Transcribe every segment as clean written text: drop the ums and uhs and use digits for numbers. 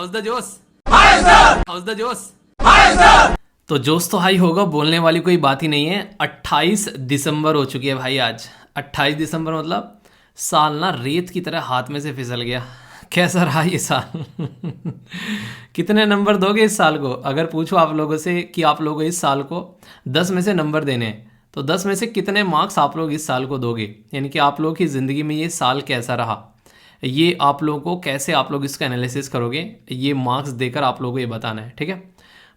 House the जोश, house the जोश। तो जोश तो हाई होगा, बोलने वाली कोई बात ही नहीं है। 28 दिसंबर हो चुकी है भाई आज। 28 दिसंबर मतलब साल ना रेत की तरह हाथ में से फिसल गया। कैसा रहा ये साल? कितने नंबर दोगे इस साल को? अगर पूछो आप लोगों से कि आप लोगों इस साल को 10 में से नंबर देने हैं, तो 10 में से कितने मार्क्स आप लोग इस साल को दोगे? यानी कि आप लोगों की ज़िंदगी में ये साल कैसा रहा, ये आप लोगों को कैसे आप लोग इसका एनालिसिस करोगे, ये मार्क्स देकर आप लोगों को ये बताना है, ठीक है।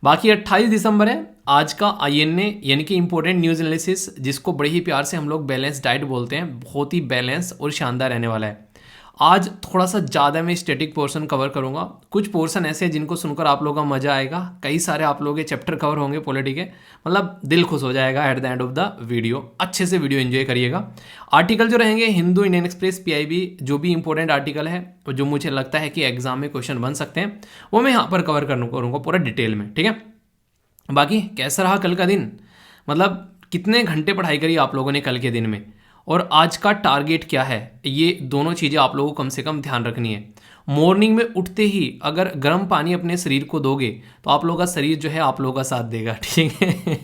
बाकी 28 दिसंबर है आज का आईएनए यानी कि इंपॉर्टेंट न्यूज़ एनालिसिस, जिसको बड़े ही प्यार से हम लोग बैलेंस डाइट बोलते हैं। बहुत ही बैलेंस और शानदार रहने वाला है। आज थोड़ा सा ज़्यादा मैं स्टैटिक पोर्शन कवर करूंगा। कुछ पोर्शन ऐसे हैं जिनको सुनकर आप लोगों का मज़ा आएगा। कई सारे आप लोगों के चैप्टर कवर होंगे पॉलिटी के, मतलब दिल खुश हो जाएगा at the end of the video. अच्छे से वीडियो एंजॉय करिएगा। आर्टिकल जो रहेंगे हिंदू, इंडियन एक्सप्रेस, पीआईबी, जो भी इंपॉर्टेंट आर्टिकल है और जो मुझे लगता है कि एग्जाम में क्वेश्चन बन सकते हैं, वो मैं यहाँ पर कवर करूँगा पूरा डिटेल में, ठीक है। बाकी कैसा रहा कल का दिन, मतलब कितने घंटे पढ़ाई करी आप लोगों ने कल के दिन में, और आज का टारगेट क्या है, ये दोनों चीज़ें आप लोगों को कम से कम ध्यान रखनी है। मॉर्निंग में उठते ही अगर गर्म पानी अपने शरीर को दोगे तो आप लोगों का शरीर जो है आप लोगों का साथ देगा, ठीक है।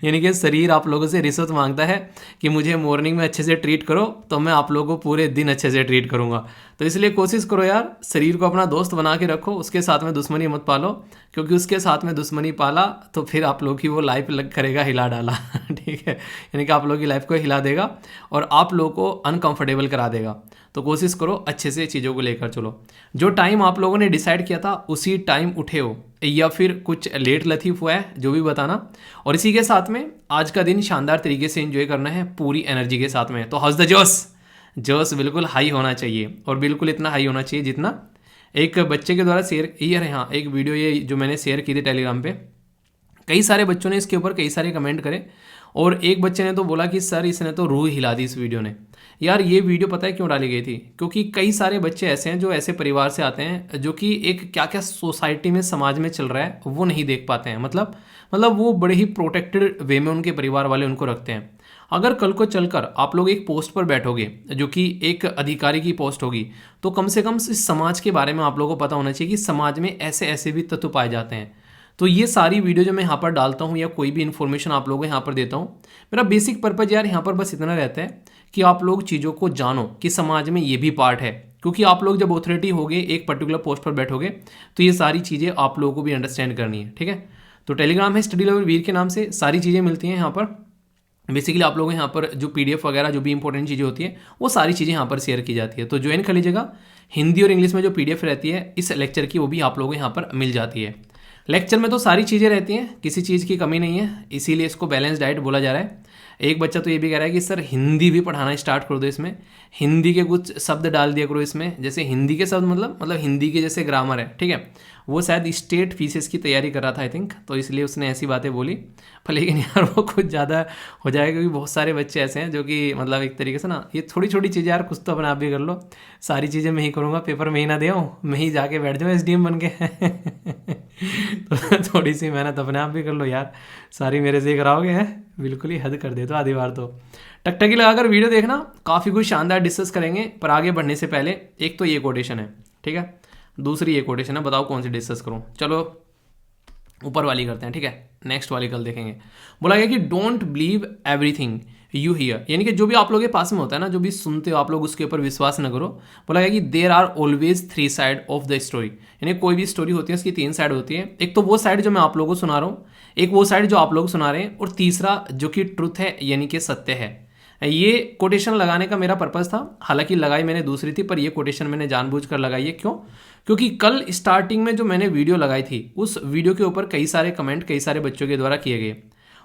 यानी कि शरीर आप लोगों से रिश्वत मांगता है कि मुझे मॉर्निंग में अच्छे से ट्रीट करो, तो मैं आप लोगों को पूरे दिन अच्छे से ट्रीट करूँगा। तो इसलिए कोशिश करो यार, शरीर को अपना दोस्त बना के रखो, उसके साथ में दुश्मनी मत पालो, क्योंकि उसके साथ में दुश्मनी पाला तो फिर आप लोग की वो लाइफ लग करेगा हिला डाला, ठीक है। यानी कि आप लोग की लाइफ को हिला देगा और आप लोगों को अनकंफर्टेबल करा देगा। तो कोशिश करो अच्छे से चीज़ों को लेकर चलो। जो टाइम आप लोगों ने डिसाइड किया था उसी टाइम उठे हो, या फिर कुछ लेट लतीफ़ हुआ है, जो भी बताना। और इसी के साथ में आज का दिन शानदार तरीके से एंजॉय करना है पूरी एनर्जी के साथ में। तो हाउस द जोश, जोश बिल्कुल हाई होना चाहिए, और बिल्कुल इतना हाई होना चाहिए जितना एक बच्चे के द्वारा शेयर, ये हाँ एक वीडियो ये जो मैंने शेयर की थी टेलीग्राम पे, कई सारे बच्चों ने इसके ऊपर कई सारे कमेंट करे, और एक बच्चे ने तो बोला कि सर इसने तो रूह हिला दी इस वीडियो ने। यार ये वीडियो पता है क्यों डाली गई थी? क्योंकि कई सारे बच्चे ऐसे हैं जो ऐसे परिवार से आते हैं जो कि एक क्या क्या सोसाइटी में समाज में चल रहा है वो नहीं देख पाते हैं। मतलब वो बड़े ही प्रोटेक्टेड वे में उनके परिवार वाले उनको रखते हैं। अगर कल को चलकर आप लोग एक पोस्ट पर बैठोगे जो कि एक अधिकारी की पोस्ट होगी, तो कम से कम इस समाज के बारे में आप लोगों को पता होना चाहिए कि समाज में ऐसे ऐसे भी तत्व पाए जाते हैं। तो ये सारी वीडियो जो मैं यहाँ पर डालता हूँ या कोई भी इन्फॉर्मेशन आप लोगों को यहाँ पर देता हूँ, मेरा बेसिक पर्पज यार यहाँ पर बस इतना रहता है कि आप लोग चीज़ों को जानो कि समाज में ये भी पार्ट है। क्योंकि आप लोग जब ऑथोरिटी होगे, एक पर्टिकुलर पोस्ट पर बैठोगे, तो ये सारी चीज़ें आप लोगों को भी अंडरस्टैंड करनी है, ठीक है। तो टेलीग्राम है स्टडी लेवल वीर के नाम से, सारी चीज़ें मिलती हैं यहाँ पर। बेसिकली आप लोग यहाँ पर जो पीडीएफ वगैरह जो भी इंपॉर्टेंट चीज़ें होती है वो सारी चीज़ें यहाँ पर शेयर की जाती है। तो ज्वाइन कर लीजिएगा। हिंदी और इंग्लिश में जो पीडीएफ रहती है इस लेक्चर की, वो भी आप लोगों को यहाँ पर मिल जाती है। लेक्चर में तो सारी चीज़ें रहती हैं, किसी चीज़ की कमी नहीं है, इसीलिए इसको बैलेंस डाइट बोला जा रहा है। एक बच्चा तो ये भी कह रहा है कि सर हिंदी भी पढ़ाना स्टार्ट कर दो, इसमें हिंदी के कुछ शब्द डाल दिया करो इसमें। जैसे हिंदी के शब्द मतलब हिंदी के जैसे ग्रामर है, ठीक है। वो शायद स्टेट फीसेस की तैयारी कर रहा था आई थिंक, तो इसलिए उसने ऐसी बातें बोली। पर लेकिन यार वो कुछ ज़्यादा हो जाएगा, क्योंकि बहुत सारे बच्चे ऐसे हैं जो कि मतलब एक तरीके से ना, ये थोड़ी छोटी चीज़ें यार कुछ तो अपने आप भी कर लो। सारी चीज़ें मैं ही करूँगा, पेपर में ही ना दे आऊँ, मैं ही जाके बैठ जाऊँ एसडीएम बन के। तो थोड़ी सी मेहनत अपने आप भी कर लो यार, सारी मेरे से ही कराओगे हैं, बिल्कुल ही हद कर दे तो आधी बार तो। टकटकी लगाकर वीडियो देखना, काफ़ी कुछ शानदार डिस्कस करेंगे। पर आगे बढ़ने से पहले एक तो ये कोटेशन है, ठीक है, दूसरी ये कोटेशन है, बताओ कौन सी डिस्कस करूँ। चलो ऊपर वाली करते हैं, ठीक है, नेक्स्ट वाली कल देखेंगे। बोला गया कि don't believe everything you here, यानी कि जो भी आप लोगों के पास में होता है ना, जो भी सुनते हो आप लोग, उसके ऊपर विश्वास न करो। बोला गया कि there are always 3 side of the story, यानी कोई भी स्टोरी होती है उसकी 3 साइड होती है। एक तो वो साइड जो मैं आप लोगों को सुना रहा हूँ, एक वो साइड जो आप लोग सुना रहे हैं, और तीसरा जो कि ट्रुथ है यानी कि सत्य है। ये कोटेशन लगाने का मेरा पर्पज़ था, हालांकि लगाई मैंने दूसरी थी, पर ये कोटेशन मैंने जानबूझकर लगाई है। क्यों? क्योंकि कल स्टार्टिंग में जो मैंने वीडियो लगाई थी, उस वीडियो के ऊपर कई सारे कमेंट कई सारे बच्चों के द्वारा किए गए।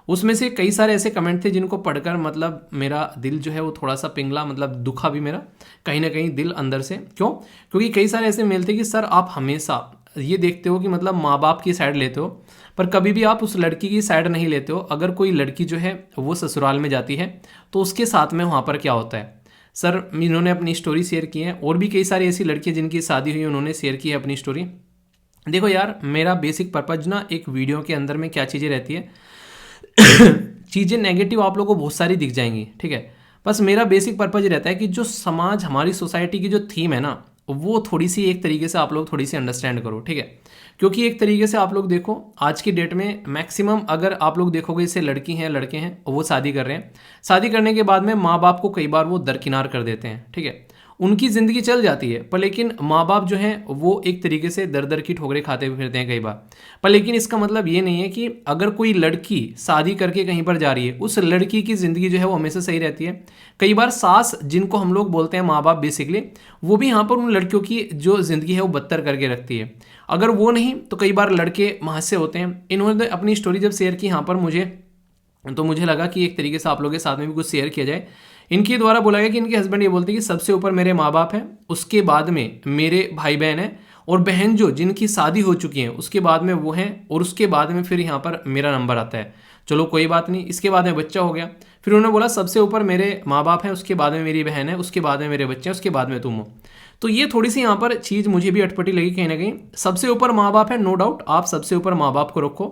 उसमें से कई सारे ऐसे कमेंट थे जिनको पढ़कर मतलब मेरा दिल जो है वो थोड़ा सा पिघला, मतलब दुखा भी मेरा कहीं ना कहीं दिल अंदर से। क्यों? क्योंकि कई सारे ऐसे मेल थे कि सर आप हमेशा ये देखते हो कि मतलब माँ बाप की साइड लेते हो, पर कभी भी आप उस लड़की की साइड नहीं लेते हो। अगर कोई लड़की जो है वो ससुराल में जाती है तो उसके साथ में वहाँ पर क्या होता है। सर इन्होंने अपनी स्टोरी शेयर की है, और भी कई सारी ऐसी लड़कियाँ जिनकी शादी हुई उन्होंने शेयर की है अपनी स्टोरी। देखो यार, मेरा बेसिक पर्पज ना एक वीडियो के अंदर में क्या चीज़ें रहती है, चीज़ें नेगेटिव आप लोगों को बहुत सारी दिख जाएंगी, ठीक है। बस मेरा बेसिक पर्पज रहता है कि जो समाज हमारी सोसाइटी की जो थीम है ना, वो थोड़ी सी एक तरीके से आप लोग थोड़ी सी अंडरस्टैंड करो, ठीक है। क्योंकि एक तरीके से आप लोग देखो आज की डेट में मैक्सिमम अगर आप लोग देखोगे जैसे लड़की हैं लड़के हैं वो शादी कर रहे हैं, शादी करने के बाद में माँ बाप को कई बार वो दरकिनार कर देते हैं, ठीक है। उनकी ज़िंदगी चल जाती है पर लेकिन माँ बाप जो हैं वो एक तरीके से दर दर की ठोकरें खाते हुए फिरते हैं कई बार। पर लेकिन इसका मतलब ये नहीं है कि अगर कोई लड़की शादी करके कहीं पर जा रही है उस लड़की की ज़िंदगी जो है वो हमेशा सही रहती है। कई बार सास जिनको हम लोग बोलते हैं माँ बाप बेसिकली, वो भी यहाँ पर उन लड़कियों की जो ज़िंदगी है वो बदतर करके रखती है। अगर वो नहीं तो कई बार लड़के वहाँ से होते हैं। इन्होंने अपनी स्टोरी जब शेयर की यहाँ पर मुझे लगा कि एक तरीके से आप लोगों के साथ में भी कुछ शेयर किया जाए। इनके द्वारा बोला गया कि इनके हस्बैंड ये बोलते हैं कि सबसे ऊपर मेरे माँ बाप हैं, उसके बाद में मेरे भाई बहन हैं और बहन जो जिनकी शादी हो चुकी है उसके बाद में वो हैं और उसके बाद में फिर यहाँ पर मेरा नंबर आता है। चलो कोई बात नहीं, इसके बाद में बच्चा हो गया। फिर उन्होंने बोला सबसे ऊपर मेरे माँ बाप हैं, उसके बाद में मेरी बहन है, उसके बाद में मेरे बच्चे हैं, उसके बाद में तुम हो। तो ये थोड़ी सी यहाँ पर चीज़ मुझे भी अटपटी लगी कहीं ना कहीं। सबसे ऊपर माँ बाप है, नो डाउट आप सबसे ऊपर माँ बाप को रखो,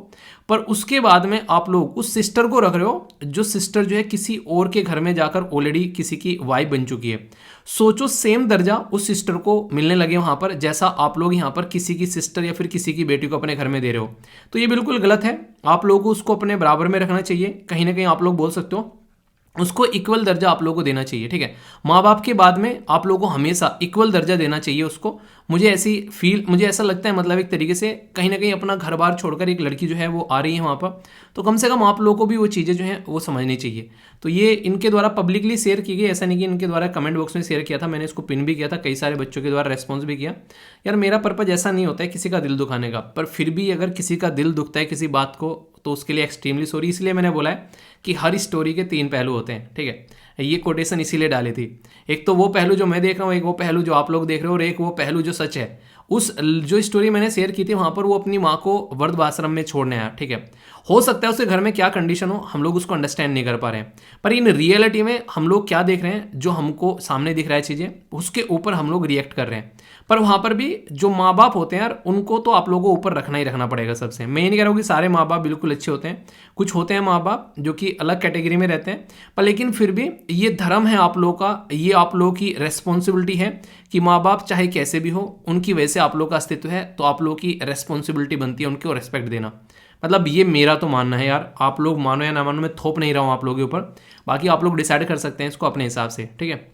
पर उसके बाद में आप लोग उस सिस्टर को रख रहे हो जो सिस्टर जो है किसी और के घर में जाकर ऑलरेडी किसी की वाइफ बन चुकी है। सोचो सेम दर्जा उस सिस्टर को मिलने लगे वहाँ पर जैसा आप लोग यहाँ पर किसी की सिस्टर या फिर किसी की बेटी को अपने घर में दे रहे हो। तो ये बिल्कुल गलत है। आप लोगों को उसको अपने बराबर में रखना चाहिए। कहीं ना कहीं आप लोग बोल सकते हो उसको इक्वल दर्जा आप लोगों को देना चाहिए, ठीक है। माँ बाप के बाद में आप लोगों को हमेशा इक्वल दर्जा देना चाहिए उसको। मुझे ऐसा लगता है मतलब एक तरीके से कहीं ना कहीं अपना घर बार छोड़कर एक लड़की जो है वो आ रही है वहाँ पर, तो कम से कम आप लोगों को भी वो चीज़ें जो हैं वो समझनी चाहिए। तो ये इनके द्वारा पब्लिकली शेयर की गई, ऐसा नहीं कि इनके द्वारा कमेंट बॉक्स में शेयर किया था, मैंने इसको पिन भी किया था, कई सारे बच्चों के द्वारा रेस्पॉन्स भी किया। यार मेरा पर्पज ऐसा नहीं होता है किसी का दिल दुखाने का, पर फिर भी अगर किसी का दिल दुखता है किसी बात को तो उसके लिए एक्सट्रीमली सॉरी। इसलिए मैंने बोला है कि हर स्टोरी के 3 पहलू होते हैं, ठीक है। ये कोटेशन इसीलिए डाली थी, एक तो वो पहलू जो मैं देख रहा हूँ, एक वो पहलू जो आप लोग देख रहे हो और एक वो पहलू जो सच है। उस जो स्टोरी मैंने शेयर की थी वहाँ पर वो अपनी माँ को वृद्धाश्रम में छोड़ने आया, ठीक है। हो सकता है उसके घर में क्या कंडीशन हो हम लोग उसको अंडरस्टैंड नहीं कर पा रहे हैं, पर इन रियलिटी में हम लोग क्या देख रहे हैं, जो हमको सामने दिख रहा है चीज़ें उसके ऊपर हम लोग रिएक्ट कर रहे हैं। पर वहाँ पर भी जो माँ बाप होते हैं यार उनको तो आप लोगों को ऊपर रखना ही रखना पड़ेगा सबसे। मैं ये नहीं कह रहा हूँ कि सारे माँ बाप बिल्कुल अच्छे होते हैं, कुछ होते हैं माँ बाप जो कि अलग कैटेगरी में रहते हैं, पर लेकिन फिर भी ये धर्म है आप लोगों का, ये आप लोगों की रेस्पॉन्सिबिलिटी है कि माँ बाप चाहे कैसे भी हो उनकी वजह से आप लोग का अस्तित्व है, तो आप लोगों की रेस्पॉन्सिबिलिटी बनती है उनको रेस्पेक्ट देना। मतलब ये मेरा तो मानना है यार, आप लोग मानो या ना मानो, मैं थोप नहीं रहा हूँ आप लोगों के ऊपर, बाकी आप लोग डिसाइड कर सकते हैं इसको अपने हिसाब से, ठीक है।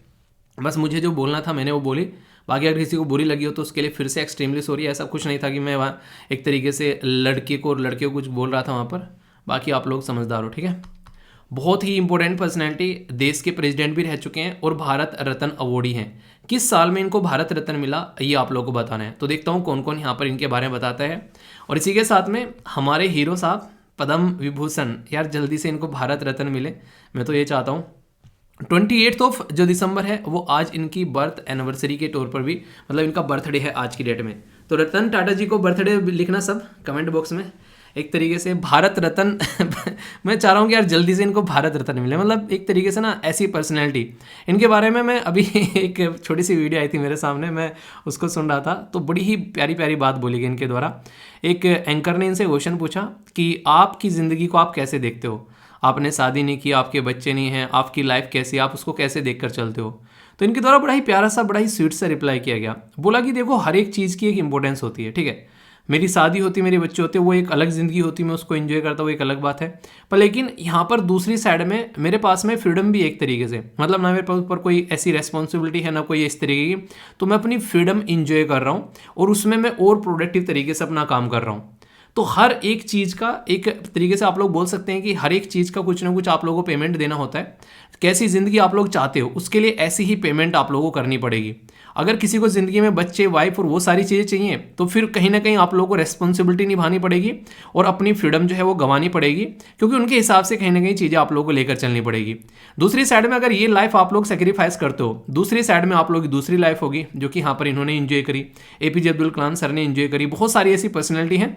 बस मुझे जो बोलना था मैंने वो बोली, बाकी अगर किसी को बुरी लगी हो तो उसके लिए फिर से एक्सट्रीमली सॉरी। ऐसा कुछ नहीं था कि मैं वहाँ एक तरीके से लड़के को और लड़के को कुछ बोल रहा था वहाँ पर, बाकी आप लोग समझदार हो, ठीक है। बहुत ही इंपॉर्टेंट पर्सनैलिटी, देश के प्रेसिडेंट भी रह चुके हैं और भारत रत्न अवॉर्डी हैं। किस साल में इनको भारत रत्न मिला ये आप लोगों को बताना है, तो देखता हूँ कौन कौन यहाँ पर इनके बारे में बताता है। और इसी के साथ में हमारे हीरो साहब पद्म विभूषण, यार जल्दी से इनको भारत रत्न मिले, मैं तो ये चाहता हूँ। 28 ऑफ जो दिसंबर है वो आज इनकी बर्थ एनिवर्सरी के तौर पर भी, मतलब इनका बर्थडे है आज की डेट में। तो रतन टाटा जी को बर्थडे लिखना सब कमेंट बॉक्स में, एक तरीके से भारत रत्न मैं चाह रहा हूँ कि यार जल्दी से इनको भारत रत्न मिले। मतलब एक तरीके से ना ऐसी पर्सनैलिटी इनके बारे में मैं अभी एक छोटी सी वीडियो आई थी मेरे सामने, मैं उसको सुन रहा था तो बड़ी ही प्यारी प्यारी बात बोली गई इनके द्वारा। एक एंकर ने इनसे क्वेश्चन पूछा कि आपकी ज़िंदगी को आप कैसे देखते हो, आपने शादी नहीं की, आपके बच्चे नहीं हैं, आपकी लाइफ कैसी, आप उसको कैसे देखकर चलते हो। तो इनके द्वारा बड़ा ही प्यारा सा बड़ा ही स्वीट सा रिप्लाई किया गया। बोला कि देखो हर एक चीज़ की एक इंपॉर्टेंस होती है, ठीक है। मेरी शादी होती, मेरे बच्चे होते, वो एक अलग ज़िंदगी होती, मैं उसको एंजॉय करता हूँ, एक अलग बात है। पर लेकिन यहाँ पर दूसरी साइड में मेरे पास में फ्रीडम भी एक तरीके से, मतलब ना मेरे पास ऊपर कोई ऐसी रेस्पॉन्सिबिलिटी है ना कोई इस तरीके की, तो मैं अपनी फ्रीडम इंजॉय कर रहा हूँ और उसमें मैं और प्रोडक्टिव तरीके से अपना काम कर रहा हूँ। तो हर एक चीज़ का एक तरीके से आप लोग बोल सकते हैं कि हर एक चीज़ का कुछ ना कुछ आप लोगों को पेमेंट देना होता है। कैसी ज़िंदगी आप लोग चाहते हो उसके लिए ऐसी ही पेमेंट आप लोगों को करनी पड़ेगी। अगर किसी को ज़िंदगी में बच्चे, वाइफ और वो सारी चीज़ें चाहिए तो फिर कहीं ना कहीं आप लोगों को रेस्पॉन्सिबिलिटी निभानी पड़ेगी और अपनी फ्रीडम जो है वो गंवानी पड़ेगी, क्योंकि उनके हिसाब से कहीं ना कहीं चीज़ें आप लोगों को लेकर चलनी पड़ेगी। दूसरी साइड में अगर ये लाइफ आप लोग सेक्रीफाइस करते हो, दूसरी साइड में आप लोग की दूसरी लाइफ होगी जो कि यहाँ पर इन्होंने इन्जॉय करी, APJ अब्दुल कलाम सर ने इन्जॉय करी, बहुत सारी ऐसी पर्सनैलिटी हैं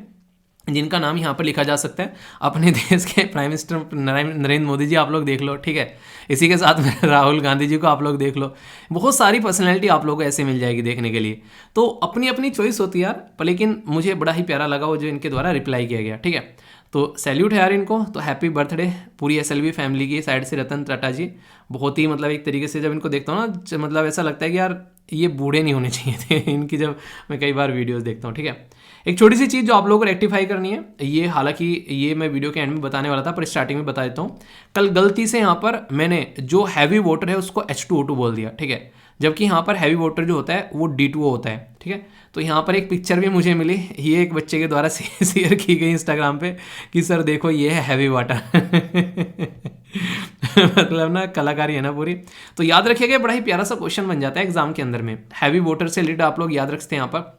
जिनका नाम यहाँ पर लिखा जा सकता है। अपने देश के प्राइम मिनिस्टर नरेंद्र मोदी जी आप लोग देख लो, ठीक है। इसी के साथ में राहुल गांधी जी को आप लोग देख लो। बहुत सारी पर्सनैलिटी आप लोगों को ऐसे मिल जाएगी देखने के लिए। तो अपनी अपनी चॉइस होती है यार, पर लेकिन मुझे बड़ा ही प्यारा लगा वो जो इनके द्वारा रिप्लाई किया गया, ठीक है। तो सैल्यूट है यार इनको। तो हैप्पी बर्थडे पूरी SLV फैमिली की साइड से रतन टाटा जी। बहुत ही मतलब एक तरीके से जब इनको देखता हूँ ना, मतलब ऐसा लगता है कि यार ये बूढ़े नहीं होने चाहिए थे इनकी, जब मैं कई बार वीडियोस देखता हूँ, ठीक है। एक छोटी सी चीज़ जो आप लोगों को रेक्टिफाई करनी है, ये हालांकि ये मैं वीडियो के एंड में बताने वाला था, पर स्टार्टिंग में बता देता हूँ। कल गलती से यहाँ पर मैंने जो हैवी वाटर है उसको H2O2 बोल दिया, ठीक है। जबकि यहाँ पर हैवी वाटर जो होता है वो D2O होता है, ठीक है। तो यहाँ पर एक पिक्चर भी मुझे मिली, ये एक बच्चे के द्वारा शेयर की गई इंस्टाग्राम पे कि सर देखो ये है हैवी वाटर मतलब ना कलाकारी है ना पूरी। तो याद रखिएगा, बड़ा ही प्यारा सा क्वेश्चन बन जाता है एग्जाम के अंदर में। हैवी वाटर से रिलेटेड आप लोग याद रखते हैं यहाँ पर।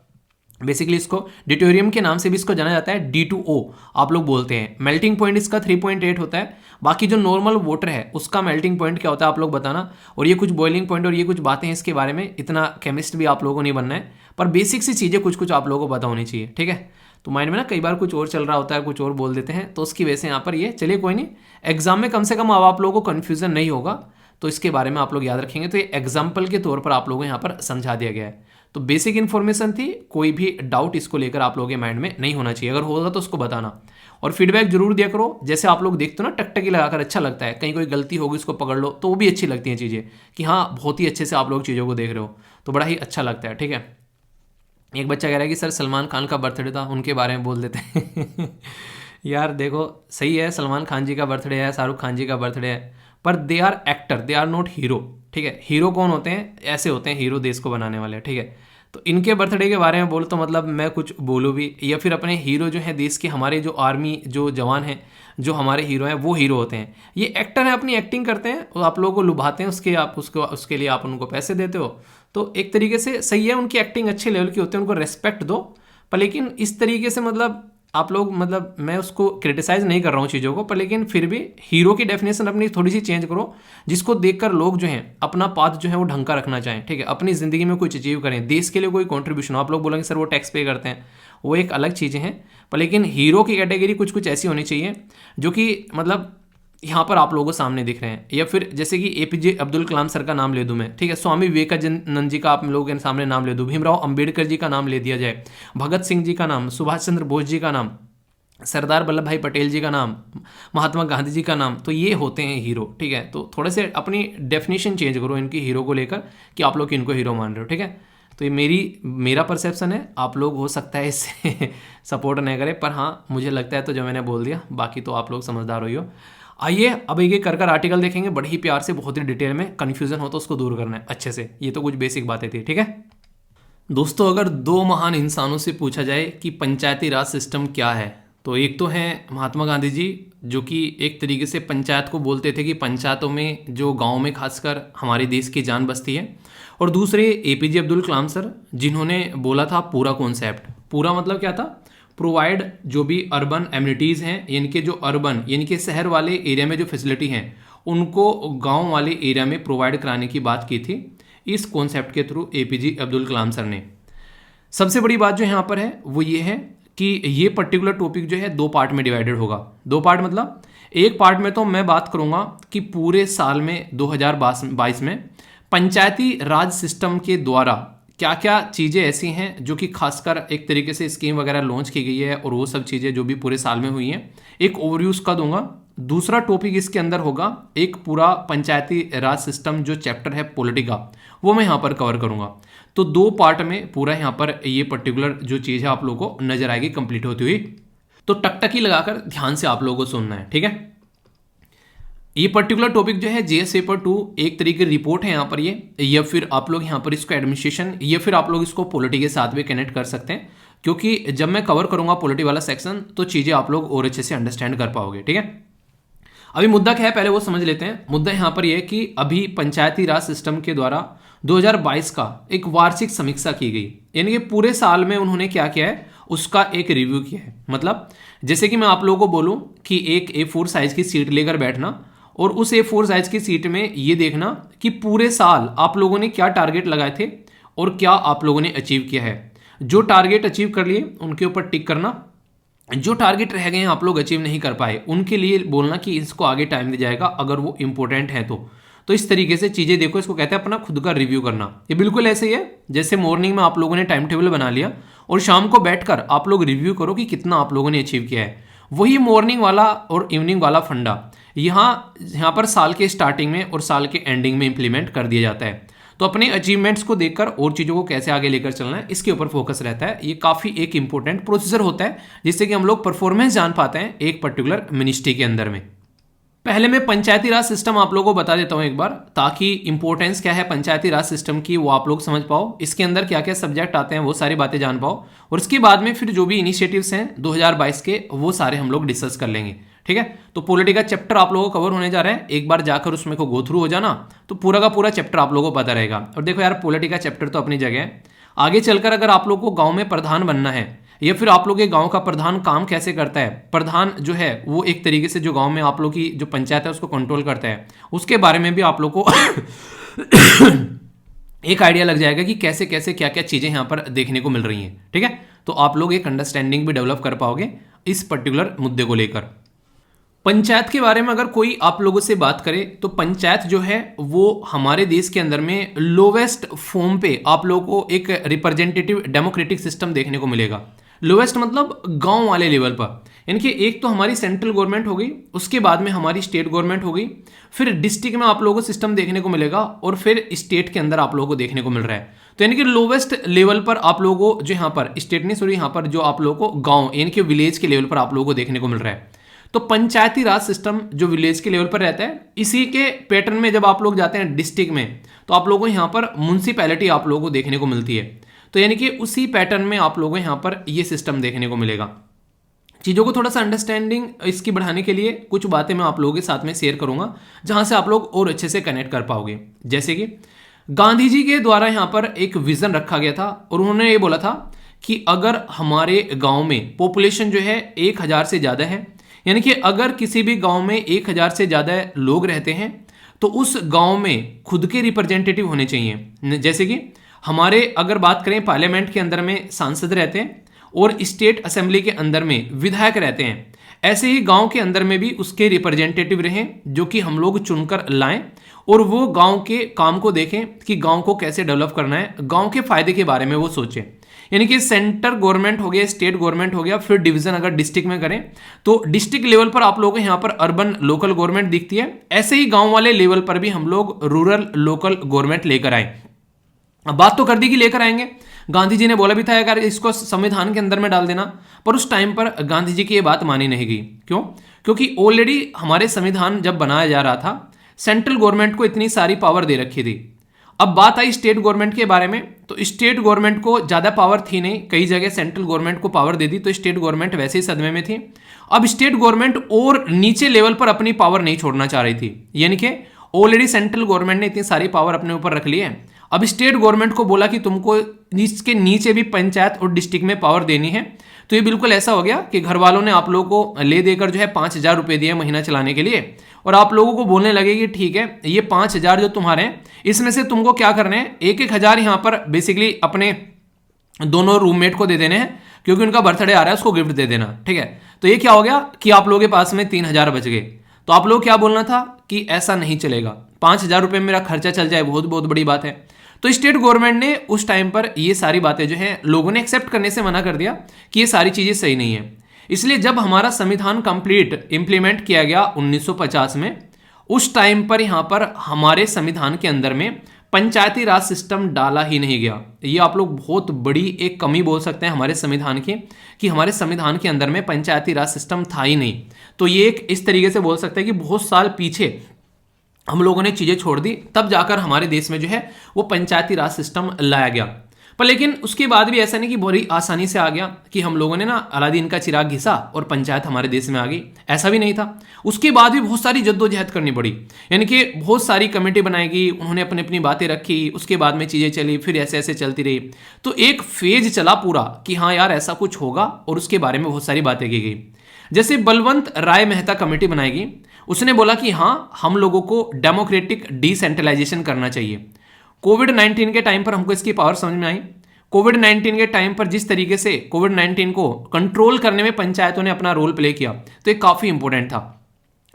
बेसिकली इसको डिटोरियम के नाम से भी इसको जाना जाता है, D2O आप लोग बोलते हैं। मेल्टिंग पॉइंट इसका 3.8 होता है। बाकी जो नॉर्मल वाटर है उसका मेल्टिंग पॉइंट क्या होता है आप लोग बताना। और ये कुछ बॉइलिंग पॉइंट और ये कुछ बातें हैं इसके बारे में, इतना केमिस्ट भी आप लोगों को नहीं बनना है, पर बेसिक सी चीज़ें कुछ कुछ आप लोगों को पता होनी चाहिए, ठीक है। तो माइंड में ना कई बार कुछ और चल रहा होता है, कुछ और बोल देते हैं, तो उसकी वजह से यहाँ पर ये चलिए कोई नहीं, एग्जाम में कम से कम अब आप लोगों को कन्फ्यूजन नहीं होगा। तो इसके बारे में आप लोग याद रखेंगे। तो ये एग्जाम्पल के तौर पर आप लोगों को यहाँ पर समझा दिया गया है। तो बेसिक इन्फॉर्मेशन थी, कोई भी डाउट इसको लेकर आप लोगों के माइंड में नहीं होना चाहिए। अगर होगा तो उसको बताना और फीडबैक जरूर दिया करो। जैसे आप लोग देखते हो ना टकटकी लगाकर अच्छा लगता है, कहीं कोई गलती होगी उसको पकड़ लो तो वो भी अच्छी लगती हैं चीज़ें, कि हाँ बहुत ही अच्छे से आप लोग चीज़ों को देख रहे हो, तो बड़ा ही अच्छा लगता है, ठीक है। एक बच्चा कह रहा है कि सर सलमान खान का बर्थडे था, उनके बारे में बोल देते हैं यार देखो सही है, सलमान खान जी का बर्थडे है, शाहरुख खान जी का बर्थडे है, पर they are actor, they are not hero, ठीक है। हीरो कौन होते हैं? ऐसे होते हैं हीरो देश को बनाने वाले, ठीक है। तो इनके बर्थडे के बारे में बोलो तो मतलब मैं कुछ बोलूँ भी, या फिर अपने हीरो जो हैं देश के, हमारे जो आर्मी जो जवान हैं, जो हमारे हीरो हैं वो हीरो होते हैं। ये एक्टर हैं, अपनी एक्टिंग करते हैं और आप लोगों को लुभाते हैं, उसके लिए आप उनको पैसे देते हो। तो एक तरीके से सही है, उनकी एक्टिंग अच्छे लेवल की होती है, उनको रेस्पेक्ट दो। पर लेकिन इस तरीके से मतलब आप लोग, मतलब मैं उसको क्रिटिसाइज नहीं कर रहा हूँ चीज़ों को, पर लेकिन फिर भी हीरो की डेफिनेशन अपनी थोड़ी सी चेंज करो, जिसको देखकर लोग जो हैं अपना पाथ जो है वो ढंग का रखना चाहें, ठीक है। अपनी ज़िंदगी में कुछ अचीव करें, देश के लिए कोई कॉन्ट्रीब्यूशन हो। आप लोग बोलेंगे सर वो टैक्स पे करते हैं, वो एक अलग चीज़ें हैं, पर लेकिन हीरो की कैटेगरी कुछ कुछ ऐसी होनी चाहिए जो कि मतलब यहाँ पर आप लोगों को सामने दिख रहे हैं। या फिर जैसे कि APJ अब्दुल कलाम सर का नाम ले दूं मैं, ठीक है, स्वामी विवेकानंद जी का आप लोगों के सामने नाम ले दूं, भीमराव अंबेडकर जी का नाम ले दिया जाए, भगत सिंह जी का नाम, सुभाष चंद्र बोस जी का नाम, सरदार वल्लभ भाई पटेल जी का नाम, महात्मा गांधी जी का नाम, तो ये होते हैं हीरो, ठीक है। तो थोड़े से अपनी डेफिनेशन चेंज करो इनकी हीरो को लेकर, कि आप लोग इनको हीरो मान रहे हो, ठीक है। तो ये मेरा परसेप्शन है, आप लोग हो सकता है इससे सपोर्ट नहीं करें, पर हाँ मुझे लगता है तो जो मैंने बोल दिया, बाकी तो आप लोग समझदार हो। आइए अब एक एक कर आर्टिकल देखेंगे बड़े ही प्यार से, बहुत ही डिटेल में। कन्फ्यूजन हो तो उसको दूर करना है अच्छे से। ये तो कुछ बेसिक बातें थी, ठीक है दोस्तों। अगर दो महान इंसानों से पूछा जाए कि पंचायती राज सिस्टम क्या है, तो एक तो हैं महात्मा गांधी जी, जो कि एक तरीके से पंचायत को बोलते थे कि पंचायतों में जो गांव में खासकर हमारे देश की जान बसती है। और दूसरे APJ अब्दुल कलाम सर, जिन्होंने बोला था पूरा कॉन्सेप्ट। पूरा मतलब क्या था? प्रोवाइड जो भी अर्बन एमिनिटीज़ हैं, यानी कि जो अर्बन यानी कि शहर वाले एरिया में जो फैसिलिटी हैं उनको गांव वाले एरिया में प्रोवाइड कराने की बात की थी इस कॉन्सेप्ट के through APJ Abdul Kalam sir ने। सबसे बड़ी बात जो यहाँ पर है वो ये है कि ये पर्टिकुलर टॉपिक जो है 2 पार्ट में डिवाइडेड होगा। 2 पार्ट मतलब एक पार्ट में तो मैं बात करूँगा कि पूरे साल में 2022 में पंचायती राज सिस्टम के द्वारा क्या क्या चीज़ें ऐसी हैं जो कि खासकर एक तरीके से स्कीम वगैरह लॉन्च की गई है, और वो सब चीज़ें जो भी पूरे साल में हुई हैं, एक ओवरव्यू उसका दूंगा। दूसरा टॉपिक इसके अंदर होगा एक पूरा पंचायती राज सिस्टम जो चैप्टर है पॉलिटी का, वो मैं यहाँ पर कवर करूँगा। तो 2 पार्ट में पूरा यहाँ पर ये पर्टिकुलर जो चीज़ है आप लोगों को नजर आएगी कंप्लीट होती हुई। तो टकटकी लगाकर ध्यान से आप लोगों को सुनना है, ठीक है। ये पर्टिकुलर टॉपिक जो है GS पेपर 2 एक तरीके की रिपोर्ट है यहाँ पर ये, या फिर आप लोग यहाँ पर इसको एडमिनिस्ट्रेशन, या फिर आप लोग इसको पॉलिटी के साथ भी कनेक्ट कर सकते हैं, क्योंकि जब मैं कवर करूँगा पॉलिटी वाला सेक्शन तो चीज़ें आप लोग और अच्छे से अंडरस्टैंड कर पाओगे, ठीक है। अभी मुद्दा क्या है पहले वो समझ लेते हैं। मुद्दा यहाँ पर यह है कि अभी पंचायती राज सिस्टम के द्वारा 2022 का एक वार्षिक समीक्षा की गई, यानी कि पूरे साल में उन्होंने क्या किया है उसका एक रिव्यू किया है। मतलब जैसे कि मैं आप लोगों को बोलूं कि एक A4 साइज की सीट लेकर बैठना और उस A4 साइज की सीट में ये देखना कि पूरे साल आप लोगों ने क्या टारगेट लगाए थे और क्या आप लोगों ने अचीव किया है। जो टारगेट अचीव कर लिए उनके ऊपर टिक करना, जो टारगेट रह गए हैं आप लोग अचीव नहीं कर पाए, उनके लिए बोलना कि इसको आगे टाइम दिया जाएगा अगर वो इंपॉर्टेंट है तो इस तरीके से चीज़ें देखो, इसको कहते हैं अपना खुद का रिव्यू करना। ये बिल्कुल ऐसे ही है जैसे मॉर्निंग में आप लोगों ने टाइम टेबल बना लिया और शाम को बैठकर आप लोग रिव्यू करो कि कितना आप लोगों ने अचीव किया है। वही मॉर्निंग वाला और इवनिंग वाला फंडा यहाँ पर साल के स्टार्टिंग में और साल के एंडिंग में इंप्लीमेंट कर दिया जाता है। तो अपने अचीवमेंट्स को देखकर और चीज़ों को कैसे आगे लेकर चलना है इसके ऊपर फोकस रहता है। ये काफ़ी एक इंपॉर्टेंट प्रोसीजर होता है जिससे कि हम लोग परफॉर्मेंस जान पाते हैं एक पर्टिकुलर मिनिस्ट्री के अंदर में। पहले मैं पंचायती राज सिस्टम आप लोगों को बता देता हूं एक बार, ताकि इंपॉर्टेंस क्या है पंचायती राज सिस्टम की वो आप लोग समझ पाओ, इसके अंदर क्या क्या सब्जेक्ट आते हैं वो सारी बातें जान पाओ, और उसके बाद में फिर जो भी इनिशिएटिव्स हैं 2022 के वो सारे हम लोग डिस्कस कर लेंगे। ठीक है, तो पॉलिटी का चैप्टर आप लोगों को कवर होने जा रहा है, एक बार जाकर उसमें को गो थ्रू हो जाना तो पूरा का पूरा चैप्टर आप लोगों को पता रहेगा। और देखो यार, पॉलिटी का चैप्टर तो अपनी जगह है, आगे चलकर अगर आप लोग को गांव में प्रधान बनना है या फिर आप लोग के गांव का प्रधान काम कैसे करता है, प्रधान जो है वो एक तरीके से जो गांव में आप लोग की जो पंचायत है उसको कंट्रोल करता है, उसके बारे में भी आप लोग को एक आइडिया लग जाएगा कि कैसे कैसे क्या क्या चीज़ें यहाँ पर देखने को मिल रही हैं। ठीक है, तो आप लोग एक अंडरस्टैंडिंग भी डेवलप कर पाओगे इस पर्टिकुलर मुद्दे को लेकर। पंचायत के बारे में अगर कोई आप लोगों से बात करे तो पंचायत जो है वो हमारे देश के अंदर में लोवेस्ट फॉर्म पे आप लोगों को एक रिप्रेजेंटेटिव डेमोक्रेटिक सिस्टम देखने को मिलेगा। लोवेस्ट मतलब गांव वाले लेवल पर, यानी कि एक तो हमारी सेंट्रल गवर्नमेंट हो गई, उसके बाद में हमारी स्टेट गवर्नमेंट हो गई, फिर डिस्ट्रिक्ट में आप लोगों को सिस्टम देखने को मिलेगा, और फिर स्टेट के अंदर आप लोगों को देखने को मिल रहा है। तो यानी कि लोवेस्ट लेवल पर आप लोगों को जो यहाँ पर स्टेट नहीं सॉरी यहाँ पर जो आप लोगों को गाँव यानी कि विलेज के लेवल पर आप लोगों को देखने को मिल रहा है। तो पंचायती राज सिस्टम जो विलेज के लेवल पर रहता है, इसी के पैटर्न में जब आप लोग जाते हैं डिस्ट्रिक्ट में तो आप लोगों को यहाँ पर म्यूनसिपैलिटी आप लोगों को देखने को मिलती है। तो यानी कि उसी पैटर्न में आप लोगों को यहाँ पर ये सिस्टम देखने को मिलेगा। चीज़ों को थोड़ा सा अंडरस्टैंडिंग इसकी बढ़ाने के लिए कुछ बातें मैं आप लोगों के साथ में शेयर करूंगा जहां से आप लोग और अच्छे से कनेक्ट कर पाओगे। जैसे कि गांधी जी के द्वारा यहाँ पर एक विजन रखा गया था और उन्होंने ये बोला था कि अगर हमारे गांव में पॉपुलेशन जो है 1000 से ज़्यादा है, यानी कि अगर किसी भी गांव में 1000 से ज़्यादा लोग रहते हैं तो उस गांव में खुद के रिप्रेजेंटेटिव होने चाहिए। जैसे कि हमारे अगर बात करें पार्लियामेंट के अंदर में सांसद रहते हैं और स्टेट असेंबली के अंदर में विधायक रहते हैं, ऐसे ही गांव के अंदर में भी उसके रिप्रेजेंटेटिव रहें जो कि हम लोग चुनकर लाएं और वो गांव के काम को देखें कि गांव को कैसे डेवलप करना है, गांव के फायदे के बारे में वो सोचें। यानी कि सेंटर गवर्नमेंट हो गया, स्टेट गवर्नमेंट हो गया, फिर डिवीजन अगर डिस्ट्रिक्ट में करें तो डिस्ट्रिक्ट लेवल पर आप लोगों को यहाँ पर अर्बन लोकल गवर्नमेंट दिखती है, ऐसे ही गांव वाले लेवल पर भी हम लोग रूरल लोकल गवर्नमेंट लेकर आए। अब बात तो कर दी कि लेकर आएंगे, गांधी जी ने बोला भी था अगर इसको संविधान के अंदर में डाल देना, पर उस टाइम पर गांधी जी की ये बात मानी नहीं गई। क्यों? क्योंकि ऑलरेडी हमारे संविधान जब बनाया जा रहा था सेंट्रल गवर्नमेंट को इतनी सारी पावर दे रखी थी। अब बात आई स्टेट गवर्नमेंट के बारे में, तो स्टेट गवर्नमेंट को ज़्यादा पावर थी नहीं, कई जगह सेंट्रल गवर्नमेंट को पावर दे दी तो स्टेट गवर्नमेंट वैसे ही सदमे में थी। अब स्टेट गवर्नमेंट और नीचे लेवल पर अपनी पावर नहीं छोड़ना चाह रही थी, यानी कि ऑलरेडी सेंट्रल गवर्नमेंट ने इतनी सारी पावर अपने ऊपर रख ली है। अब स्टेट गवर्नमेंट को बोला कि तुमको इसके नीचे भी पंचायत और डिस्ट्रिक्ट में पावर देनी है। तो ये बिल्कुल ऐसा हो गया कि घर वालों ने आप लोगों को ले देकर जो है 5000 रुपये दिए महीना चलाने के लिए, और आप लोगों को बोलने लगे कि ठीक है ये 5000 जो तुम्हारे हैं इसमें से तुमको क्या करने हैं, 1-1000 यहाँ पर बेसिकली अपने दोनों रूममेट को दे देने हैं क्योंकि उनका बर्थडे आ रहा है, उसको गिफ्ट दे देना। ठीक है, तो ये क्या हो गया कि आप लोगों के पास में 3000 बच गए। तो आप लोग क्या बोलना था कि ऐसा नहीं चलेगा, 5000 रुपये मेरा खर्चा चल जाए, बहुत बहुत बड़ी बात है। तो स्टेट गवर्नमेंट ने उस टाइम पर ये सारी बातें जो हैं लोगों ने एक्सेप्ट करने से मना कर दिया कि ये सारी चीज़ें सही नहीं है। इसलिए जब हमारा संविधान कंप्लीट इंप्लीमेंट किया गया 1950 में, उस टाइम पर यहाँ पर हमारे संविधान के अंदर में पंचायती राज सिस्टम डाला ही नहीं गया। ये आप लोग बहुत बड़ी एक कमी बोल सकते हैं हमारे संविधान की, कि हमारे संविधान के अंदर में पंचायती राज सिस्टम था ही नहीं। तो ये एक इस तरीके से बोल सकते हैं कि बहुत साल पीछे हम लोगों ने चीज़ें छोड़ दी, तब जाकर हमारे देश में जो है वो पंचायती राज सिस्टम लाया गया। पर लेकिन उसके बाद भी ऐसा नहीं कि बड़ी आसानी से आ गया कि हम लोगों ने ना अलादीन का चिराग घिसा और पंचायत हमारे देश में आ गई, ऐसा भी नहीं था। उसके बाद भी बहुत सारी जद्दोजहद करनी पड़ी, यानी कि बहुत सारी कमेटी बनाई गई, उन्होंने अपनी अपनी बातें रखी, उसके बाद में चीज़ें चली, फिर ऐसे ऐसे चलती रही। तो एक फेज चला पूरा कि हाँ यार ऐसा कुछ होगा, और उसके बारे में बहुत सारी बातें की गई। जैसे बलवंत राय मेहता कमेटी बनाई गई, उसने बोला कि हाँ हम लोगों को डेमोक्रेटिक डिसेंट्रलाइजेशन करना चाहिए। कोविड-19 के टाइम पर हमको इसकी पावर समझ में आई। कोविड 19 के टाइम पर जिस तरीके से कोविड 19 को कंट्रोल करने में पंचायतों ने अपना रोल प्ले किया, तो ये काफी इंपॉर्टेंट था।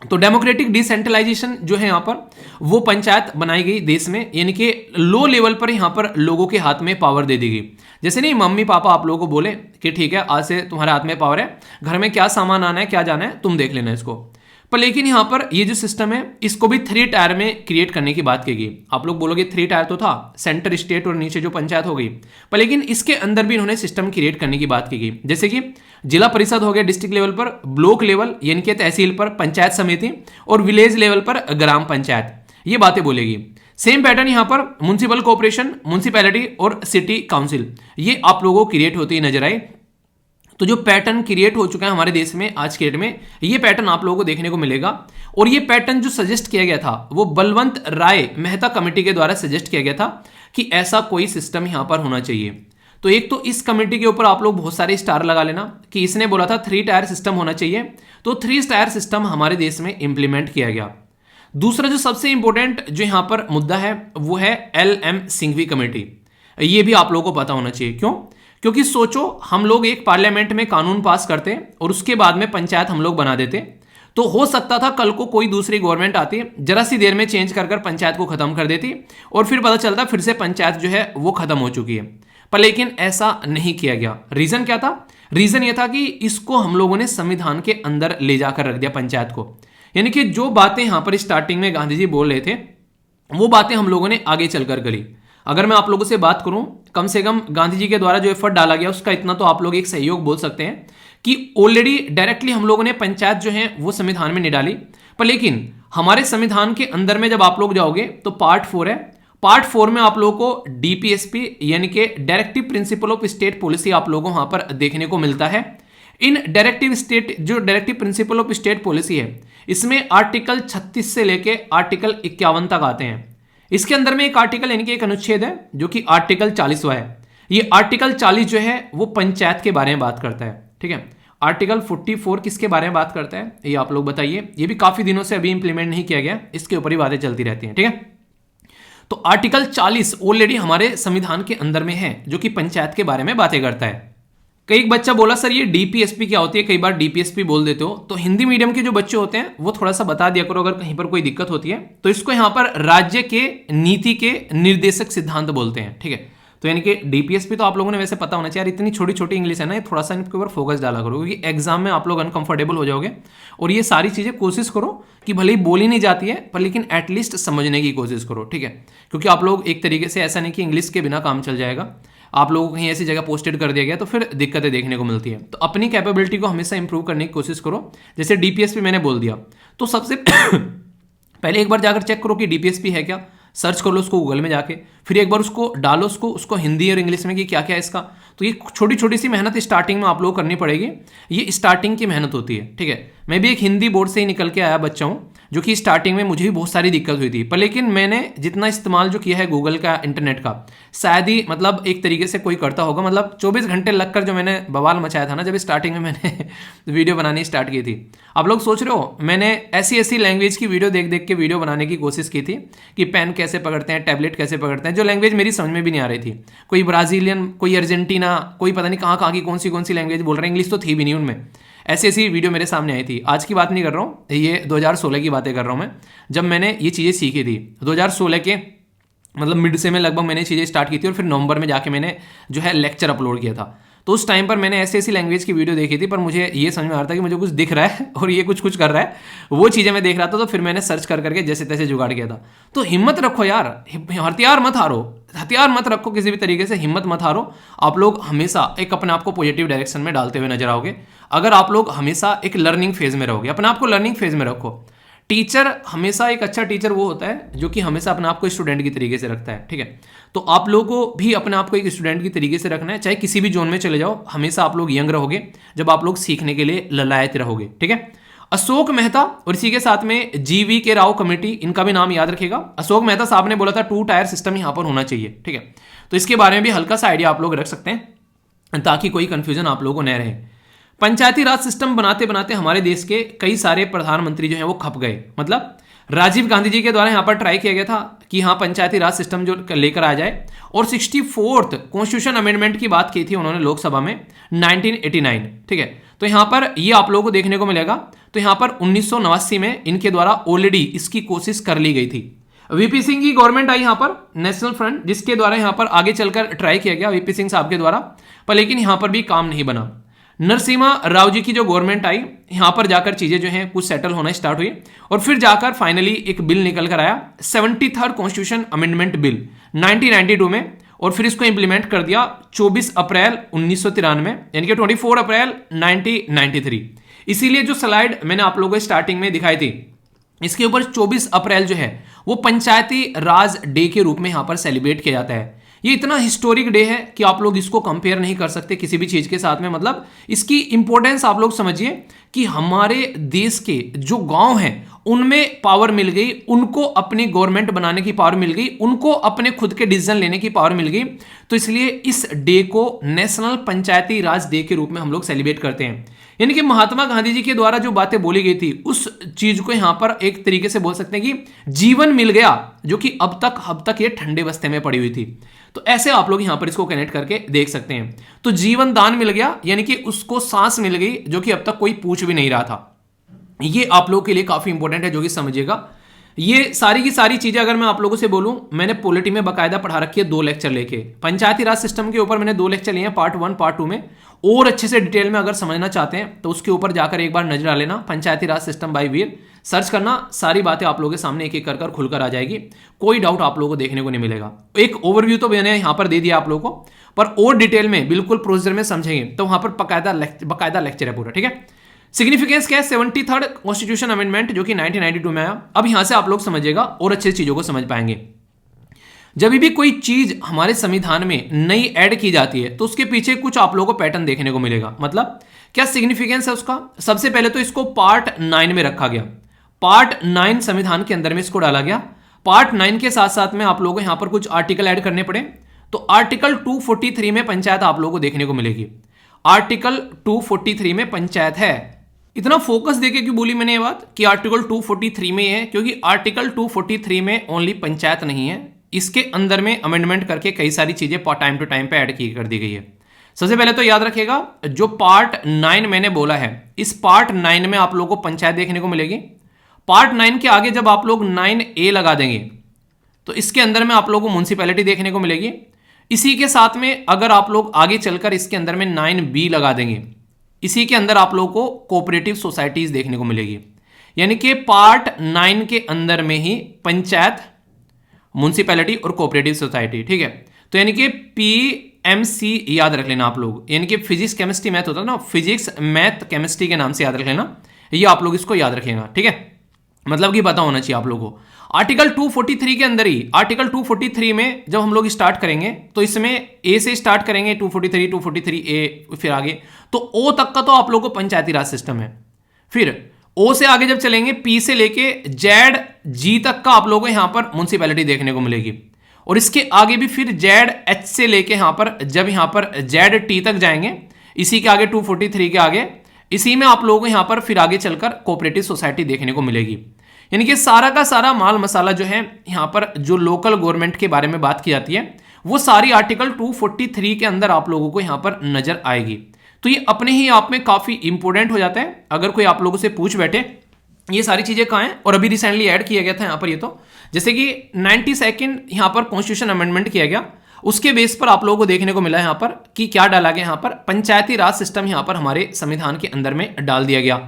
तो डेमोक्रेटिक डिसेंट्रलाइजेशन जो है यहाँ पर वो पंचायत बनाई गई देश में, यानी कि लो लेवल पर यहाँ पर लोगों के हाथ में पावर दे दी गई। जैसे नहीं मम्मी पापा आप लोगों को बोले कि ठीक है आज से तुम्हारे हाथ में पावर है, घर में क्या सामान आना है क्या जाना है तुम देख लेना इसको। पर लेकिन यहाँ पर ये जो सिस्टम है इसको भी 3 टायर में क्रिएट करने की बात की गई। आप लोग बोलोगे 3 टायर तो था, सेंटर स्टेट और नीचे जो पंचायत हो गई, पर लेकिन इसके अंदर भी इन्होंने सिस्टम क्रिएट करने की बात की गई। जैसे कि जिला परिषद हो गया डिस्ट्रिक्ट लेवल पर, ब्लॉक लेवल यानी कि तहसील पर पंचायत समिति, और विलेज लेवल पर ग्राम पंचायत, ये बातें बोलेगी। सेम पैटर्न यहाँ पर म्युनिसिपल कॉर्पोरेशन, म्युनिसिपैलिटी और सिटी काउंसिल, ये आप लोगों को क्रिएट होती नजर आई। तो जो पैटर्न क्रिएट हो चुका है हमारे देश में आज के डेट में, ये पैटर्न आप लोगों को देखने को मिलेगा। और ये पैटर्न जो सजेस्ट किया गया था वो बलवंत राय मेहता कमेटी के द्वारा सजेस्ट किया गया था कि ऐसा कोई सिस्टम यहां पर होना चाहिए। तो एक तो इस कमेटी के ऊपर आप लोग बहुत सारे स्टार लगा लेना कि इसने बोला था 3 टायर सिस्टम होना चाहिए, तो 3 टायर सिस्टम हमारे देश में इंप्लीमेंट किया गया। दूसरा जो सबसे इंपॉर्टेंट जो यहां पर मुद्दा है वो है LM सिंघवी कमेटी। ये भी आप लोगों को पता होना चाहिए। क्यों? क्योंकि सोचो हम लोग एक पार्लियामेंट में कानून पास करते और उसके बाद में पंचायत हम लोग बना देते, तो हो सकता था कल को कोई दूसरी गवर्नमेंट आती, जरा सी देर में चेंज कर पंचायत को खत्म कर देती और फिर पता चलता फिर से पंचायत जो है वो खत्म हो चुकी है। पर लेकिन ऐसा नहीं किया गया। रीजन क्या था? रीजन यह था कि इसको हम लोगों ने संविधान के अंदर ले जाकर रख दिया पंचायत को। यानी कि जो बातें यहां पर स्टार्टिंग में गांधी जी बोल रहे थे वो बातें हम लोगों ने आगे चलकर करी। अगर मैं आप लोगों से बात करूं, कम से कम गांधी जी के द्वारा जो एफर्ट डाला गया उसका इतना तो आप लोग एक सहयोग बोल सकते हैं कि ऑलरेडी डायरेक्टली हम लोगों ने पंचायत जो है वो संविधान में नहीं डाली। पर लेकिन हमारे संविधान के अंदर में जब आप लोग जाओगे तो पार्ट 4 है। पार्ट 4 में आप लोगों को DPSP यानी कि directive principle of state policy आप लोगों को वहां पर देखने को मिलता है। इन directive principle of state policy है, इसमें आर्टिकल 36 से लेके आर्टिकल 51 तक आते हैं। इसके अंदर में एक आर्टिकल यानी कि एक अनुच्छेद है जो कि आर्टिकल 40वां है। ये आर्टिकल 40 जो है वो पंचायत के बारे में बात करता है। ठीक है, आर्टिकल 44 किसके बारे में बात करता है ये आप लोग बताइए। ये भी काफी दिनों से अभी इंप्लीमेंट नहीं किया गया, इसके ऊपर ही बातें चलती रहती हैं। ठीक है, तो आर्टिकल 40 ऑलरेडी हमारे संविधान के अंदर में है जो कि पंचायत के बारे में बातें करता है। कई बच्चा बोला सर ये DPSP क्या होती है, कई बार DPSP बोल देते हो, तो हिंदी मीडियम के जो बच्चे होते हैं वो थोड़ा सा बता दिया करो अगर कहीं पर कोई दिक्कत होती है। तो इसको यहां पर राज्य के नीति के निर्देशक सिद्धांत बोलते हैं। ठीक है, तो यानी कि DPSP तो आप लोगों ने वैसे पता होना चाहिए। इतनी छोटी छोटी इंग्लिश है ना, ये थोड़ा सा इनके ऊपर फोकस डाला करो क्योंकि एग्जाम में आप लोग अनकंफर्टेबल हो जाओगे। और ये सारी चीजें कोशिश करो कि भले ही बोली नहीं जाती है पर लेकिन एटलीस्ट समझने की कोशिश करो। ठीक है, क्योंकि आप लोग एक तरीके से ऐसा नहीं कि इंग्लिश के बिना काम चल जाएगा, आप लोगों को कहीं ऐसी जगह पोस्टेड कर दिया गया तो फिर दिक्कतें देखने को मिलती है। तो अपनी कैपेबिलिटी को हमेशा इंप्रूव करने की कोशिश करो। जैसे DPSP मैंने बोल दिया तो सबसे पहले एक बार जाकर चेक करो कि DPSP है क्या, सर्च कर लो उसको गूगल में जाके, फिर एक बार उसको डालो उसको हिंदी और इंग्लिश में कि क्या क्या है इसका। तो ये छोटी छोटी सी मेहनत स्टार्टिंग में आप लोग करनी पड़ेगी, ये स्टार्टिंग की मेहनत होती है। ठीक है, मैं भी एक हिंदी बोर्ड से ही निकल के आया बच्चा हूँ, जो कि स्टार्टिंग में मुझे भी बहुत सारी दिक्कत हुई थी, पर लेकिन मैंने जितना इस्तेमाल जो किया है गूगल का, इंटरनेट का, शायद ही मतलब एक तरीके से कोई करता होगा। मतलब 24 घंटे लगकर जो मैंने बवाल मचाया था ना जब स्टार्टिंग में मैंने वीडियो बनानी स्टार्ट की थी। आप लोग सोच रहे हो मैंने ऐसी लैंग्वेज की वीडियो देख देख के वीडियो बनाने की कोशिश की थी कि पेन कैसे पकड़ते हैं, टैबलेट कैसे पकड़ते हैं, जो लैंग्वेज मेरी समझ में भी नहीं आ रही थी। कोई ब्राजीलियन, कोई अर्जेंटीना, कोई पता नहीं कहाँ की कौन सी लैंग्वेज बोल रहे हैं, इंग्लिश तो थी भी नहीं उनमें। ऐसी वीडियो मेरे सामने आई थी। आज की बात नहीं कर रहा हूँ, ये 2016 की बातें कर रहा हूँ मैं, जब मैंने ये चीज़ें सीखी थी। 2016 के मतलब मिड से में लगभग मैंने चीज़ें स्टार्ट की थी और फिर नवंबर में जाके मैंने जो है लेक्चर अपलोड किया था। तो उस टाइम पर मैंने ऐसी लैंग्वेज की वीडियो देखी थी, पर मुझे ये समझ में आ रहा था कि मुझे कुछ दिख रहा है और ये कुछ कर रहा है, वो चीज़ें मैं देख रहा था। तो फिर मैंने सर्च करके जैसे तैसे जुगाड़ किया था। तो हिम्मत रखो यार, हथियार मत रखो किसी भी तरीके से, हिम्मत मत हारो। आप लोग हमेशा एक अपने आप को पॉजिटिव डायरेक्शन में डालते हुए नजर आओगे अगर आप लोग हमेशा एक लर्निंग फेज में रहोगे। अपने आप को लर्निंग फेज में रखो। टीचर हमेशा, एक अच्छा टीचर वो होता है जो कि हमेशा अपने आप को स्टूडेंट की तरीके से रखता है। ठीक है, तो आप लोगों को भी अपने आप को एक स्टूडेंट की तरीके से रखना है। चाहे किसी भी जोन में चले जाओ, हमेशा आप लोग यंग रहोगे जब आप लोग सीखने के लिए ललायत रहोगे। ठीक है, अशोक मेहता और इसी के साथ में GV राव कमेटी, इनका भी नाम याद रखिएगा। अशोक मेहता साहब ने बोला था 2 टायर सिस्टम यहां पर होना चाहिए। ठीक है, तो इसके बारे में भी हल्का सा आइडिया आप लोग रख सकते हैं ताकि कोई कंफ्यूजन आप लोगों को न रहे। पंचायती राज सिस्टम बनाते बनाते हमारे देश के कई सारे प्रधानमंत्री जो हैं वो खप गए। मतलब राजीव गांधी जी के द्वारा यहाँ पर ट्राई किया गया था कि हाँ पंचायती राज सिस्टम जो लेकर आ जाए। और 64th कॉन्स्टिट्यूशन अमेंडमेंट की बात की थी उन्होंने लोकसभा में 1989, ठीक है। तो यहां पर ये आप लोगों को देखने को मिलेगा। तो यहां पर 1989 में इनके द्वारा ऑलरेडी इसकी कोशिश कर ली गई थी। वीपी सिंह की गवर्नमेंट आई यहां पर, नेशनल फ्रंट, जिसके द्वारा यहां पर आगे चलकर ट्राई किया गया वीपी सिंह साहब के द्वारा, पर लेकिन यहां पर भी काम नहीं बना। नरसिम्हा राव जी की जो गवर्नमेंट आई, यहां पर जाकर चीजें जो हैं कुछ सेटल होना स्टार्ट हुई और फिर जाकर फाइनली एक बिल निकल कर आया 73rd कॉन्स्टिट्यूशन अमेंडमेंट बिल 1992 में, और फिर इसको इंप्लीमेंट कर दिया 24 अप्रैल 1993, यानी कि 24 अप्रैल 1993। इसीलिए जो स्लाइड मैंने आप लोगों को स्टार्टिंग में दिखाई थी, इसके ऊपर 24 अप्रैल जो है वो पंचायती राज डे के रूप में यहां पर सेलिब्रेट किया जाता है। ये इतना हिस्टोरिक डे है कि आप लोग इसको कंपेयर नहीं कर सकते किसी भी चीज के साथ में। मतलब इसकी इंपॉर्टेंस आप लोग समझिए कि हमारे देश के जो गांव हैं उनमें पावर मिल गई, उनको अपनी गवर्नमेंट बनाने की पावर मिल गई, उनको अपने खुद के डिसीजन लेने की पावर मिल गई। तो इसलिए इस डे को नेशनल पंचायती राज डे के रूप में हम लोग सेलिब्रेट करते हैं। यानी कि महात्मा गांधी जी के द्वारा जो बातें बोली गई थी उस चीज को यहां पर एक तरीके से बोल सकते हैं कि जीवन मिल गया, जो कि अब तक ये ठंडे बस्ते में पड़ी हुई थी। तो ऐसे आप लोग यहां पर इसको कनेक्ट करके देख सकते हैं। तो जीवन दान मिल गया, यानी कि उसको सांस मिल गई, जो कि अब तक कोई पूछ भी नहीं रहा था। ये आप लोगों के लिए काफी इंपॉर्टेंट है, जो कि समझिएगा। ये सारी की सारी चीजें अगर मैं आप लोगों से बोलूं, मैंने पॉलिटी में बकायदा पढ़ा रखी है 2 लेक्चर लेके। पंचायती राज सिस्टम के ऊपर मैंने 2 लेक्चर लिए हैं, पार्ट 1 पार्ट 2 में। और अच्छे से डिटेल में अगर समझना चाहते हैं तो उसके ऊपर जाकर एक बार नजर डाल लेना, पंचायती Raj system by Veer search करना, सारी बातें आप लोगों के सामने एक एक कर खुलकर आ जाएगी। कोई डाउट आप लोगों को देखने को नहीं मिलेगा। एक ओवरव्यू तो मैंने यहां पर दे दिया आप लोगों को, पर और डिटेल में बिल्कुल प्रोसीजर में समझेंगे तो वहां पर बकायदा लेक्चर है पूरा, ठीक है। सिग्निफिकेंस क्या है 73rd कॉन्स्टिट्यूशन अमेंडमेंट, जो कि 1992 में आया। अब यहां से आप लोग समझिएगा और अच्छे चीजों को समझ पाएंगे। जब भी कोई चीज हमारे संविधान में नई ऐड की जाती है तो उसके पीछे कुछ आप लोगों को पैटर्न देखने को मिलेगा। मतलब क्या सिग्निफिकेंस है उसका? सबसे पहले तो इसको पार्ट 9 में रखा गया। पार्ट 9 संविधान के अंदर में इसको डाला गया। पार्ट 9 के साथ साथ में आप लोगों को यहां पर कुछ आर्टिकल ऐड करने पड़े। तो आर्टिकल 243 में पंचायत आप लोगों को देखने को मिलेगी। आर्टिकल 243 में पंचायत है। इतना फोकस देके क्यों बोली मैंने ये बात कि आर्टिकल 243 में है? क्योंकि आर्टिकल 243 में ओनली पंचायत नहीं है, इसके अंदर में अमेंडमेंट करके कई सारी चीजें टाइम टू टाइम पे ऐड की कर दी गई है। सबसे पहले तो याद रखिएगा, जो पार्ट 9 मैंने बोला है, इस पार्ट 9 में आप लोगों को पंचायत देखने को मिलेगी। पार्ट 9 के आगे जब आप लोग 9A लगा देंगे तो इसके अंदर में आप लोगों को म्युनिसिपैलिटी देखने को मिलेगी। इसी के साथ में अगर आप लोग आगे चलकर इसके अंदर में 9B लगा देंगे, इसी के अंदर आप लोगों को कोऑपरेटिव सोसाइटीज देखने को मिलेगी। यानी कि पार्ट 9 के अंदर में ही पंचायत, म्युनिसिपैलिटी और कोऑपरेटिव सोसाइटी, ठीक है। तो यानी कि PMC याद रख लेना आप लोग, यानी कि फिजिक्स केमिस्ट्री मैथ होता है ना, फिजिक्स मैथ केमिस्ट्री के नाम से याद रख लेना, ये आप लोग इसको याद रखेगा, ठीक है। मतलब कि पता होना चाहिए आप लोगों को। आर्टिकल 243 के अंदर ही, आर्टिकल 243 में जब हम लोग स्टार्ट करेंगे तो इसमें ए से स्टार्ट करेंगे, 243A, फिर आगे तो ओ तक का तो आप लोगों को पंचायती राज सिस्टम है। फिर ओ से आगे जब चलेंगे, पी से लेके ZG तक का आप लोगों को यहां पर म्युनिसिपैलिटी देखने को मिलेगी। और इसके आगे भी फिर ZH से लेके यहां पर, जब यहां पर ZT तक जाएंगे, इसी के आगे 243 के आगे, इसी में आप लोगों को यहां पर फिर आगे चलकर कोऑपरेटिव सोसाइटी देखने को मिलेगी। यानी कि सारा का सारा माल मसाला जो है यहां पर जो लोकल गवर्नमेंट के बारे में बात की जाती है वो सारी आर्टिकल 243 के अंदर आप लोगों को यहां पर नजर आएगी। तो ये अपने ही आप में काफी इंपॉर्टेंट हो जाता है। अगर कोई आप लोगों से पूछ बैठे ये सारी चीजें कहां हैं, और अभी रिसेंटली ऐड किया गया था यहां पर, ये तो जैसे कि 92nd यहां पर कॉन्स्टिट्यूशन अमेंडमेंट किया गया, उसके बेस पर आप लोगों को देखने को मिला यहां पर कि क्या डाला गया, यहां पर पंचायती राज सिस्टम यहां पर हमारे संविधान के अंदर में डाल दिया गया।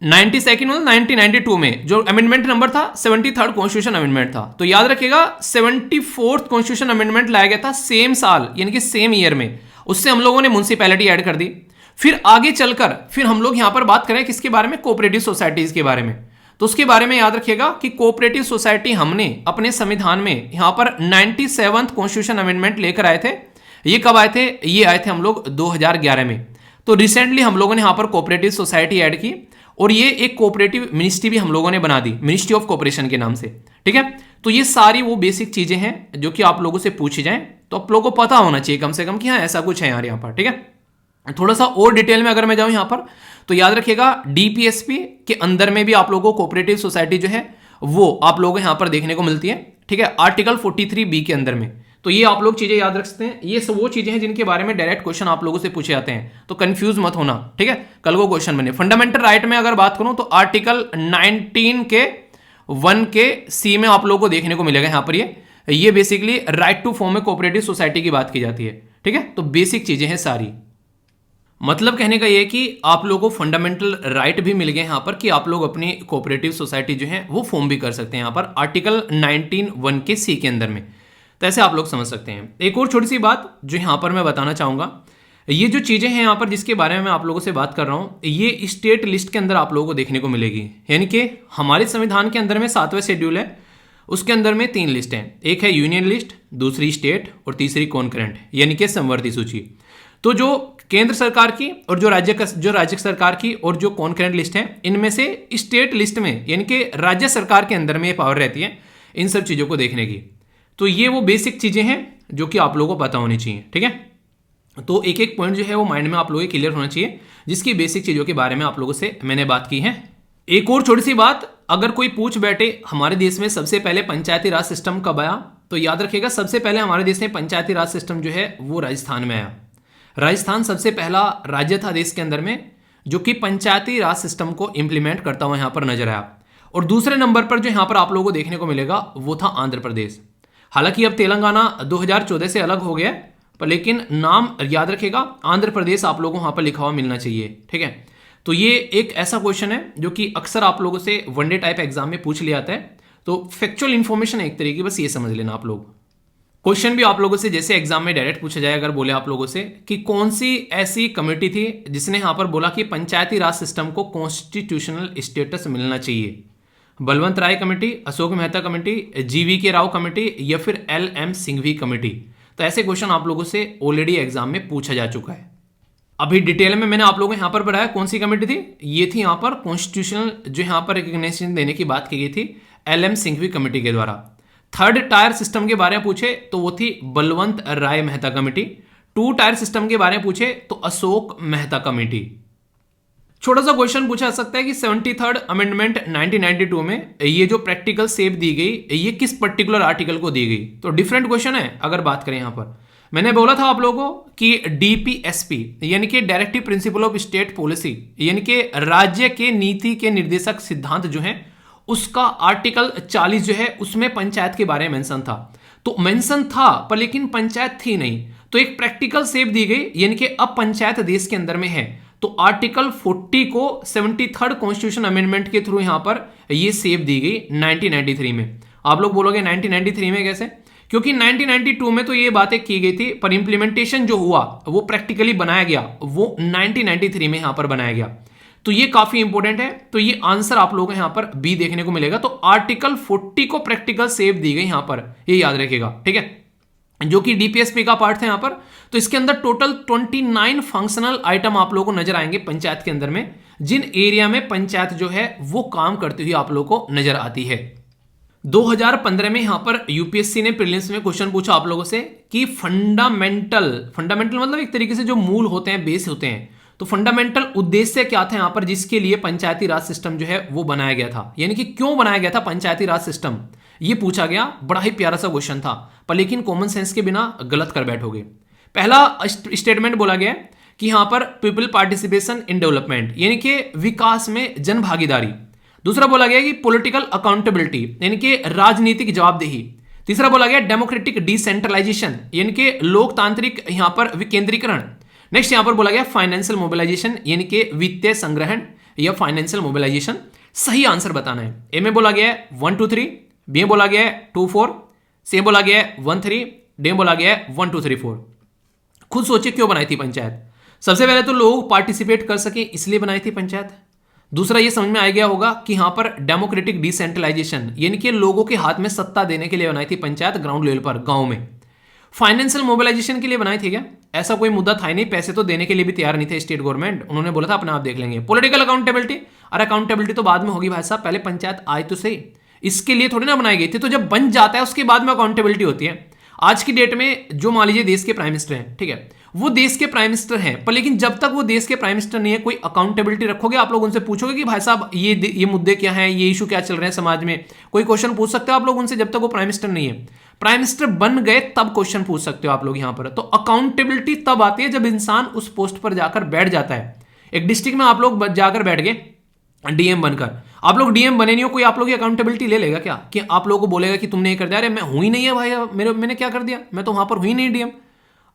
92nd और 1992 में जो अमेंडमेंट नंबर था 73rd कॉन्स्टिट्यूशन अमेंडमेंट था। तो याद रखिएगा 74th कॉन्स्टिट्यूशन अमेंडमेंट लाया गया था सेम साल, यानी कि सेम ईयर में। उससे हम लोगों ने म्युनिसिपैलिटी ऐड कर दी। फिर आगे चलकर फिर हम लोग यहां पर बात करें किसके बारे में, कोऑपरेटिव सोसाइटीज के बारे में। तो उसके बारे में याद रखिएगा कि कोऑपरेटिव सोसाइटी हमने अपने संविधान में यहां पर 97th कॉन्स्टिट्यूशन अमेंडमेंट लेकर आए थे। ये कब आए थे? ये आए थे हम लोग 2011 में। तो रिसेंटली हम लोगों ने यहां पर कोऑपरेटिव सोसाइटी ऐड की और ये एक कोऑपरेटिव मिनिस्ट्री भी हम लोगों ने बना दी, मिनिस्ट्री ऑफ कोऑपरेशन के नाम से, ठीक है। तो ये सारी वो बेसिक चीजें हैं जो कि आप लोगों से पूछी जाएं तो आप लोगों को पता होना चाहिए कम से कम कि हाँ ऐसा कुछ है यार यहाँ पर, ठीक है। थोड़ा सा और डिटेल में अगर मैं जाऊं यहां पर तो याद रखिएगा DPSP के अंदर में भी आप लोगों को कोऑपरेटिव सोसाइटी जो है वो आप लोगों को यहां पर देखने को मिलती है, ठीक है, आर्टिकल 43B के अंदर में। तो ये आप लोग चीजें याद रख सकते हैं। ये सब वो चीजें हैं जिनके बारे में डायरेक्ट क्वेश्चन आप लोगों से पूछे जाते हैं, तो कंफ्यूज मत होना, ठीक है, कल को क्वेश्चन बने। फंडामेंटल राइट में अगर बात करूं तो आर्टिकल 19 के 1 के सी में आप लोगों को देखने को मिलेगा यहां पर ये basically right to form a cooperative society की बात की जाती है, ठीक है। तो बेसिक चीजें हैं सारी। मतलब कहने का ये कि आप लोगों को फंडामेंटल राइट भी मिल गए यहां पर कि आप लोग अपनी कोऑपरेटिव सोसाइटी जो है वो फॉर्म भी कर सकते हैं यहां पर आर्टिकल 19(1) के सी के अंदर में। तो ऐसे आप लोग समझ सकते हैं। एक और छोटी सी बात जो यहां पर मैं बताना चाहूंगा, ये जो चीजें हैं यहां पर जिसके बारे में मैं आप लोगों से बात कर रहा हूं, ये स्टेट लिस्ट के अंदर आप लोगों को देखने को मिलेगी। यानी कि हमारे संविधान के अंदर में 7वें शेड्यूल है, उसके अंदर में 3 लिस्ट हैं, एक है यूनियन लिस्ट, दूसरी स्टेट और तीसरी कॉन्करेंट यानी कि समवर्ती सूची। तो जो केंद्र सरकार की और जो राज्य सरकार की और जो कॉन्करेंट लिस्ट है, इनमें से स्टेट लिस्ट में यानी कि राज्य सरकार के अंदर में ये पावर रहती है इन सब चीजों को देखने की। तो ये वो बेसिक चीजें हैं जो कि आप लोगों को पता होनी चाहिए, ठीक है। तो एक एक पॉइंट जो है वो माइंड में आप लोगों को क्लियर होना चाहिए, जिसकी बेसिक चीजों के बारे में आप लोगों से मैंने बात की है। एक और छोटी सी बात, अगर कोई पूछ बैठे हमारे देश में सबसे पहले पंचायती राज सिस्टम कब आया, तो याद रखिएगा सबसे पहले हमारे देश में पंचायती राज सिस्टम जो है वो राजस्थान में आया। राजस्थान सबसे पहला राज्य था देश के अंदर में जो कि पंचायती राज सिस्टम को इंप्लीमेंट करता हुआ यहां पर नजर आया। और दूसरे नंबर पर जो यहां पर आप लोगों को देखने को मिलेगा वो था आंध्र प्रदेश। हालांकि अब तेलंगाना 2014 से अलग हो गया, पर लेकिन नाम याद रखेगा आंध्र प्रदेश आप लोगों को वहां पर लिखा हुआ मिलना चाहिए, ठीक है। तो ये एक ऐसा क्वेश्चन है जो कि अक्सर आप लोगों से वनडे टाइप एग्जाम में पूछ लिया जाता है। तो फैक्चुअल इंफॉर्मेशन है एक तरीके की, बस ये समझ लेना आप लोग। क्वेश्चन भी आप लोगों से जैसे एग्जाम में डायरेक्ट पूछा जाए, अगर बोले आप लोगों से कि कौन सी ऐसी कमेटी थी जिसने यहां पर बोला कि पंचायती राज सिस्टम को कॉन्स्टिट्यूशनल स्टेटस मिलना चाहिए, Balwant Rai committee, Ashok Mehta committee, GV K Rao committee या फिर LM सिंघवी कमेटी। तो ऐसे क्वेश्चन आप लोगों से ऑलरेडी एग्जाम में पूछा जा चुका है। अभी डिटेल में मैंने आप लोगों को यहां पर बताया कौन सी कमेटी थी, ये थी यहां पर कॉन्स्टिट्यूशनल जो यहां पर रिकग्निशन देने की बात की गई थी LM सिंघवी कमेटी के द्वारा। थर्ड टायर सिस्टम के बारे में पूछे तो वो थी बलवंत राय मेहता कमेटी। 2 टायर सिस्टम के बारे में पूछे तो अशोक मेहता कमेटी। छोटा सा क्वेश्चन पूछा जा सकता है कि 73rd अमेंडमेंट 1992 में ये जो प्रैक्टिकल सेव दी गई ये किस पर्टिकुलर आर्टिकल को दी गई। तो डिफरेंट क्वेश्चन है। अगर बात करें यहां पर मैंने बोला था आप लोगों को कि DPSP यानी कि directive principle of state policy यानी कि राज्य के नीति के निर्देशक सिद्धांत जो है उसका आर्टिकल 40 जो है उसमें पंचायत के बारे में मेंशन था। तो मेंशन था पर लेकिन पंचायत थी नहीं, तो एक प्रैक्टिकल सेव दी गई यानी कि अब पंचायत देश के अंदर में है। तो आर्टिकल 40 को 73rd कॉन्स्टिट्यूशन अमेंडमेंट के थ्रू यहां पर ये सेव दी गई 1993 में। आप लोग बोलोगे 1993 में कैसे, क्योंकि 1992 में तो ये बातें की गई थी पर इंप्लीमेंटेशन जो हुआ वो प्रैक्टिकली बनाया गया वो 1993 में यहां पर बनाया गया। तो ये काफी इंपॉर्टेंट है। तो ये आंसर आप लोगों को यहां पर बी देखने को मिलेगा। तो आर्टिकल 40 को प्रैक्टिकल सेव दी गई यहां पर, ये याद रखिएगा, ठीक है, जो कि DPSP का पार्ट था यहां पर। तो इसके अंदर टोटल 29 फंक्शनल आइटम आप लोगों को नजर आएंगे पंचायत के अंदर में, जिन एरिया में पंचायत जो है वो काम करती हुई आप लोगों को नजर आती है। 2015 में यहां पर UPSC ने प्रीलिम्स में क्वेश्चन पूछा आप लोगों से कि फंडामेंटल मतलब एक तरीके से जो मूल होते हैं, बेस होते हैं, तो फंडामेंटल उद्देश्य क्या था यहां पर जिसके लिए पंचायती राज सिस्टम जो है वो बनाया गया था, यानी कि क्यों बनाया गया था पंचायती राज सिस्टम, ये पूछा गया। बड़ा ही प्यारा सा क्वेश्चन था, पर लेकिन कॉमन सेंस के बिना गलत कर बैठोगे। पहला स्टेटमेंट बोला गया कि यहां पर पीपल पार्टिसिपेशन इन डेवलपमेंट यानी कि विकास में जन भागीदारी। दूसरा बोला गया कि पॉलिटिकल अकाउंटेबिलिटी यानी कि राजनीतिक जवाबदेही। तीसरा बोला गया डेमोक्रेटिक डिसेंट्रलाइजेशन यानी कि लोकतांत्रिक यहां पर विकेंद्रीकरण। नेक्स्ट यहां पर बोला गया फाइनेंशियल मोबिलाइजेशन यानी कि वित्तीय संग्रहण या फाइनेंशियल मोबिलाइजेशन। सही आंसर बताना है। ए में बोला गया है 1 2 3, बी में बोला गया है 2 4, सी बोला गया है 1 3, डी में बोला गया है 1 2 3 4। खुद सोचिए क्यों बनाई थी पंचायत। सबसे पहले तो लोग पार्टिसिपेट कर सके इसलिए बनाई थी पंचायत। दूसरा ये समझ में आ गया होगा कि यहां पर डेमोक्रेटिक डिसेंट्रलाइजेशन यानी कि लोगों के हाथ में सत्ता देने के लिए बनाई थी पंचायत, ग्राउंड लेवल पर, गांव में। फाइनेंशियल मोबिलाइजेशन के लिए बनाई थी क्या, ऐसा कोई मुद्दा था ही नहीं, पैसे तो देने के लिए भी तैयार नहीं थे स्टेट गवर्नमेंट, उन्होंने बोला था अपने आप देख लेंगे। पॉलिटिकल अकाउंटेबिलिटी, अरे अकाउंटेबिलिटी तो बाद में होगी भाई साहब, पहले पंचायत आई तो सही, इसके लिए थोड़ी ना बनाई गई थी। तो जब बन जाता है उसके बाद में अकाउंटेबिलिटी होती है। आज की डेट में जो मान लीजिए देश के प्राइम मिनिस्टर हैं, ठीक है, वो देश के प्राइम मिनिस्टर हैं, पर लेकिन जब तक वो देश के प्राइम मिनिस्टर नहीं है, कोई अकाउंटेबिलिटी रखोगे, आप लोग उनसे पूछोगे कि भाई साहब ये मुद्दे क्या हैं, ये इशू क्या चल रहे हैं समाज में, कोई क्वेश्चन पूछ सकते हो आप लोग उनसे, जब तक वो प्राइम मिनिस्टर नहीं है। प्राइम मिनिस्टर बन गए तब क्वेश्चन पूछ सकते हो आप लोग यहां पर। तो अकाउंटेबिलिटी तब आती है जब इंसान उस पोस्ट पर जाकर बैठ जाता है। एक डिस्ट्रिक्ट में आप लोग जाकर बैठ गए डीएम बनकर, आप लोग डीएम बने नहीं हो, कोई आप लोग की अकाउंटेबिलिटी ले लेगा क्या? कि आप लोगों को बोलेगा कि तुमने ये कर दिया, अरे मैं हुई नहीं है भाई, मैंने क्या कर दिया, मैं तो वहां पर हुई नहीं डीएम।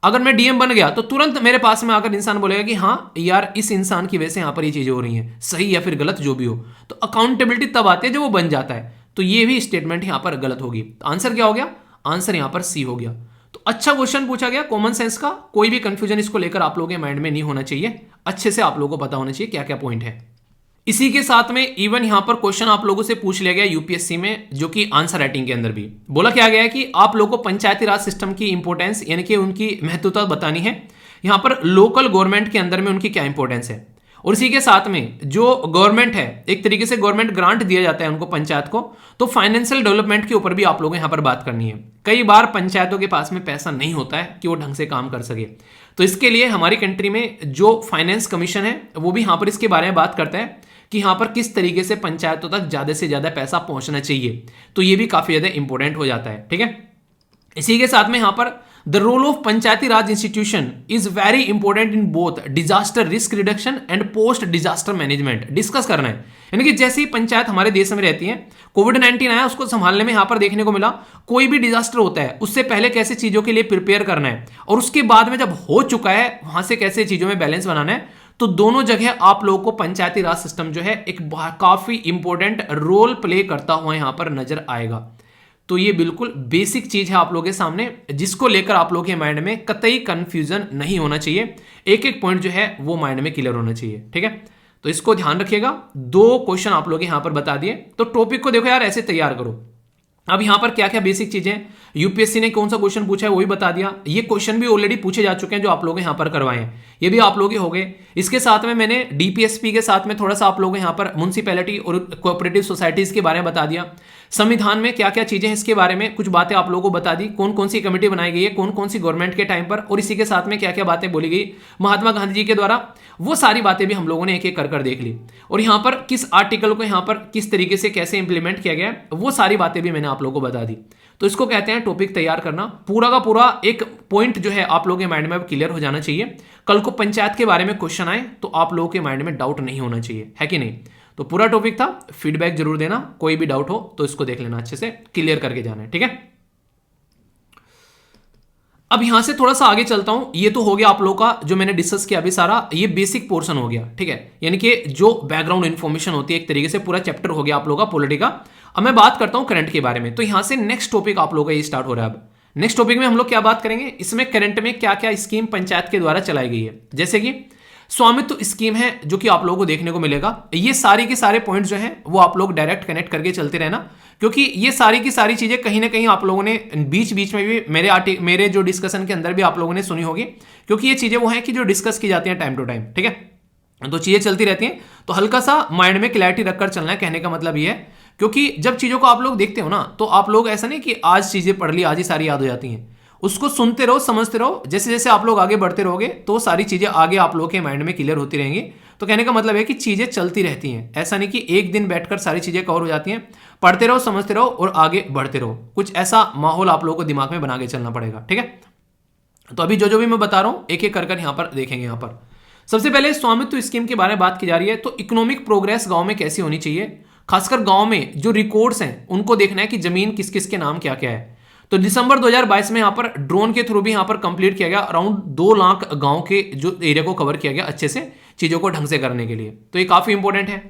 अगर मैं डीएम बन गया तो तुरंत मेरे पास में आकर इंसान बोलेगा कि हाँ यार इस इंसान की वजह से यहां पर ये चीजें हो रही हैं, सही या फिर गलत जो भी हो। तो अकाउंटेबिलिटी तब आती है जब वो बन जाता है। तो ये भी स्टेटमेंट यहां पर गलत होगी। तो आंसर क्या हो गया? आंसर यहां पर सी हो गया। तो अच्छा क्वेश्चन पूछा गया, कॉमन सेंस का, कोई भी कंफ्यूजन इसको लेकर आप लोगों के माइंड में नहीं होना चाहिए, अच्छे से आप लोगों को पता होना चाहिए क्या क्या पॉइंट है। इसी के साथ में इवन यहां पर क्वेश्चन आप लोगों से पूछ लिया गया यूपीएससी में, जो कि आंसर राइटिंग के अंदर भी बोला क्या गया है कि आप लोगों को पंचायती राज सिस्टम की इंपॉर्टेंस यानी कि उनकी महत्वता बतानी है, यहां पर लोकल गवर्नमेंट के अंदर में उनकी क्या इंपॉर्टेंस है। और इसी के साथ में जो गवर्नमेंट है, एक तरीके से गवर्नमेंट ग्रांट दिया जाता है उनको, पंचायत को, तो फाइनेंशियल डेवलपमेंट के ऊपर भी आप लोगों को यहां पर बात करनी है। कई बार पंचायतों के पास में पैसा नहीं होता है कि वो ढंग से काम कर सके, तो इसके लिए हमारी कंट्री में जो फाइनेंस कमीशन है वो भी यहां पर इसके बारे में बात करता है कि यहां पर किस तरीके से पंचायतों तक ज्यादा से ज्यादा पैसा पहुंचना चाहिए। तो ये भी काफी ज्यादा इंपॉर्टेंट हो जाता है, ठीक है। इसी के साथ में यहां पर the role of Panchayati Raj institution is very important in both disaster risk reduction and post disaster management discuss करना है। यानी कि जैसे ही पंचायत हमारे देश में रहती है, कोविड-19 आया, उसको संभालने में यहां पर देखने को मिला, कोई भी डिजास्टर होता है उससे पहले कैसे चीजों के लिए प्रिपेयर करना है, और उसके बाद में जब हो चुका है वहां से कैसे चीजों में बैलेंस बनाना है। तो दोनों जगह आप लोगों को पंचायती राज सिस्टम जो है एक काफी इंपॉर्टेंट रोल प्ले करता हुआ यहां पर नजर आएगा। तो ये बिल्कुल बेसिक चीज है आप लोगों के सामने, जिसको लेकर आप लोगों के माइंड में कतई कंफ्यूजन नहीं होना चाहिए, एक एक पॉइंट जो है वो माइंड में क्लियर होना चाहिए, ठीक है। तो इसको ध्यान रखिएगा। 2 क्वेश्चन आप लोग यहां पर बता दिए, तो टॉपिक को देखो यार ऐसे तैयार करो। अब यहां पर क्या क्या बेसिक चीजें, यूपीएससी ने कौन सा क्वेश्चन पूछा है वो भी बता दिया। ये क्वेश्चन भी ऑलरेडी पूछे जा चुके हैं जो आप लोग यहां पर करवाए हैं, ये भी आप लोग हो गए। इसके साथ में मैंने डीपीएसपी के साथ में थोड़ा सा आप लोग यहां पर म्युनिसिपैलिटी और कोऑपरेटिव सोसाइटीज के बारे में बता दिया। संविधान में क्या क्या चीजें हैं इसके बारे में कुछ बातें आप लोगों को बता दी, कौन कौन सी कमेटी बनाई गई है, कौन कौन सी गवर्नमेंट के टाइम पर, और इसी के साथ में क्या क्या बातें बोली गई महात्मा गांधी जी के द्वारा, वो सारी बातें भी हम लोगों ने एक एक कर देख ली। और यहां पर किस आर्टिकल को यहां पर किस तरीके से कैसे इंप्लीमेंट किया गया, वो सारी बातें भी मैंने आप लोगों को बता दी। तो इसको कहते हैं टॉपिक तैयार करना। पूरा का पूरा एक पॉइंट जो है आप लोगों के माइंड में अब क्लियर हो जाना चाहिए। कल को पंचायत के बारे में क्वेश्चन आए तो आप लोगों के माइंड में डाउट नहीं होना चाहिए, है कि नहीं। तो पूरा टॉपिक था, फीडबैक जरूर देना, कोई भी डाउट हो तो इसको देख लेना, अच्छे से क्लियर करके जाना है, ठीक है। अब यहां से थोड़ा सा आगे चलता हूं। ये तो हो गया आप लोगों का जो मैंने डिस्कस किया अभी सारा, ये बेसिक पोर्शन हो गया, ठीक है। यानी कि जो बैकग्राउंड इंफॉर्मेशन होती है एक तरीके से पूरा चैप्टर हो गया आप लोगों का पॉलिटी का। अब मैं बात करता हूं करंट के बारे में। तो यहां से नेक्स्ट टॉपिक आप लोगों का ये स्टार्ट हो रहा है। अब नेक्स्ट टॉपिक में हम लोग क्या बात करेंगे, इसमें करंट में क्या क्या स्कीम पंचायत के द्वारा चलाई गई है। जैसे कि स्वामित्व स्कीम है जो कि आप लोगों को देखने को मिलेगा। ये सारी के सारे पॉइंट्स जो हैं वो आप लोग डायरेक्ट कनेक्ट करके चलते रहना, क्योंकि ये सारी की सारी चीजें कहीं ना कहीं आप लोगों ने बीच बीच में भी मेरे जो डिस्कशन के अंदर भी आप लोगों ने सुनी होगी, क्योंकि ये चीजें वो हैं कि जो डिस्कस की जाती हैं टाइम टू टाइम, ठीक है। तो चीजें चलती रहती हैं, तो हल्का सा माइंड में क्लैरिटी रखकर चलना है, कहने का मतलब ये है। क्योंकि जब चीजों को आप लोग देखते हो ना, तो आप लोग ऐसा नहीं कि आज चीजें पढ़ ली आज ही सारी याद हो जाती हैं, उसको सुनते रहो, समझते रहो। जैसे जैसे आप लोग आगे बढ़ते रहोगे तो सारी चीजें आगे आप लोगों के माइंड में क्लियर होती रहेंगी। तो कहने का मतलब है कि चीजें चलती रहती हैं, ऐसा नहीं कि एक दिन बैठकर सारी चीजें कवर हो जाती हैं। पढ़ते रहो, समझते रहो और आगे बढ़ते रहो। कुछ ऐसा माहौल आप लोगों को दिमाग में बना के चलना पड़ेगा, ठीक है। तो अभी जो भी मैं बता रहा हूं एक एक कर यहां पर देखेंगे। यहां पर सबसे पहले स्वामित्व स्कीम के बारे में बात की जा रही है। तो इकोनॉमिक प्रोग्रेस गांव में कैसी होनी चाहिए, खासकर गांव में जो रिकॉर्ड्स हैं उनको देखना है कि जमीन किस किस के नाम क्या क्या है। तो दिसंबर 2022 में यहां पर ड्रोन के थ्रू भी यहां पर कंप्लीट किया गया, अराउंड 2 लाख गांव के जो एरिया को कवर किया गया अच्छे से चीजों को ढंग से करने के लिए। तो ये काफी इंपॉर्टेंट है।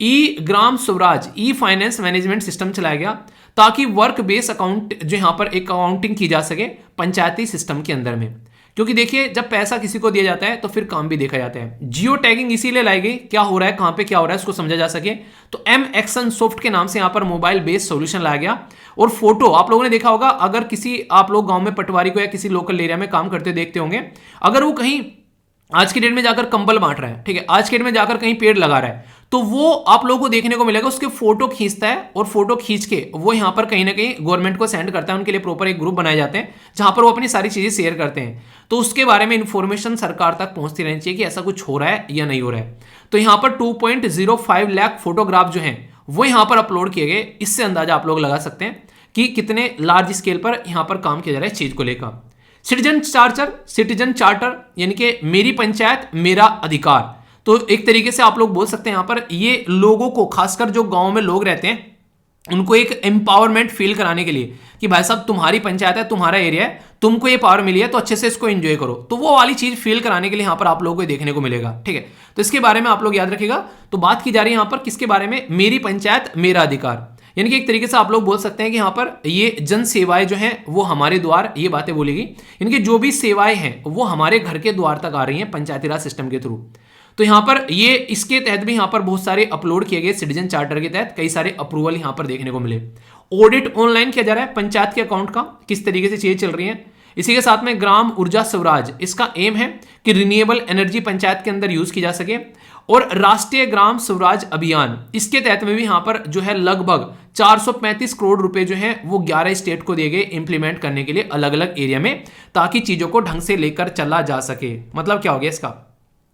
ई ग्राम स्वराज ई फाइनेंस मैनेजमेंट सिस्टम चलाया गया ताकि वर्क बेस अकाउंट जो यहां पर एक अकाउंटिंग की जा सके पंचायती सिस्टम के अंदर में। क्योंकि देखिए जब पैसा किसी को दिया जाता है तो फिर काम भी देखा जाता है। जियो टैगिंग इसीलिए लाई गई, क्या हो रहा है कहां पे क्या हो रहा है उसको समझा जा सके। तो एम एक्शन सॉफ्ट के नाम से यहां पर मोबाइल बेस्ड सॉल्यूशन लाया गया। और फोटो आप लोगों ने देखा होगा, अगर किसी आप लोग गांव में पटवारी को या किसी लोकल एरिया में काम करते देखते होंगे, अगर वो कहीं आज की डेट में जाकर कंबल बांट रहा है, ठीक है, आज की डेट में जाकर कहीं पेड़ लगा रहा है, तो वो आप लोगों को देखने को मिलेगा, उसके फोटो खींचता है और फोटो खींच के वो यहां पर कहीं ना कहीं गवर्नमेंट को सेंड करता है। उनके लिए प्रॉपर एक ग्रुप बनाए जाते हैं जहां पर वो अपनी सारी चीजें शेयर करते हैं। तो उसके बारे में इंफॉर्मेशन सरकार तक पहुंचती रहनी चाहिए कि ऐसा कुछ हो रहा है या नहीं हो रहा है। तो यहां पर 2.05 लाख फोटोग्राफ जो हैं वो यहां पर अपलोड किए गए। इससे अंदाजा आप लोग लगा सकते हैं कि कितने लार्ज स्केल पर यहां पर काम किया जा रहा है इस चीज को लेकर। सिटीजन चार्टर यानी कि मेरी पंचायत मेरा अधिकार, तो एक तरीके से आप लोग बोल सकते हैं यहां पर ये लोगों को, खासकर जो गांव में लोग रहते हैं, उनको एक एम्पावरमेंट फील कराने के लिए कि भाई साहब तुम्हारी पंचायत है, तुम्हारा एरिया है, तुमको ये पावर मिली है तो अच्छे से इसको एंजॉय करो। तो वो वाली चीज फील कराने के लिए यहां पर आप लोगों को देखने को मिलेगा। ठीक है, तो इसके बारे में आप लोग याद रखिएगा। तो बात की जा रही है यहां पर किसके बारे में, मेरी पंचायत मेरा अधिकार, यानी कि एक तरीके से आप लोग बोल सकते हैं कि यहां पर ये जन सेवाएं जो हैं वो हमारे द्वार, ये बातें बोलेगी, यानी कि जो भी सेवाएं हैं वो हमारे घर के द्वार तक आ रही हैं पंचायती राज सिस्टम के थ्रू। तो यहां पर ये इसके तहत भी यहां पर बहुत सारे अपलोड किए गए, सिटीजन चार्टर के तहत कई सारे अप्रूवल यहां पर देखने को मिले। ऑडिट ऑनलाइन किया जा रहा है पंचायत के अकाउंट का, किस तरीके से चीजें चल रही हैं। इसी के साथ में ग्राम ऊर्जा स्वराज, इसका एम है कि रिन्यूएबल एनर्जी पंचायत के अंदर यूज की जा सके। और राष्ट्रीय ग्राम स्वराज अभियान, इसके तहत में भी यहां पर जो है लगभग 435 करोड़ रुपए जो है वो 11 स्टेट को दिए गए इंप्लीमेंट करने के लिए अलग अलग एरिया में, ताकि चीजों को ढंग से लेकर चला जा सके। मतलब क्या हो गया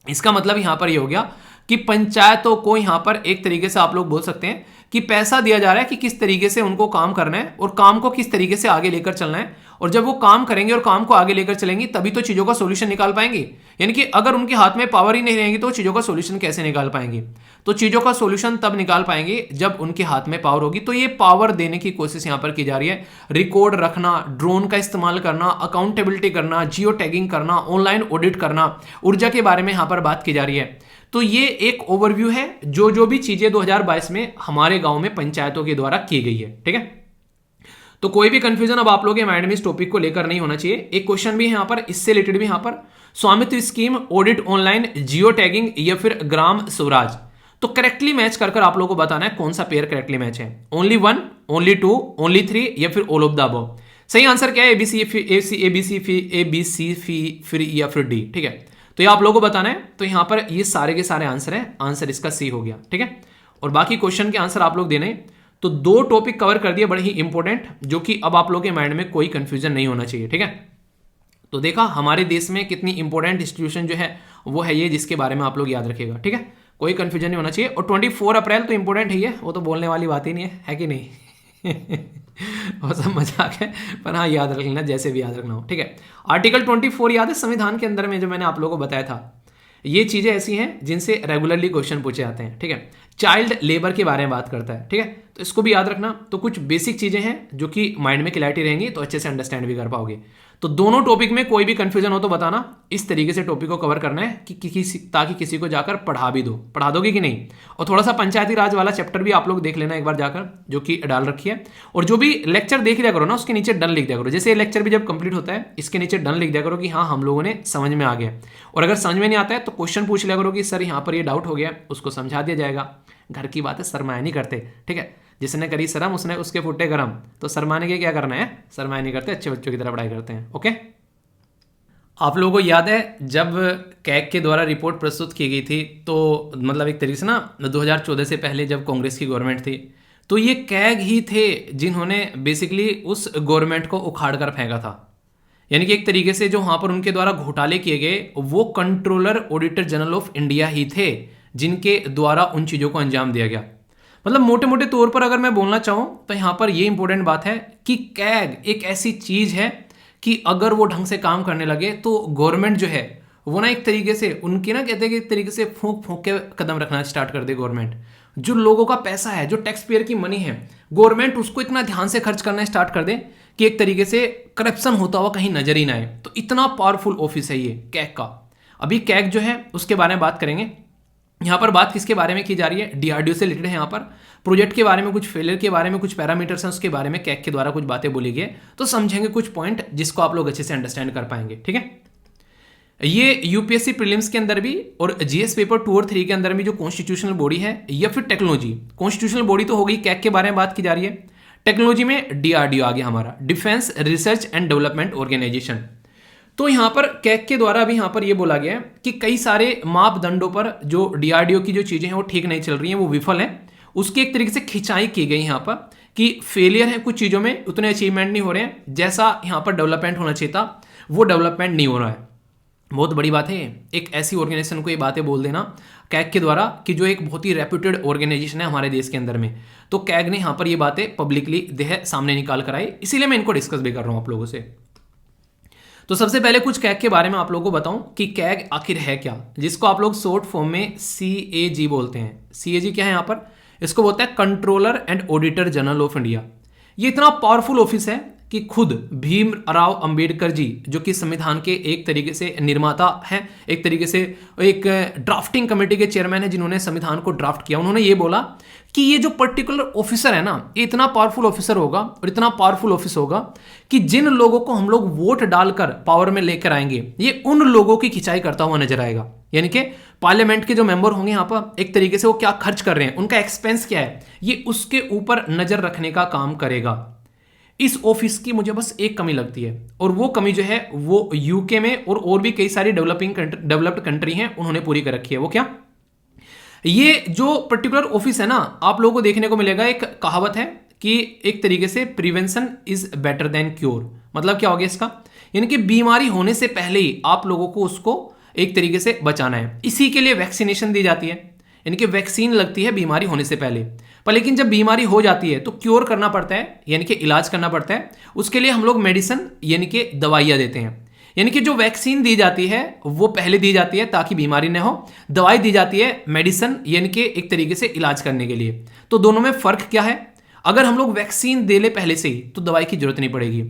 इसका मतलब यहां पर यह हो गया कि पंचायतों को यहां पर एक तरीके से आप लोग बोल सकते हैं कि पैसा दिया जा रहा है कि किस तरीके से उनको काम करना है और काम को किस तरीके से आगे लेकर चलना है। और जब वो काम करेंगे और काम को आगे लेकर चलेंगे तभी तो चीजों का सॉल्यूशन निकाल पाएंगे। यानी कि अगर उनके हाथ में पावर ही नहीं रहेगी तो चीजों का सॉल्यूशन कैसे निकाल पाएंगे। तो चीजों का सॉल्यूशन तब निकाल पाएंगे जब उनके हाथ में पावर होगी। तो ये पावर देने की कोशिश यहां पर की जा रही है। रिकॉर्ड रखना, ड्रोन का इस्तेमाल करना, अकाउंटेबिलिटी करना, जियो टैगिंग करना, ऑनलाइन ऑडिट करना, ऊर्जा के बारे में यहां पर बात की जा रही है। तो ये एक ओवरव्यू है जो भी चीजें 2022 में हमारे गांव में पंचायतों के द्वारा की गई है। ठीक है, तो कोई भी कंफ्यूजन अब आप लोगों के माइंड में इस टॉपिक को लेकर नहीं होना चाहिए। एक क्वेश्चन भी है यहां पर, इससे रिलेटेड भी यहां पर, स्वामित्व scheme, audit online, geo tagging या फिर ग्राम स्वराज। तो करेक्टली मैच कर आप लोगों को बताना है कौन सा पेयर करेक्टली मैच है। ओनली 1, ओनली 2, ओनली 3 या फिर ऑल ऑफ द अबव। सही आंसर क्या है, एबीसी फिर या फिर डी। ठीक है, तो ये आप लोगों को बताना है। तो यहां पर ये सारे के सारे आंसर हैं, आंसर इसका सी हो गया। ठीक है, और बाकी क्वेश्चन के आंसर आप लोग देने। तो 2 टॉपिक कवर कर दिए बड़े ही इंपॉर्टेंट, जो कि अब आप लोगों के माइंड में कोई कंफ्यूजन नहीं होना चाहिए। ठीक है, तो देखा हमारे देश में कितनी इंपॉर्टेंट इंस्टीट्यूशन जो है वो है ये, जिसके बारे में आप लोग याद रखिएगा। ठीक है, कोई कंफ्यूजन नहीं होना चाहिए। और 24 अप्रैल तो इंपॉर्टेंट ही है, वो तो बोलने वाली बात ही नहीं है कि नहीं। और सब मजाक है, पर हाँ याद रख लेना जैसे भी याद रखना हो। ठीक है, आर्टिकल 24 याद है संविधान के अंदर में, जो मैंने आप लोगों को बताया था। ये चीजें ऐसी हैं जिनसे रेगुलरली क्वेश्चन पूछे जाते हैं। ठीक है, चाइल्ड लेबर के बारे में बात करता है। ठीक है, तो इसको भी याद रखना। तो कुछ बेसिक चीजें हैं जो कि माइंड में क्लैरिटी रहेंगी तो अच्छे से अंडरस्टैंड भी कर पाओगे। तो दोनों टॉपिक में कोई भी कंफ्यूजन हो तो बताना। इस तरीके से टॉपिक को कवर करना है कि ताकि किसी को जाकर पढ़ा दोगे कि नहीं। और थोड़ा सा पंचायती राज वाला चैप्टर भी आप लोग देख लेना एक बार जाकर, जो कि डाल रखी है। और जो भी लेक्चर देख लिया करो ना, उसके नीचे डन लिख दिया करो। जैसे ये लेक्चर भी जब कंप्लीट होता है, इसके नीचे डन लिख दिया करो कि हाँ हम लोगों ने समझ में आ गया। और अगर समझ में नहीं आता है तो क्वेश्चन पूछ लिया करो कि सर यहाँ पर ये डाउट हो गया, उसको समझा दिया जाएगा। घर की बात है, शर्माया नहीं करते। ठीक है, जिसने करी शर्म उसने उसके फुट्टे गरम। तो शर्माने के क्या करना है, शर्माया नहीं करते, अच्छे बच्चों की तरह पढ़ाई करते हैं। ओके, आप लोगों को याद है जब कैग के द्वारा रिपोर्ट प्रस्तुत की गई थी, तो मतलब एक तरीके से ना 2014 से पहले जब कांग्रेस की गवर्नमेंट थी, तो ये कैग ही थे जिन्होंने बेसिकली उस गवर्नमेंट को उखाड़ कर फेंका था। यानी कि एक तरीके से जो वहां पर उनके द्वारा घोटाले किए गए, वो controller auditor general of India ही थे जिनके द्वारा उन चीजों को अंजाम दिया गया। मतलब मोटे मोटे तौर पर अगर मैं बोलना चाहूं तो यहां पर ये इंपॉर्टेंट बात है कि कैग एक ऐसी चीज है कि अगर वो ढंग से काम करने लगे तो गवर्नमेंट जो है वो ना एक तरीके से उनकी ना कहते हैं कि एक तरीके से फूंक फूंक के कदम रखना स्टार्ट कर दे। गवर्नमेंट जो लोगों का पैसा है, जो टैक्स पेयर की मनी है, गवर्नमेंट उसको इतना ध्यान से खर्च करना स्टार्ट कर दे कि एक तरीके से करप्शन होता हुआ कहीं नजर ही ना आए। तो इतना पावरफुल ऑफिस है ये कैग का। अभी कैग जो है उसके बारे में बात करेंगे। यहां पर बात किसके बारे में की जा रही है, डीआरडीओ से रिलेटेड है। यहां पर प्रोजेक्ट के बारे में, कुछ फेलियर के बारे में, कुछ पैरामीटर्स हैं उसके बारे में कैग के द्वारा कुछ बातें बोली गई, तो समझेंगे कुछ पॉइंट जिसको आप लोग अच्छे से अंडरस्टैंड कर पाएंगे। ठीक है, ये यूपीएससी प्रीलिम्स के अंदर भी और जीएस पेपर 2 और 3 के अंदर भी जो कॉन्स्टिट्यूशनल बॉडी है या फिर टेक्नोलॉजी, कॉन्स्टिट्यूशनल बॉडी तो हो गई, कैग के बारे में बात की जा रही है। टेक्नोलॉजी में डीआरडीओ आ गया हमारा, defence research and development organisation. तो यहाँ पर कैग के द्वारा भी यहाँ पर ये बोला गया है कि कई सारे मापदंडों पर जो डीआरडीओ की जो चीजें हैं वो ठीक नहीं चल रही हैं, वो विफल हैं, उसकी एक तरीके से खिंचाई की गई यहाँ पर कि फेलियर है कुछ चीजों में, उतने अचीवमेंट नहीं हो रहे हैं, जैसा यहाँ पर डेवलपमेंट होना चाहिए था वो डेवलपमेंट नहीं हो रहा है। बहुत बड़ी बात है एक ऐसी ऑर्गेनाइजेशन को ये बातें बोल देना कैग के द्वारा कि जो एक बहुत ही रेप्यूटेड ऑर्गेनाइजेशन है हमारे देश के अंदर में। तो कैग ने यहाँ पर ये बातें पब्लिकली सामने निकाल कर आई, इसीलिए मैं इनको डिस्कस भी कर रहा हूँ आप लोगों से। तो सबसे पहले कुछ कैग के बारे में आप लोगों को बताऊं कि कैग आखिर है क्या, जिसको आप लोग शॉर्ट फॉर्म में CAG बोलते हैं। CAG क्या है यहाँ पर, इसको बोलते हैं controller and auditor general of India. ये इतना पावरफुल ऑफिस है कि खुद भीमराव अंबेडकर जी जो कि संविधान के एक तरीके से निर्माता हैं, एक तरीके से एक ड्राफ्टिंग कमेटी के चेयरमैन है जिन्होंने संविधान को ड्राफ्ट किया, उन्होंने ये बोला कि ये जो पर्टिकुलर ऑफिसर है ना, ये इतना पावरफुल ऑफिसर होगा और इतना पावरफुल ऑफिस होगा कि जिन लोगों को हम लोग वोट डालकर पावर में लेकर आएंगे ये उन लोगों की खिंचाई करता हुआ नजर आएगा। यानी कि पार्लियामेंट के जो मेंबर होंगे यहाँ पर एक तरीके से वो क्या खर्च कर रहे हैं, उनका एक्सपेंस क्या है, ये उसके ऊपर नजर रखने का काम करेगा। इस ऑफिस की मुझे बस एक कमी लगती है और वो कमी जो है वो यूके में और भी कई सारी डेवलप्ड कंट्री हैं उन्होंने पूरी कर रखी है। वो क्या, ये जो पर्टिकुलर ऑफिस है ना, आप लोगों को देखने को मिलेगा एक कहावत है कि एक तरीके से prevention is better than cure. मतलब क्या हो गया इसका, यानी कि बीमारी होने से पहले ही आप लोगों को उसको एक तरीके से बचाना है। इसी के लिए वैक्सीनेशन दी जाती है, यानी कि वैक्सीन लगती है बीमारी होने से पहले, पर लेकिन जब बीमारी हो जाती है तो क्योर करना पड़ता है, यानी कि इलाज करना पड़ता है। उसके लिए हम लोग मेडिसिन यानी कि दवाइयाँ देते हैं। यानी कि जो वैक्सीन दी जाती है वो पहले दी जाती है ताकि बीमारी न हो, दवाई दी जाती है मेडिसिन यानी कि एक तरीके से इलाज करने के लिए। तो दोनों में फर्क क्या है, अगर हम लोग वैक्सीन दे ले पहले से ही तो दवाई की जरूरत नहीं पड़ेगी।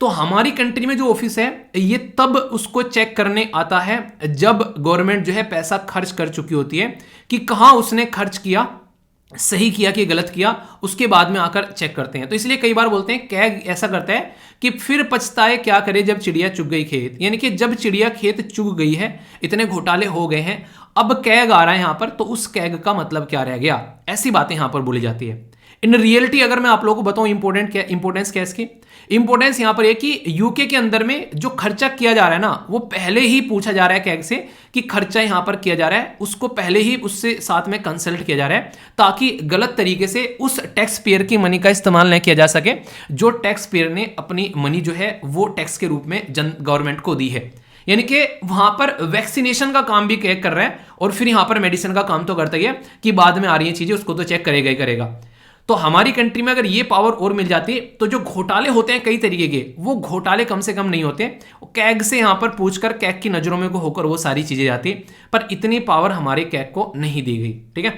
तो हमारी कंट्री में जो ऑफिस है ये तब उसको चेक करने आता है जब गवर्नमेंट जो है पैसा खर्च कर चुकी होती है कि कहाँ उसने खर्च किया, सही किया कि गलत किया, उसके बाद में आकर चेक करते हैं। तो इसलिए कई बार बोलते हैं कैग ऐसा करता है कि फिर पछताए क्या करे जब चिड़िया चुग गई खेत, यानी कि जब चिड़िया खेत चुग गई है, इतने घोटाले हो गए हैं, अब कैग आ रहा है यहां पर, तो उस कैग का मतलब क्या रह गया, ऐसी बातें यहां पर बोली जाती है। इन रियलिटी अगर मैं आप लोगों को बताऊं इंपोर्टेंस क्या इसकी, इंपोर्टेंस यहां पर है कि यूके के अंदर में जो खर्चा किया जा रहा है ना, वो पहले ही पूछा जा रहा है कैग से कि खर्चा यहां पर किया जा रहा है, उसको पहले ही उससे साथ में कंसल्ट किया जा रहा है ताकि गलत तरीके से उस टैक्स पेयर की मनी का इस्तेमाल नहीं किया जा सके जो टैक्स पेयर ने अपनी मनी जो है वो टैक्स के रूप में गवर्नमेंट को दी है। यानी कि वहां पर वैक्सीनेशन का काम भी कैग कर रहा है और फिर यहां पर मेडिसिन का काम तो करता ही है कि बाद में आ रही है चीजें उसको तो चेक करेगा ही करेगा। तो हमारी कंट्री में अगर ये पावर और मिल जाती तो जो घोटाले होते हैं कई तरीके के, वो घोटाले कम से कम नहीं होते। कैग से यहां पर पूछकर कैग की नजरों में को होकर वो सारी चीजें जाती, पर इतनी पावर हमारे कैग को नहीं दी गई। ठीक है,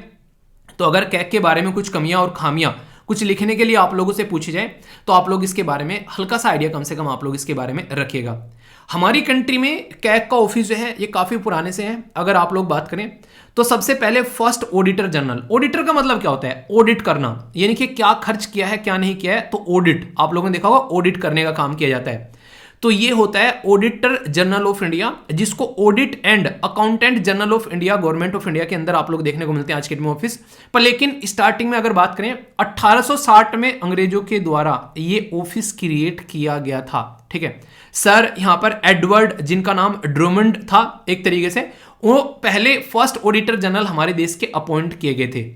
तो अगर कैग के बारे में कुछ कमियां और खामियां कुछ लिखने के लिए आप लोगों से पूछी जाए तो आप लोग इसके बारे में हल्का सा आइडिया कम से कम आप लोग इसके बारे में रखिएगा। हमारी कंट्री में कैग का ऑफिस जो है ये काफी पुराने से है। अगर आप लोग बात करें तो सबसे पहले फर्स्ट ऑडिटर जनरल, ऑडिटर का मतलब क्या होता है, ऑडिट करना, यानी कि क्या खर्च किया है क्या नहीं किया है, तो ऑडिट आप लोगों ने देखा होगा ऑडिट करने का काम किया जाता है। तो ये होता है ऑडिटर जनरल ऑफ इंडिया, जिसको audit and accountant general of India government of India के अंदर आप लोग देखने को मिलते हैं आज के डेट में ऑफिस पर। लेकिन स्टार्टिंग में अगर बात करें 1860 में अंग्रेजों के द्वारा ये ऑफिस क्रिएट किया गया था। ठीक है, सर यहां पर एडवर्ड जिनका नाम ड्रुमंड था एक तरीके से, वो पहले फर्स्ट ऑडिटर जनरल हमारे देश के अपॉइंट किए गए थे।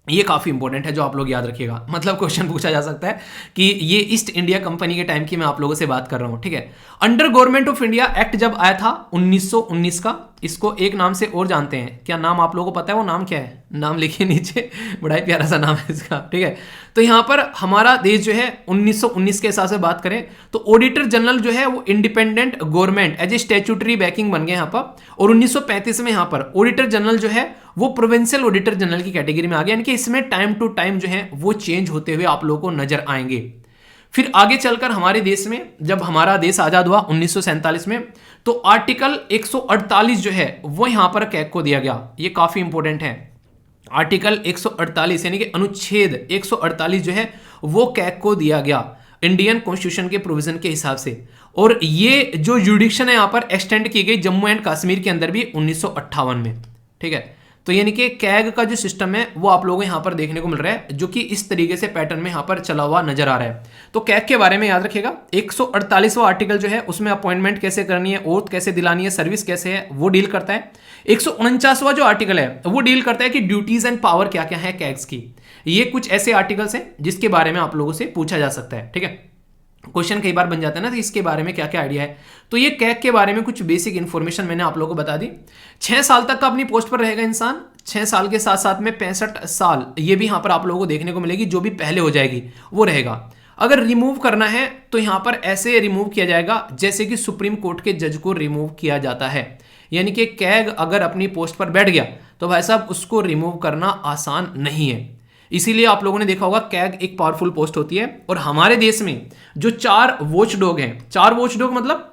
ये काफी इंपॉर्टेंट है जो आप लोग याद रखिएगा, मतलब क्वेश्चन पूछा जा सकता है कि ये ईस्ट इंडिया कंपनी के टाइम की मैं आप लोगों से बात कर रहा हूं। ठीक है, under government of India act जब आया था 1919 का, इसको एक नाम से और जानते हैं, क्या नाम आप लोगों को पता है, वो नाम क्या है, नाम लिखिए नीचे, बड़ा ही प्यारा सा नाम है इसका। ठीक है, तो यहां पर हमारा देश जो है 1919 के हिसाब से बात करें तो ऑडिटर जनरल जो है वो independent government as a statutory backing बन गए यहां पर, और 1935 में यहां पर ऑडिटर जनरल जो है वो प्रोविंशियल ऑडिटर जनरल की कैटेगरी में आ गया, यानी कि इसमें टाइम टू टाइम जो है वो चेंज होते हुए आप लोगों को नजर आएंगे। फिर आगे चलकर हमारे देश में जब हमारा देश आजाद हुआ 1947 में, तो आर्टिकल 148 जो है वो यहां पर कैग को दिया गया। ये काफी इंपॉर्टेंट है, आर्टिकल 148 यानी कि अनुच्छेद 148 जो है वो कैग को दिया गया इंडियन कॉन्स्टिट्यूशन के प्रोविजन के हिसाब से, और ये जो जुडिक्शन है यहां पर एक्सटेंड की गई जम्मू एंड कश्मीर के अंदर भी 1958 में। ठीक है, तो यानी कि कैग का जो सिस्टम है वो आप लोगों को यहाँ पर देखने को मिल रहा है, जो कि इस तरीके से पैटर्न में यहाँ पर चला हुआ नजर आ रहा है। तो कैग के बारे में याद रखिएगा, 148वां आर्टिकल जो है उसमें अपॉइंटमेंट कैसे करनी है, ओथ कैसे दिलानी है, सर्विस कैसे है, वो डील करता है। 149वां जो आर्टिकल है वो डील करता है कि ड्यूटीज एंड पावर क्या क्या है कैग्स की। ये कुछ ऐसे आर्टिकल्स हैं जिसके बारे में आप लोगों से पूछा जा सकता है, ठीक है। क्वेश्चन कई बार बन जाता है ना, तो इसके बारे में क्या क्या आइडिया है। तो ये कैग के बारे में कुछ बेसिक इंफॉर्मेशन मैंने आप लोगों को बता दी। 6 साल तक का अपनी पोस्ट पर रहेगा इंसान, 6 साल के साथ साथ में 65 साल ये भी यहाँ पर आप लोगों को देखने को मिलेगी, जो भी पहले हो जाएगी वो रहेगा। अगर रिमूव करना है तो यहाँ पर ऐसे रिमूव किया जाएगा जैसे कि सुप्रीम कोर्ट के जज को रिमूव किया जाता है। यानी कि कैग अगर अपनी पोस्ट पर बैठ गया तो भाई साहब उसको रिमूव करना आसान नहीं है। इसीलिए आप लोगों ने देखा होगा कैग एक पावरफुल पोस्ट होती है। और हमारे देश में जो 4 वॉच डॉग हैं, 4 वॉच डॉग मतलब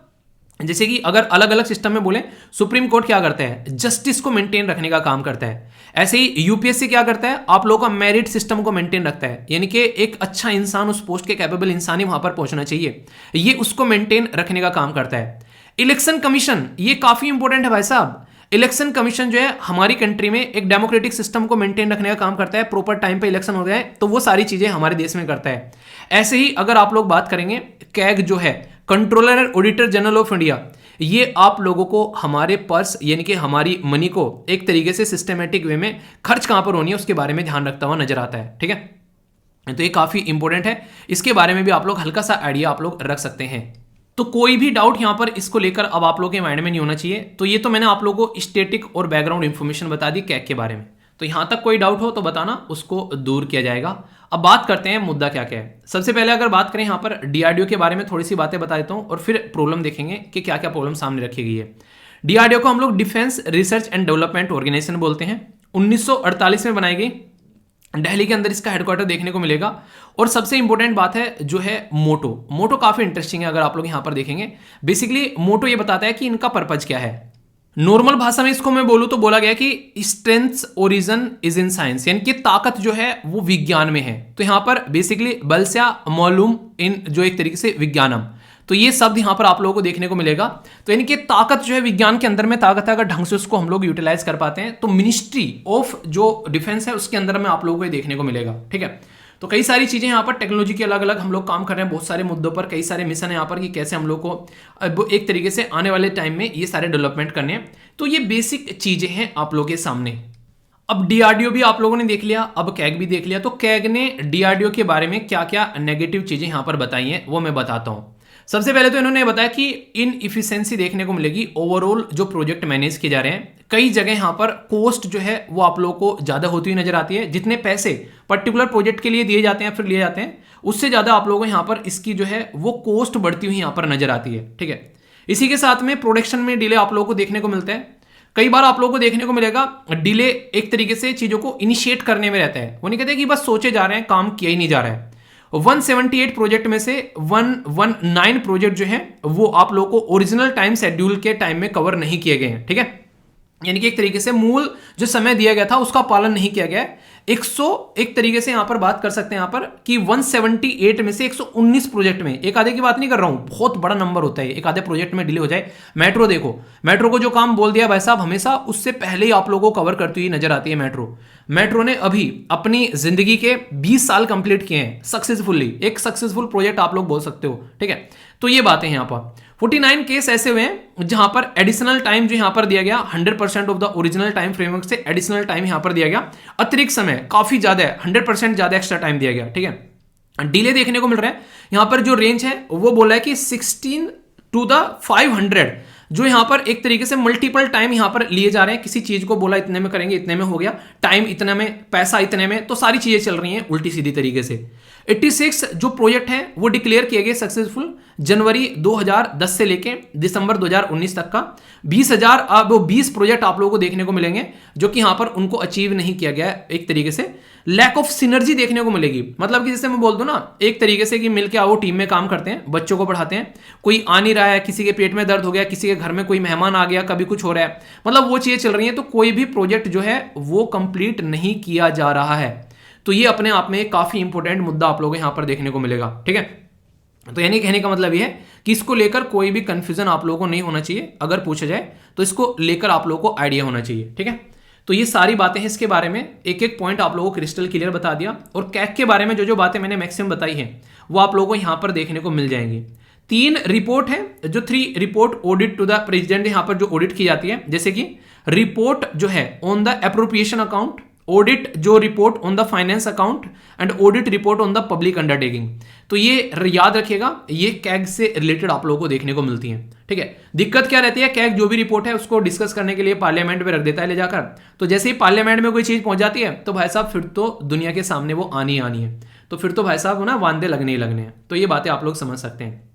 जैसे कि अगर अलग अलग सिस्टम में बोले, सुप्रीम कोर्ट क्या करता है, जस्टिस को मेंटेन रखने का काम करता है। ऐसे ही यूपीएससी क्या करता है, आप लोगों का मेरिट सिस्टम को मेंटेन रखता है। यानी कि एक अच्छा इंसान, उस पोस्ट के कैपेबल इंसान ही वहां पर पहुंचना चाहिए, ये उसको मेंटेन रखने का काम करता है। इलेक्शन कमीशन ये काफी इंपॉर्टेंट है भाई साहब। इलेक्शन कमीशन जो है हमारी कंट्री में एक डेमोक्रेटिक सिस्टम को मेंटेन रखने का काम करता है। प्रॉपर टाइम पे इलेक्शन हो जाए तो वो सारी चीजें हमारे देश में करता है। ऐसे ही अगर आप लोग बात करेंगे, कैग जो है controller and auditor general of India, ये आप लोगों को हमारे पर्स यानी कि हमारी मनी को एक तरीके से सिस्टमेटिक वे में खर्च कहां पर होनी है उसके बारे में ध्यान रखता हुआ नजर आता है, ठीक है। तो ये काफी इंपॉर्टेंट है, इसके बारे में भी आप लोग हल्का सा आइडिया आप लोग रख सकते हैं। तो कोई भी डाउट यहां पर इसको लेकर अब आप लोगों के माइंड में नहीं होना चाहिए। तो ये तो मैंने आप लोगों को स्टैटिक और बैकग्राउंड इंफॉर्मेशन बता दी कैग के बारे में। तो यहां तक कोई डाउट हो तो बताना, उसको दूर किया जाएगा। अब बात करते हैं मुद्दा क्या क्या है। सबसे पहले अगर बात करें यहां पर डीआरडीओ के बारे में थोड़ी सी बातें बता देता हूं और फिर प्रॉब्लम देखेंगे कि क्या क्या प्रॉब्लम सामने रखी गई है। डीआरडीओ को हम लोग defence research and development organisation बोलते हैं। 1948 में बनाई गई, दिल्ली के अंदर इसका हेडक्वार्टर देखने को मिलेगा। और सबसे इंपॉर्टेंट बात है जो है मोटो काफी इंटरेस्टिंग है। अगर आप लोग यहां पर देखेंगे, बेसिकली मोटो ये बताता है कि इनका पर्पज क्या है। नॉर्मल भाषा में इसको मैं बोलूं तो बोला गया कि strength origin is in science, यानी कि ताकत जो है वो विज्ञान में है। तो यहां पर बेसिकली बलस्या मालूम इन जो एक तरीके से विज्ञानम, तो ये शब्द यहां पर आप लोगों को देखने को मिलेगा। तो यानी कि ताकत जो है विज्ञान के अंदर में ताकत है, अगर ढंग से उसको हम लोग यूटिलाइज कर पाते हैं तो मिनिस्ट्री ऑफ जो डिफेंस है उसके अंदर में आप लोगों को देखने को मिलेगा, ठीक है। तो कई सारी चीजें यहाँ पर टेक्नोलॉजी के अलग अलग हम लोग काम कर रहे हैं, बहुत सारे मुद्दों पर, कई सारे मिशन है यहाँ पर कि कैसे हम लोग को एक तरीके से आने वाले टाइम में ये सारे डेवलपमेंट करने हैं। तो ये बेसिक चीजें हैं आप लोगों के सामने। अब डीआरडीओ भी आप लोगों ने देख लिया, अब कैग भी देख लिया। तो कैग ने डीआरडीओ के बारे में क्या क्या नेगेटिव चीजें यहां पर बताई हैं वो मैं बताता हूं। सबसे पहले तो इन्होंने बताया कि इनएफिशिएंसी देखने को मिलेगी। ओवरऑल जो प्रोजेक्ट मैनेज किए जा रहे हैं, कई जगह यहां पर कॉस्ट जो है वो आप लोगों को ज्यादा होती हुई नजर आती है। जितने पैसे पर्टिकुलर प्रोजेक्ट के लिए दिए जाते हैं फिर लिए जाते हैं, उससे ज्यादा आप लोगों को यहां पर इसकी जो है वो कॉस्ट बढ़ती हुई यहां पर नजर आती है, ठीक है। इसी के साथ में प्रोडक्शन में डिले आप लोगों को देखने को मिलता है। कई बार आप लोगों को देखने को मिलेगा डिले एक तरीके से चीजों को इनिशिएट करने में रहता है। वो नहीं कहते कि बस सोचे जा रहे हैं, काम किया ही नहीं जा रहा है। 178 प्रोजेक्ट में से 119 प्रोजेक्ट जो है वो आप लोगों को ओरिजिनल टाइम शेड्यूल के टाइम में कवर नहीं किए गए हैं, ठीक है। यानी कि एक तरीके से मूल जो समय दिया गया था उसका पालन नहीं किया गया है। 100 एक तरीके से यहां पर बात कर सकते हैं यहां पर कि 178 में से 119 प्रोजेक्ट में, एक आधे की बात नहीं कर रहा हूं, बहुत बड़ा नंबर होता है एक आधे प्रोजेक्ट में डिले हो जाए। मेट्रो देखो, मेट्रो को जो काम बोल दिया भाई साहब हमेशा उससे पहले ही आप लोगों को कवर करती हुई नजर आती है मेट्रो ने अभी अपनी जिंदगी के 20 साल कंप्लीट किए हैं सक्सेसफुली। एक सक्सेसफुल प्रोजेक्ट आप लोग बोल सकते हो, ठीक है। तो ये बातें हैं यहां पर। 49 केस ऐसे हुए हैं जहां पर एडिशनल टाइम जो यहां पर दिया गया 100% of the original time framework से एडिशनल टाइम यहां पर दिया गया, अतिरिक्त समय काफी ज्यादा है, 100% ज्यादा एक्स्ट्रा टाइम दिया गया, ठीक है। डिले देखने को मिल रहा है यहां पर, जो रेंज है वो बोला है कि 16 to the 500, जो यहां पर एक तरीके से मल्टीपल टाइम यहां पर लिए जा रहे हैं। किसी चीज को बोला इतने में करेंगे, इतने में हो गया, टाइम इतने में, पैसा इतने में, तो सारी चीजें चल रही हैं उल्टी सीधी तरीके से। 86 जो प्रोजेक्ट हैं वो डिक्लेयर किए गए सक्सेसफुल जनवरी 2010 से लेके दिसंबर 2019 तक का। 20 प्रोजेक्ट आप लोगों को देखने को मिलेंगे जो कि यहां पर उनको अचीव नहीं किया गया है। एक तरीके से लैक ऑफ सिनर्जी देखने को मिलेगी, मतलब कि जैसे मैं बोल दूं ना एक तरीके से कि मिलके आओ टीम में काम करते हैं, बच्चों को पढ़ाते हैं, कोई आ नहीं रहा है, किसी के पेट में दर्द हो गया, किसी के घर में कोई मेहमान आ गया, कभी कुछ हो रहा है, मतलब वो चीजें चल रही हैं, तो कोई भी प्रोजेक्ट जो है वो कंप्लीट नहीं किया जा रहा है। तो ये अपने आप में काफी इंपॉर्टेंट मुद्दा आप लोगों को यहां पर देखने को मिलेगा, ठीक है। तो यानी कहने का मतलब यह है कि इसको लेकर कोई भी कंफ्यूजन आप लोगों को नहीं होना चाहिए। अगर पूछा जाए तो इसको लेकर आप लोगों को आइडिया होना चाहिए, ठीक है। तो ये सारी बातें हैं इसके बारे में, एक एक पॉइंट आप लोगों को क्रिस्टल क्लियर बता दिया। और कैग के बारे में जो जो बातें मैंने मैक्सिमम बताई हैं वो आप लोगों को यहां पर देखने को मिल जाएंगी। 3 रिपोर्ट है, जो 3 report audit to the president यहां पर जो ऑडिट की जाती है, जैसे कि रिपोर्ट जो है on the appropriation account, audit जो report on the finance account and audit report on the public undertaking. तो ये याद रखिएगा, ये कैग से रिलेटेड आप लोगों को देखने को मिलती है। ठीक है, दिक्कत क्या रहती है, कैग जो भी रिपोर्ट है उसको डिस्कस करने के लिए पार्लियामेंट में रख देता है ले जाकर। तो जैसे ही पार्लियामेंट में कोई चीज पहुंच जाती है तो भाई साहब फिर तो दुनिया के सामने वो आनी आनी है, तो फिर तो भाई साहब ना वांदे लगने ही लगने हैं। तो ये बातें आप लोग समझ सकते हैं।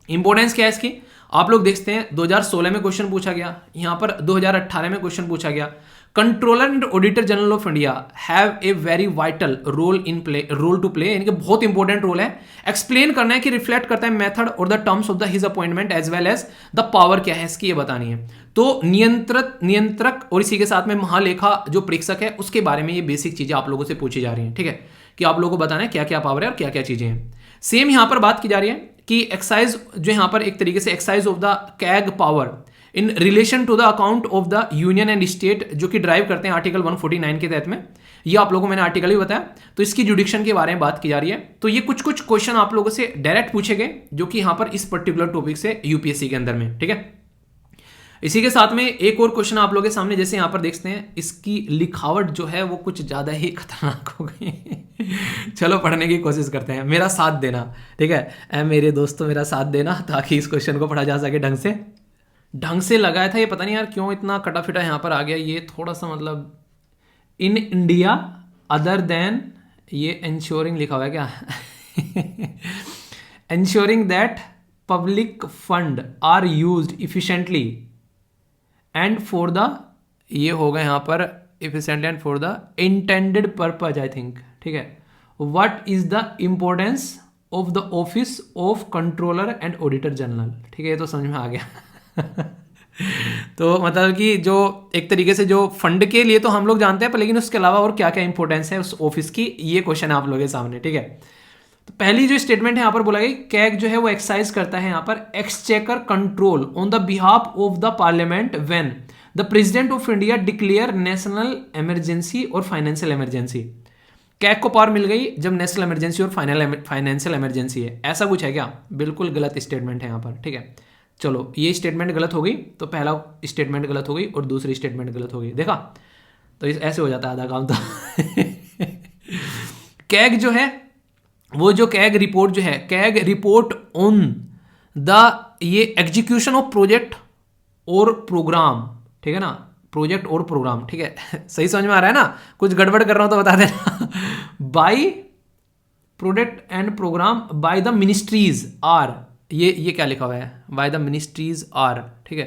इंपॉर्टेंस क्या है इसकी, आप लोग देखते हैं 2016 में क्वेश्चन पूछा गया, यहां पर 2018 में क्वेश्चन पूछा गया। Controller and auditor general of India have a very vital role to play, यानी कि बहुत इंपॉर्टेंट रोल है। एक्सप्लेन करना है कि रिफ्लेक्ट करता है मेथड और the terms of the his appointment as well as the power क्या है इसकी, ये बतानी है। तो नियंत्रक और इसी के साथ में महालेखा जो प्रेक्षक है उसके बारे में ये बेसिक चीजें आप लोगों से पूछी जा रही हैं। ठीक है, कि आप लोगों को बताना है क्या क्या पावर है और क्या क्या चीजें हैं। सेम यहां पर बात की जा रही है कि एक्साइज जो यहां पर एक तरीके से excise of the CAG power in relation to the account of the union and state, जो कि ड्राइव करते हैं आर्टिकल 149 के तहत में। ये आप लोगों को मैंने आर्टिकल ही बताया। तो इसकी जुडिक्शन के बारे में बात की जा रही है। तो ये कुछ कुछ क्वेश्चन आप लोगों से डायरेक्ट पूछे गए जो कि यहां पर इस पर्टिकुलर टॉपिक से यूपीएससी के अंदर में। ठीक है, इसी के साथ में एक और क्वेश्चन आप लोगों के सामने, जैसे यहां पर देखते हैं इसकी लिखावट जो है वो कुछ ज्यादा ही खतरनाक हो गई। चलो पढ़ने की कोशिश करते हैं, मेरा साथ देना। ठीक है मेरे दोस्तों, मेरा साथ देना ताकि इस क्वेश्चन को पढ़ा जा सके ढंग से लगाया था। ये पता नहीं यार क्यों इतना कटाफिटा यहां पर आ गया, ये थोड़ा सा मतलब इन इंडिया अदर देन, ये इंश्योरिंग लिखा हुआ है क्या? Ensuring that public fund are used efficiently and for the, ये होगा यहां पर efficient and for the intended purpose I think. ठीक है, what is the importance of the office of controller and auditor general. ठीक है, ये तो समझ में आ गया। तो मतलब कि जो एक तरीके से जो फंड के लिए तो हम लोग जानते हैं, पर लेकिन उसके अलावा और क्या क्या इंपॉर्टेंस है उस ऑफिस की, ये क्वेश्चन है आप लोगों के सामने। ठीक है, तो पहली जो स्टेटमेंट है यहां पर बोला गया, कैग जो है वो एक्सरसाइज करता है यहां पर exchequer control on the behalf of the parliament when the president of India declare national emergency और फाइनेंशियल इमरजेंसी। कैग को पावर मिल गई जब नेशनल इमरजेंसी और फाइनेंशियल इमरजेंसी है, ऐसा कुछ है क्या? बिल्कुल गलत स्टेटमेंट है यहां पर। ठीक है, चलो ये स्टेटमेंट गलत हो गई, तो पहला स्टेटमेंट गलत हो गई और दूसरी स्टेटमेंट गलत हो गई। देखा, तो ऐसे हो जाता है आधा काम तो। कैग जो है वो जो कैग रिपोर्ट जो है, कैग रिपोर्ट ऑन द ये एग्जीक्यूशन ऑफ प्रोजेक्ट और प्रोग्राम। ठीक है ना, प्रोजेक्ट और प्रोग्राम। ठीक है, सही समझ में आ रहा है ना? कुछ गड़बड़ कर रहा हूं तो बता देना। By project and programme by the ministries are, ये क्या लिखा हुआ है? By the ministries are. ठीक है,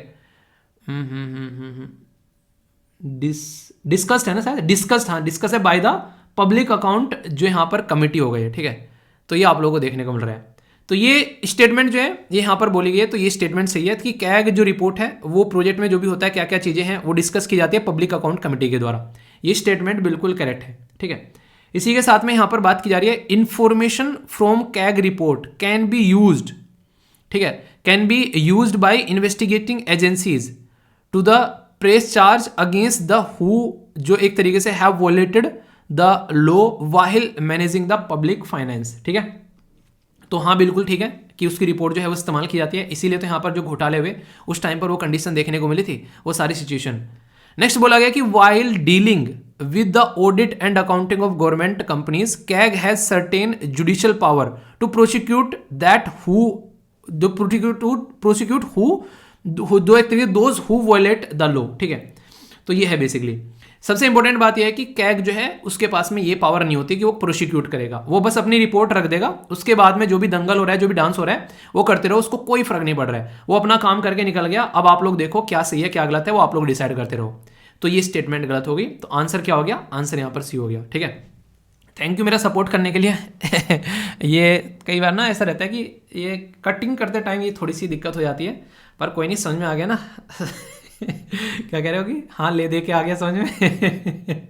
डिस्कस्ड है ना शायद, डिस्कस्ड, हाँ डिस्कस है बाय द पब्लिक अकाउंट जो यहां पर कमिटी हो गई है। ठीक है, तो ये आप लोगों को देखने को मिल रहा है। तो ये स्टेटमेंट जो है ये यहां पर बोली गई है, तो ये स्टेटमेंट सही है कि कैग जो रिपोर्ट है वो प्रोजेक्ट में जो भी होता है, क्या क्या चीजें हैं वो डिस्कस की जाती है पब्लिक अकाउंट कमेटी के द्वारा। ये स्टेटमेंट बिल्कुल करेक्ट है। ठीक है, इसी के साथ में यहां पर बात की जा रही है, information from CAG report can be used. ठीक है, can be used by investigating agencies to the press charge against the who, जो एक तरीके से have violated the law while managing the public finance. ठीक है, तो हाँ बिल्कुल ठीक है कि उसकी रिपोर्ट जो है वो इस्तेमाल की जाती है, इसीलिए तो यहाँ पर जो घोटाले हुए उस टाइम पर वो कंडीशन देखने को मिली थी, वो सारी सिचुएशन। नेक्स्ट बोला गया कि while dealing with the audit and accounting of government companies, CAG has certain judicial power to prosecute that who prosecute दो एक तरीके those who violate the law. ठीक है, तो ये है बेसिकली। सबसे इंपॉर्टेंट बात यह है कि कैग जो है उसके पास में ये पावर नहीं होती कि वो प्रोसिक्यूट करेगा, वो बस अपनी रिपोर्ट रख देगा, उसके बाद में जो भी दंगल हो रहा है, जो भी डांस हो रहा है वो करते रहो, उसको कोई फर्क नहीं पड़ रहा है, वो अपना काम करके निकल गया। अब आप लोग देखो क्या सही है क्या गलत है, वो आप लोग डिसाइड करते रहो। तो ये स्टेटमेंट गलत हो गई, तो आंसर क्या हो गया? आंसर यहाँ पर सी हो गया। ठीक है, थैंक यू मेरा सपोर्ट करने के लिए। ये कई बार ना ऐसा रहता है कि ये कटिंग करते टाइम ये थोड़ी सी दिक्कत हो जाती है, पर कोई नहीं, समझ में आ गया ना? क्या कह रहे हो कि हाँ ले दे के आ गया समझ में।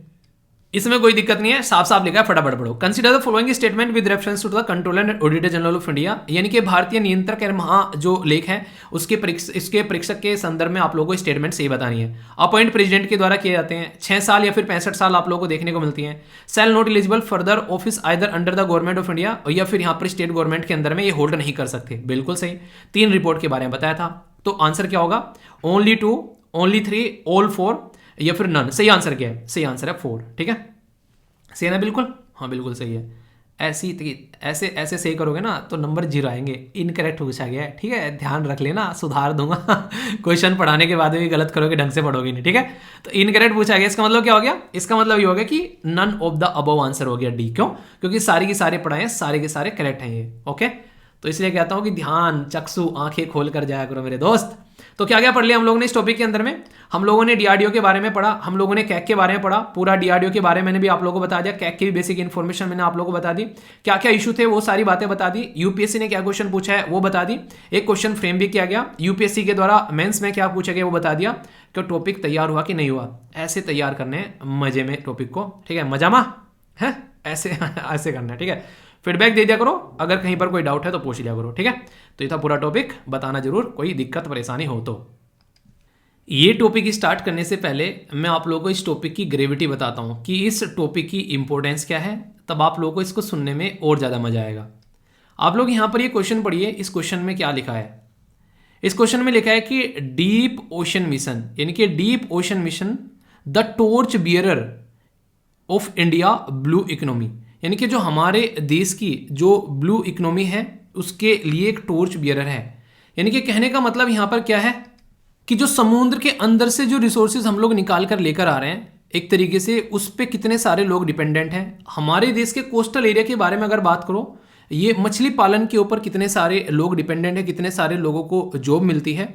इसमें कोई दिक्कत नहीं है, साफ साफ लिखा है, फटाफट पढ़ो। Consider the following statement with reference to the controller and auditor general of India, यानी कि भारतीय नियंत्रक एवं महा जो लेख है उसके इसके परीक्षक के संदर्भ में आप लोगों को स्टेटमेंट सही बतानी है। अपॉइंट प्रेसिडेंट के द्वारा किए जाते हैं, 6 साल या फिर 65 साल आप लोगों को देखने को मिलती है। Shall not eligible further office either under the government of India, या फिर यहाँ पर स्टेट गवर्नमेंट के अंदर में ये होल्ड नहीं कर सकते। बिल्कुल सही। 3 रिपोर्ट के बारे में बताया था, तो आंसर क्या होगा? ओनली 2, ओनली 3, ऑल 4 या फिर नन। सही आंसर क्या है? सही आंसर है 4। ठीक है, सही है ना? बिल्कुल, हाँ बिल्कुल सही है। ऐसे ऐसे सही करोगे ना तो नंबर 0 आएंगे। इनकरेक्ट पूछा गया है, ठीक है, ध्यान रख लेना, सुधार दूंगा। क्वेश्चन पढ़ाने के बाद भी गलत करोगे, ढंग से पढ़ोगे नहीं, ठीक है। तो इनकरेक्ट पूछा गया, इसका मतलब क्या हो गया? इसका मतलब ये हो गया कि none of the above answer हो गया डी। क्यों? क्योंकि सारी की सारे पढ़ाए हैं, सारे के सारे करेक्ट हैं ये। ओके, तो इसलिए कहता हूं कि ध्यान, चक्षु, आंखें खोल कर जाया करो मेरे दोस्त। तो क्या क्या पढ़ लिया हम लोगों ने इस टॉपिक के अंदर में? हम लोगों ने डीआरडीओ के बारे में पढ़ा, हम लोगों ने कैक के बारे में पढ़ा, पूरा डीआरडीओ के बारे में मैंने भी आप लोगों को बता दिया, कैक की भी बेसिक इन्फॉर्मेशन मैंने आप लोगों को बता दी, क्या क्या इशू थे वो सारी बातें बता दी, यूपीएससी ने क्या क्वेश्चन पूछा है वो बता दी, एक क्वेश्चन फ्रेम भी किया गया, यूपीएससी के द्वारा मेंस में क्या पूछा गया वो बता दिया, कि टॉपिक तैयार हुआ कि नहीं हुआ। ऐसे तैयार करने हैं मजे में टॉपिक को, ठीक है, मजामा है, ऐसे ऐसे करना है, ठीक है। फीडबैक दे दिया करो, अगर कहीं पर कोई डाउट है तो पूछ लिया करो, ठीक है। तो ये था पूरा टॉपिक, बताना जरूर कोई दिक्कत परेशानी हो तो। ये टॉपिक स्टार्ट करने से पहले मैं आप लोगों को इस टॉपिक की ग्रेविटी बताता हूँ कि इस टॉपिक की इंपॉर्टेंस क्या है, तब आप लोगों को इसको सुनने में और ज़्यादा मजा आएगा। आप लोग यहाँ पर ये क्वेश्चन पढ़िए, इस क्वेश्चन में क्या लिखा है? इस क्वेश्चन में लिखा है कि डीप ओशन मिशन, यानी कि deep ocean mission the torch bearer of India blue economy, यानी कि जो हमारे देश की जो ब्लू इकोनॉमी है उसके लिए एक टॉर्च बियरर है। यानी कि कहने का मतलब यहाँ पर क्या है कि जो समुद्र के अंदर से जो रिसोर्सेज हम लोग निकाल कर लेकर आ रहे हैं, एक तरीके से उस पर कितने सारे लोग डिपेंडेंट हैं। हमारे देश के कोस्टल एरिया के बारे में अगर बात करो, ये मछली पालन के ऊपर कितने सारे लोग डिपेंडेंट हैं, कितने सारे लोगों को जॉब मिलती है।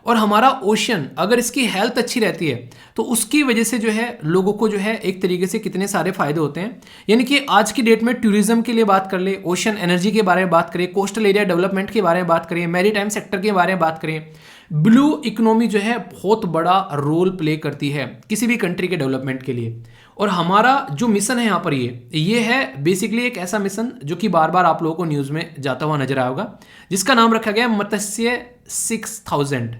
और हमारा ओशन अगर इसकी हेल्थ अच्छी रहती है तो उसकी वजह से जो है लोगों को जो है एक तरीके से कितने सारे फायदे होते हैं। यानी कि आज की डेट में टूरिज्म के लिए बात कर ले, ओशन एनर्जी के बारे में बात करें, कोस्टल एरिया डेवलपमेंट के बारे में बात करें, मैरीटाइम सेक्टर के बारे में बात करें, ब्लू इकोनॉमी जो है बहुत बड़ा रोल प्ले करती है किसी भी कंट्री के डेवलपमेंट के लिए। और हमारा जो मिशन है यहाँ पर ये है बेसिकली एक ऐसा मिशन जो कि बार बार आप लोगों को न्यूज़ में जाता हुआ नजर आएगा, जिसका नाम रखा गया मत्स्य 6000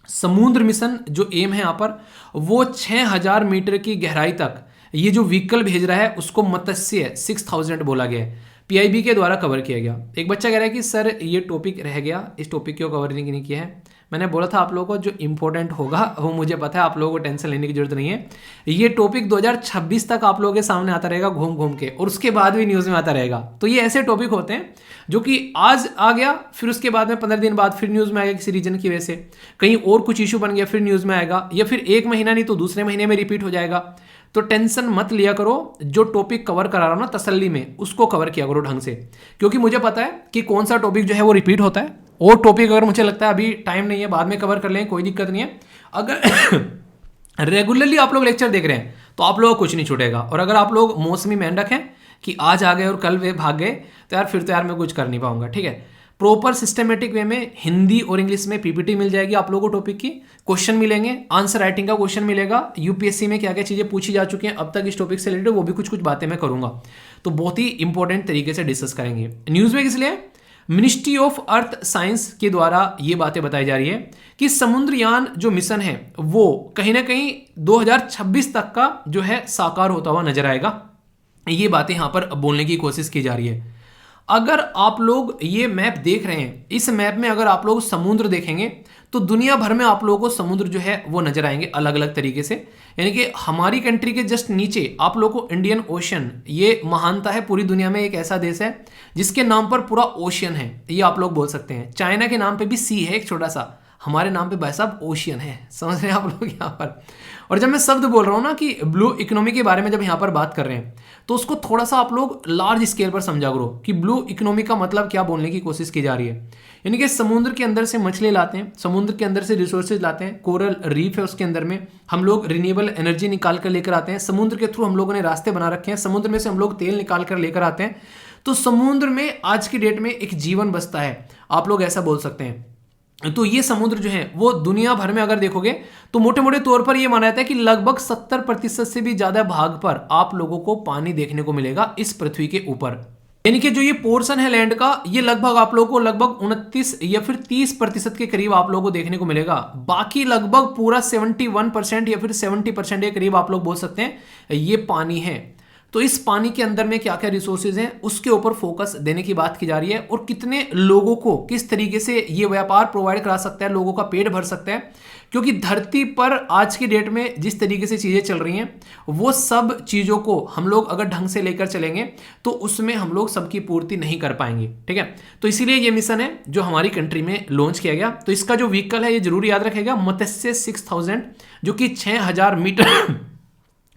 समुद्र मिशन। जो एम है यहाँ पर वो 6000 मीटर की गहराई तक ये जो व्हीकल भेज रहा है उसको मत्स्य 6000 बोला गया है, पीआईबी के द्वारा कवर किया गया। एक बच्चा कह रहा है कि सर ये टॉपिक रह गया, इस टॉपिक को कवर नहीं किया है। मैंने बोला था आप लोगों को जो इंपॉर्टेंट होगा वो मुझे पता है, आप लोगों को टेंशन लेने की जरूरत नहीं है। ये टॉपिक 2026 तक आप लोगों के सामने आता रहेगा घूम घूम के, और उसके बाद भी न्यूज़ में आता रहेगा। तो ये ऐसे टॉपिक होते हैं जो कि आज आ गया, फिर उसके बाद में 15 दिन बाद फिर न्यूज़ में आएगा किसी रीजन की वजह से, कहीं और कुछ इशू बन गया फिर न्यूज़ में आएगा, या फिर 1 महीना नहीं तो दूसरे महीने में रिपीट हो जाएगा। तो टेंशन मत लिया करो, जो टॉपिक कवर करा रहा हूं ना तसल्ली में उसको कवर किया करो ढंग से, क्योंकि मुझे पता है कि कौन सा टॉपिक जो है वो रिपीट होता है। और टॉपिक अगर मुझे लगता है अभी टाइम नहीं है बाद में कवर कर लें, कोई दिक्कत नहीं है। अगर रेगुलरली आप लोग लेक्चर देख रहे हैं तो आप लोगों को कुछ नहीं छूटेगा। और अगर आप लोग मौसमी मेंढक हैं कि आज आ गए और कल वे भाग गए, तो यार फिर तो यार मैं कुछ कर नहीं पाऊंगा, ठीक है। प्रॉपर सिस्टमेटिक वे में हिंदी और इंग्लिश में पीपीटी मिल जाएगी आप लोगों को, टॉपिक की क्वेश्चन मिलेंगे, आंसर राइटिंग का क्वेश्चन मिलेगा, यूपीएससी में क्या क्या चीजें पूछी जा चुकी हैं अब तक इस टॉपिक से रिलेटेड वो भी कुछ कुछ बातें मैं करूंगा। तो बहुत ही इंपॉर्टेंट तरीके से डिस्कस करेंगे। न्यूज में किस लिए? मिनिस्ट्री ऑफ अर्थ साइंस के द्वारा ये बातें बताई जा रही है कि समुद्रयान जो मिशन है वो कहीं ना कहीं 2026 तक का जो है साकार होता हुआ नजर आएगा। ये बातें यहां पर बोलने की कोशिश की जा रही है। अगर आप लोग ये मैप देख रहे हैं, इस मैप में अगर आप लोग समुद्र देखेंगे तो दुनिया भर में आप लोगों को समुद्र जो है वो नजर आएंगे अलग अलग तरीके से। यानी कि हमारी कंट्री के जस्ट नीचे आप लोगों को इंडियन ओशन, ये महानता है पूरी दुनिया में, एक ऐसा देश है जिसके नाम पर पूरा ओशियन है, ये आप लोग बोल सकते हैं। चाइना के नाम पे भी सी है एक छोटा सा, हमारे नाम पे भाई साहब ओशियन है, समझ रहे हैं आप लोग यहाँ पर। और जब मैं शब्द बोल रहा हूँ ना कि ब्लू इकोनॉमी के बारे में जब यहाँ पर बात कर रहे हैं तो उसको थोड़ा सा आप लोग लार्ज स्केल पर समझा करो कि ब्लू इकोनॉमी का मतलब क्या बोलने की कोशिश की जा रही है। यानी कि समुद्र के अंदर से मछली लाते हैं, समुद्र के अंदर से रिसोर्सेज लाते हैं, कोरल रीफ है उसके अंदर में हम लोग रिन्यूएबल एनर्जी निकाल कर लेकर आते हैं, समुद्र के थ्रू हम लोगों ने रास्ते बना रखे हैं, समुद्र में से हम लोग तेल निकाल कर लेकर आते हैं। तो समुद्र में आज की डेट में एक जीवन बसता है, आप लोग ऐसा बोल सकते हैं। तो ये समुद्र जो है वो दुनिया भर में अगर देखोगे तो मोटे मोटे तौर पर ये माना जाता है कि लगभग 70% से भी ज्यादा भाग पर आप लोगों को पानी देखने को मिलेगा इस पृथ्वी के ऊपर। यानी कि जो ये पोर्शन है लैंड का, ये लगभग आप लोगों को लगभग 29 या फिर 30% के करीब आप लोगों को देखने को मिलेगा। बाकी लगभग पूरा 71% या फिर 70% के करीब आप लोग बोल सकते हैं ये पानी है। तो इस पानी के अंदर में क्या क्या रिसोर्सेज हैं उसके ऊपर फोकस देने की बात की जा रही है, और कितने लोगों को किस तरीके से ये व्यापार प्रोवाइड करा सकता है, लोगों का पेट भर सकता है। क्योंकि धरती पर आज की डेट में जिस तरीके से चीजें चल रही हैं वो सब चीजों को हम लोग अगर ढंग से लेकर चलेंगे तो उसमें हम लोग सबकी पूर्ति नहीं कर पाएंगे। ठीक है, तो इसीलिए ये मिशन है जो हमारी कंट्री में लॉन्च किया गया। तो इसका जो व्हीकल है ये जरूर याद रखेगा, मत्स्य 6000, जो कि 6000 मीटर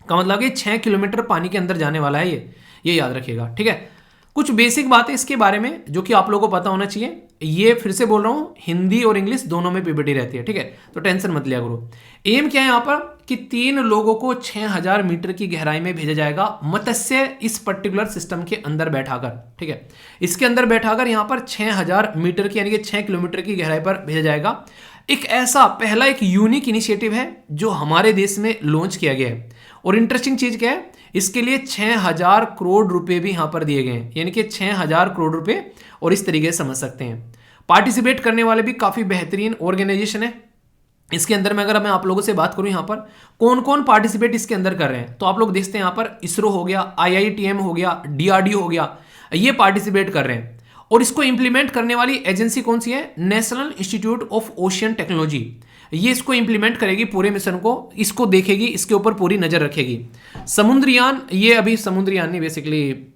का मतलब कि 6 किलोमीटर पानी के अंदर जाने वाला है ये याद रखिएगा। ठीक है, कुछ बेसिक बातें इसके बारे में जो कि आप लोगों को पता होना चाहिए। ये फिर से बोल रहा हूं, हिंदी और इंग्लिश दोनों में पीपीटी रहती है। ठीक है, तो टेंशन मत लिया करो। एम क्या है यहां पर कि 3 लोगों को 6000 मीटर की गहराई में भेजा जाएगा मत्स्य इस पर्टिकुलर सिस्टम के अंदर बैठाकर। ठीक है, इसके अंदर बैठाकर यहां पर 6000 मीटर की यानी कि 6 किलोमीटर की गहराई पर भेजा जाएगा। एक ऐसा पहला एक यूनिक इनिशिएटिव है जो हमारे देश में लॉन्च किया गया है। और इंटरेस्टिंग चीज क्या है, इसके लिए 6000 करोड़ रुपए भी यहां पर दिए गए हैं, यानी कि 6000 करोड़ रुपए। और इस तरीके से समझ सकते हैं पार्टिसिपेट करने वाले भी काफी बेहतरीन ऑर्गेनाइजेशन है। इसके अंदर में अगर मैं आप लोगों से बात करूं यहां पर कौन कौन पार्टिसिपेट इसके अंदर कर रहे हैं, तो आप लोग देखते हैं यहां पर इसरो हो गया, IITM हो गया, DRDO हो गया, ये पार्टिसिपेट कर रहे हैं। और इसको इंप्लीमेंट करने वाली एजेंसी कौन सी है, national institute of ocean technology. ये इसको इंप्लीमेंट करेगी पूरे मिशन को, इसको देखेगी, इसके ऊपर पूरी नजर रखेगी। समुद्रयान, ये अभी समुद्रयान नहीं, बेसिकली